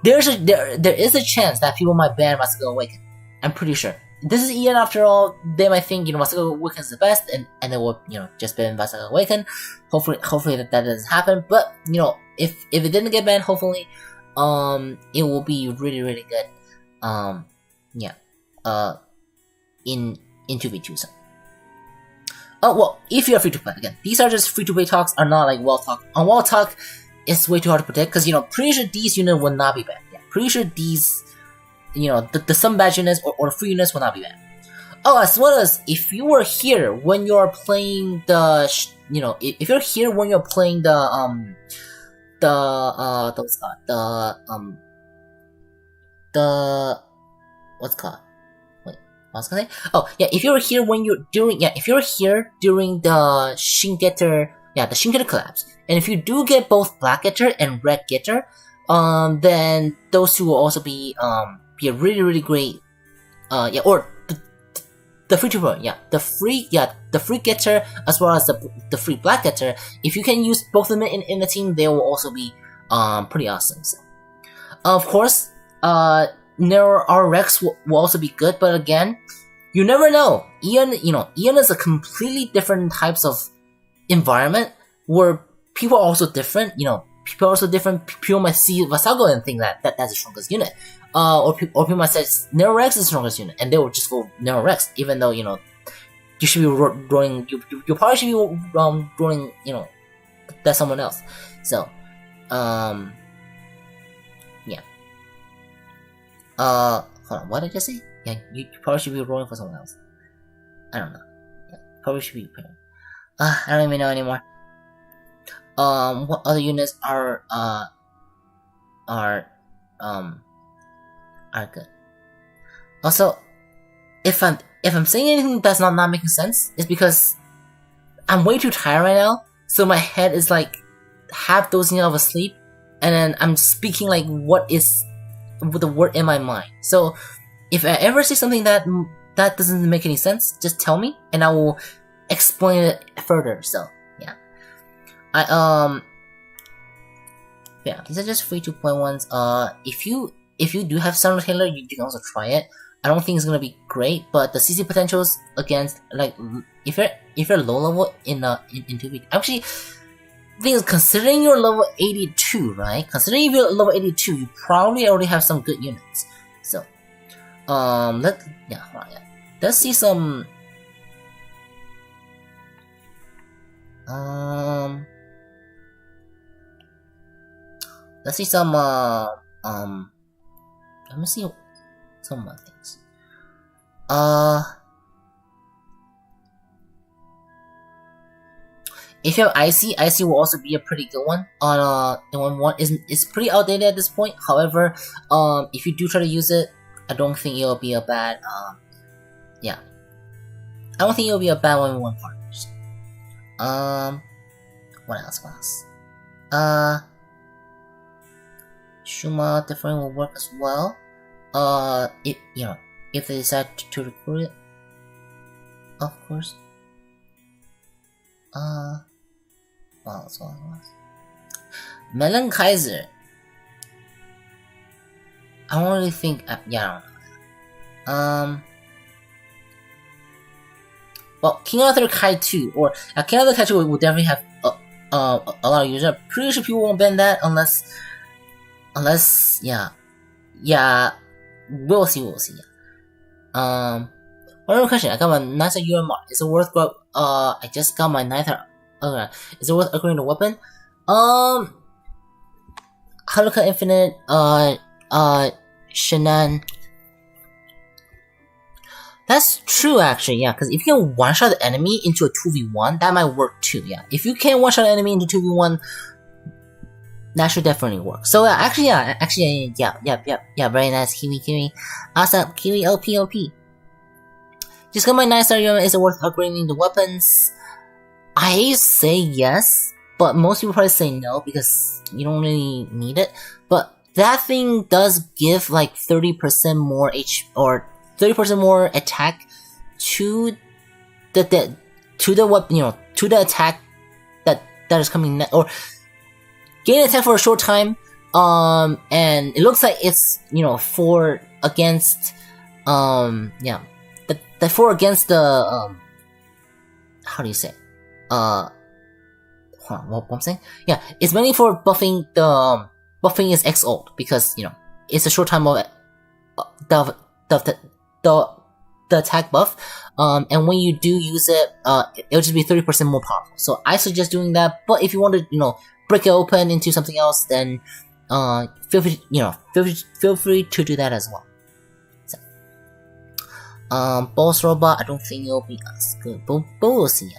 there is a chance that people might ban Saga Awaken. I'm pretty sure. This is EN after all. They might think Saga Awaken is the best, and they will just ban Saga Awaken. Hopefully that doesn't happen. But if it didn't get banned, hopefully it will be really good. In 2v2. So. Oh well, if you're free to play, again, these are just free to play talks, are not like Wall Talk. On Wall Talk, it's way too hard to predict, because pretty sure these units will not be banned. Yeah, pretty sure these the some bad units or free units will not be bad. Oh, as well as if you were here when you're playing the if you're here when you're playing the what's it called? Wait, what was I gonna say? Oh, yeah, if you're here when you're if you're here during the Shingetter, the Shingetter collapse, and if you do get both Black Getter and Red Getter, then those two will also be a really, really great, or the free Trooper, the free Getter as well as the free Black Getter. If you can use both of them in the team, they will also be pretty awesome. So, of course, Nero Rex will also be good, but again, you never know. Eon is a completely different types of environment where people are also different. People might see Saga and think that's the strongest unit. Or people might say Nero Rex is the strongest unit, and they will just go Nero Rex, even though, you should be rolling, you probably should be rolling, that's someone else. So, yeah. Hold on, what did I just say? Yeah, you probably should be rolling for someone else. I don't know. Yeah, probably should be prepared. I don't even know anymore. What other units are good? Also, if I'm saying anything that's not making sense, it's because I'm way too tired right now, so my head is like half dozing off asleep, and then I'm speaking like what is with the word in my mind. So if I ever say something that doesn't make any sense, just tell me, and I will explain it further. So yeah, these are just free 2.1s. If you do have Sun Taylor, you can also try it. I don't think it's gonna be great, but the CC potentials against, like, if you're low level in 2v, actually, the thing is, considering you're level 82, right? Considering if you're level 82, you probably already have some good units. So, let's see some. Let's see some. Let me see some more things. If you have IC will also be a pretty good one on in 1.1. It's pretty outdated at this point. However, if you do try to use it, I don't think it'll be a bad I don't think it'll be a bad 1.1 partners. What else? Shuma different will work as well. If they decide to recruit it, of course. What else? Melon Kaiser. I don't really think. I don't know. Well, King Arthur Kai 2 or King Arthur Kai 2 will definitely have a lot of users. I'm pretty sure people won't ban that unless we'll see. One more question. I got my 9th UMR. Is it worth I just got my 9th. Is it worth upgrading the weapon? Haruka Infinite, Shannon. That's true, actually, yeah, because if you can one-shot the enemy into a 2v1, that might work too, yeah. If you can one-shot an enemy into 2v1, that should definitely work. So, very nice, Kiwi. Awesome, Kiwi LP. Just got my 9-star unit. Is it worth upgrading the weapons? I say yes, but most people probably say no because you don't really need it. But that thing does give like 30% more or 30% more attack to the weapon, to the attack that is coming or gain attack for a short time. And it looks like it's 4 against the 4 against the how do you say what I'm saying? Yeah, it's mainly for buffing the buffing is X ult because it's a short time of the attack buff. And when you do use it, it'll just be 30% more powerful. So I suggest doing that. But if you want to break it open into something else, then feel free to do that as well. Boss robot, I don't think it'll be as good, but we'll see.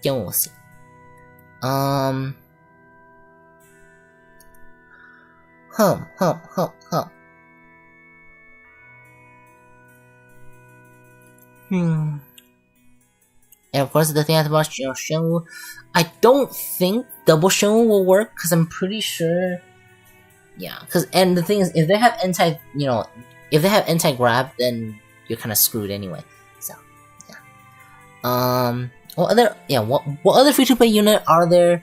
Yeah, we'll see. And of course, the thing about Shenwu, I don't think double Shenwu will work because I'm pretty sure. Yeah, and the thing is, if they have anti-grab, then you're kind of screwed anyway. So, yeah. What other free-to-play unit are there?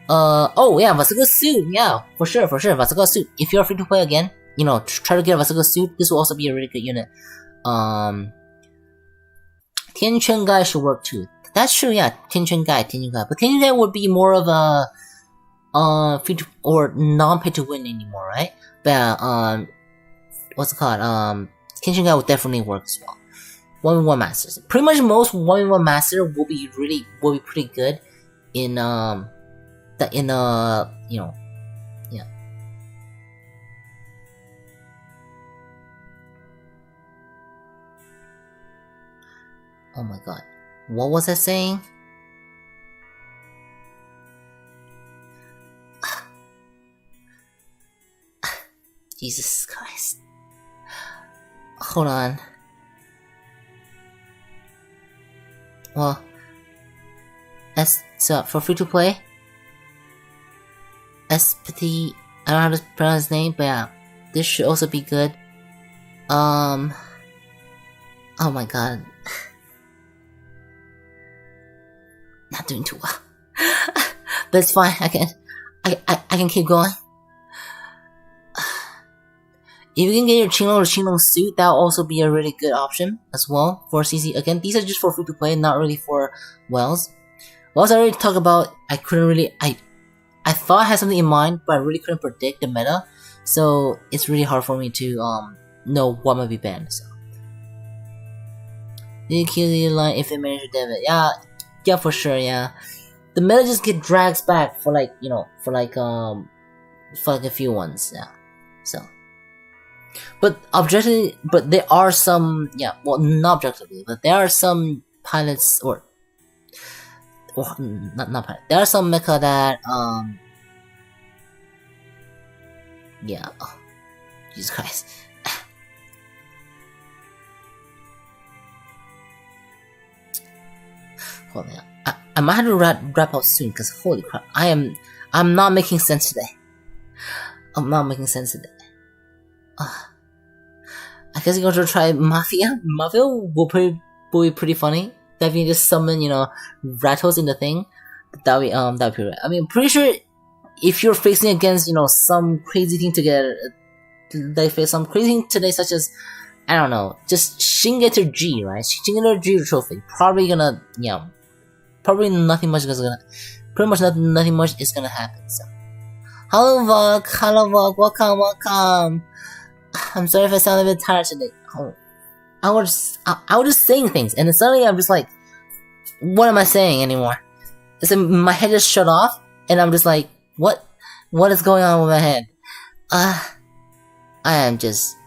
Oh yeah, Vasigo suit. Yeah, for sure. Vasigo suit. If you're free to play again, try to get a Vasigo suit. This will also be a really good unit. Tianquan Guy should work too. That's true. Yeah, Tianquan Guy. But Tianquan Guy would be more of a free to or non-pay to win anymore, right? But what's it called? Tianquan Guy would definitely work as well. 1v1 masters. Pretty much most 1v1 master will be pretty good in yeah. Oh my god. What was I saying? Jesus Christ. Hold on. Well, so for free to play, SPT, I don't know how to pronounce his name, but yeah, this should also be good. Oh my god. Not doing too well. But it's fine, I can keep going. If you can get your Qinglong suit, that'll also be a really good option as well for CC. Again, these are just for free to play, not really for Wells. Wells I already talked about, I thought I had something in mind, but I really couldn't predict the meta, so it's really hard for me to know what might be banned. So, did you kill the line if they manage to dev it? Yeah, for sure. Yeah, the meta just get drags back for like a few ones. Yeah, so. But objectively, there are some, not objectively, but there are some pilots, or not pilots, there are some mecha that, oh, Jesus Christ. Hold on, I might have to wrap up soon, because holy crap, I'm not making sense today. I guess you're going to try Mafia. Mafia will be pretty funny. That if you just summon, rattles in the thing, that'll be right. I mean, pretty sure if you're facing against, some crazy thing together, they face some crazy thing today, such as, I don't know, just Shingeter G, right? Shingeter G trophy. Probably gonna, probably nothing much is gonna happen. So, hello Vlog, welcome. I'm sorry if I sound a bit tired today. Oh, I was just saying things, and then suddenly I'm just like, what am I saying anymore? So my head just shut off, and I'm just like, what is going on with my head? I am just,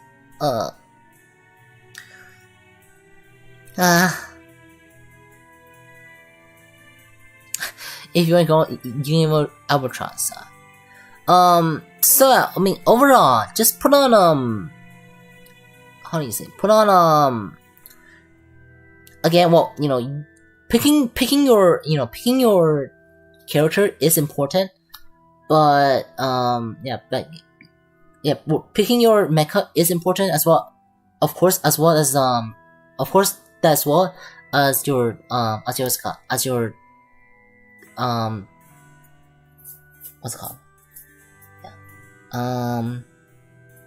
if you want to go, you can Albatross. So, I mean, overall, just put on, how do you say, again, well, picking your character is important, but, picking your mecha is important as well, of course, as well as your, what's it called?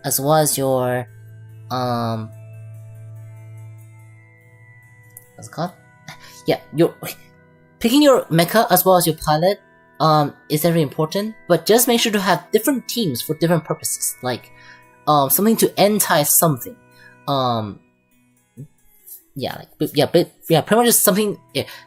As well as your, what's it called? Yeah, picking your mecha as well as your pilot, is very important, but just make sure to have different teams for different purposes, like, something to entice something, pretty much just something,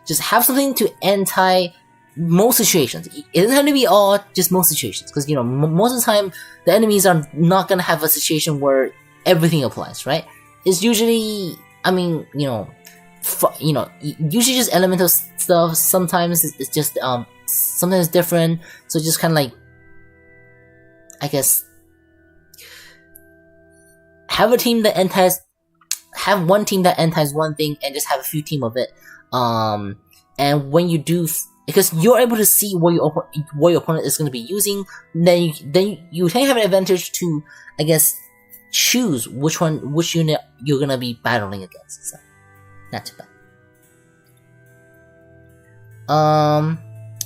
just have something to entice most situations. It doesn't have to be all, just most situations, because most of the time the enemies are not gonna have a situation where everything applies, right? It's usually I mean, usually just elemental stuff. Sometimes it's just sometimes different. So just kind of like, I guess, have one team that entices one thing, and just have a few team of it. And when you do, because you're able to see what your opponent is going to be using, then you can have an advantage to, I guess, choose which unit you're going to be battling against. So, not too bad.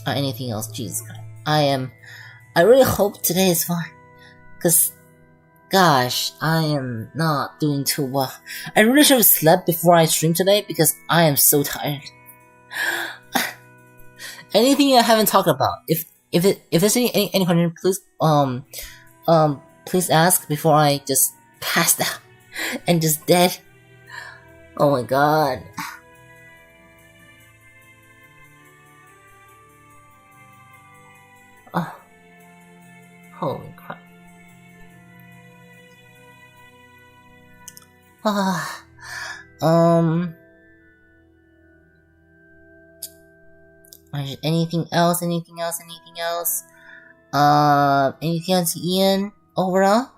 Anything else? Jesus Christ. I really hope today is fine. Cause, gosh, I am not doing too well. I really should have slept before I streamed today because I am so tired. Anything I haven't talked about, if there's any question, please please ask before I just passed out and just dead. Oh my god. Oh, holy crap. Anything else? Anything else, Ian, overall?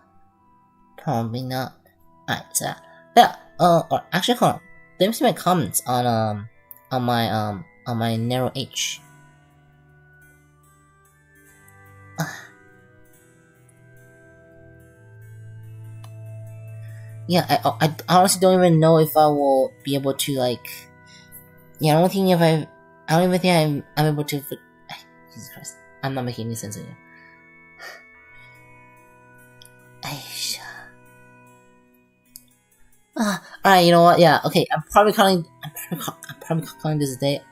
Probably not. Alright, so, yeah, or actually, hold on. Let me see my comments on my Nero H. Yeah, I honestly don't even know if I will be able to, like, yeah, I don't even think I'm able to, Jesus Christ, I'm not making any sense anymore. Alright, you know what, yeah, okay, I'm probably calling this a day.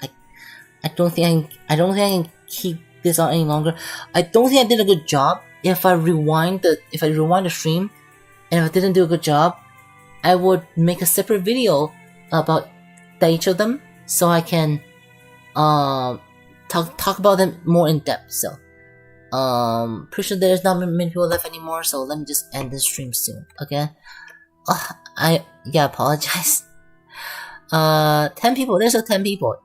I don't think I can keep this on any longer. I don't think I did a good job. If I rewind the stream, and if I didn't do a good job, I would make a separate video about each of them, so I can talk about them more in depth. So pretty sure there's not many people left anymore, so let me just end this stream soon. Okay. I apologize. 10 people. There's 10 people.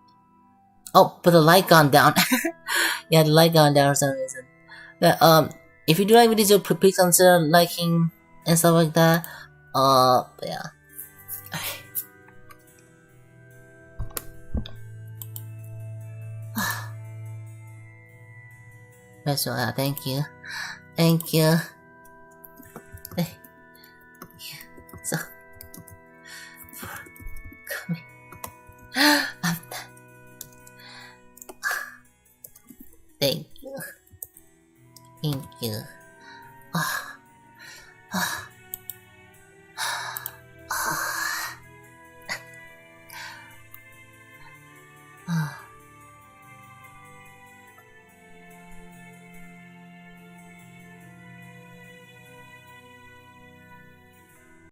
Oh, but the light gone down. Yeah, the light gone down for some reason. But if you do like videos, please consider liking and stuff like that. But yeah. So thank you.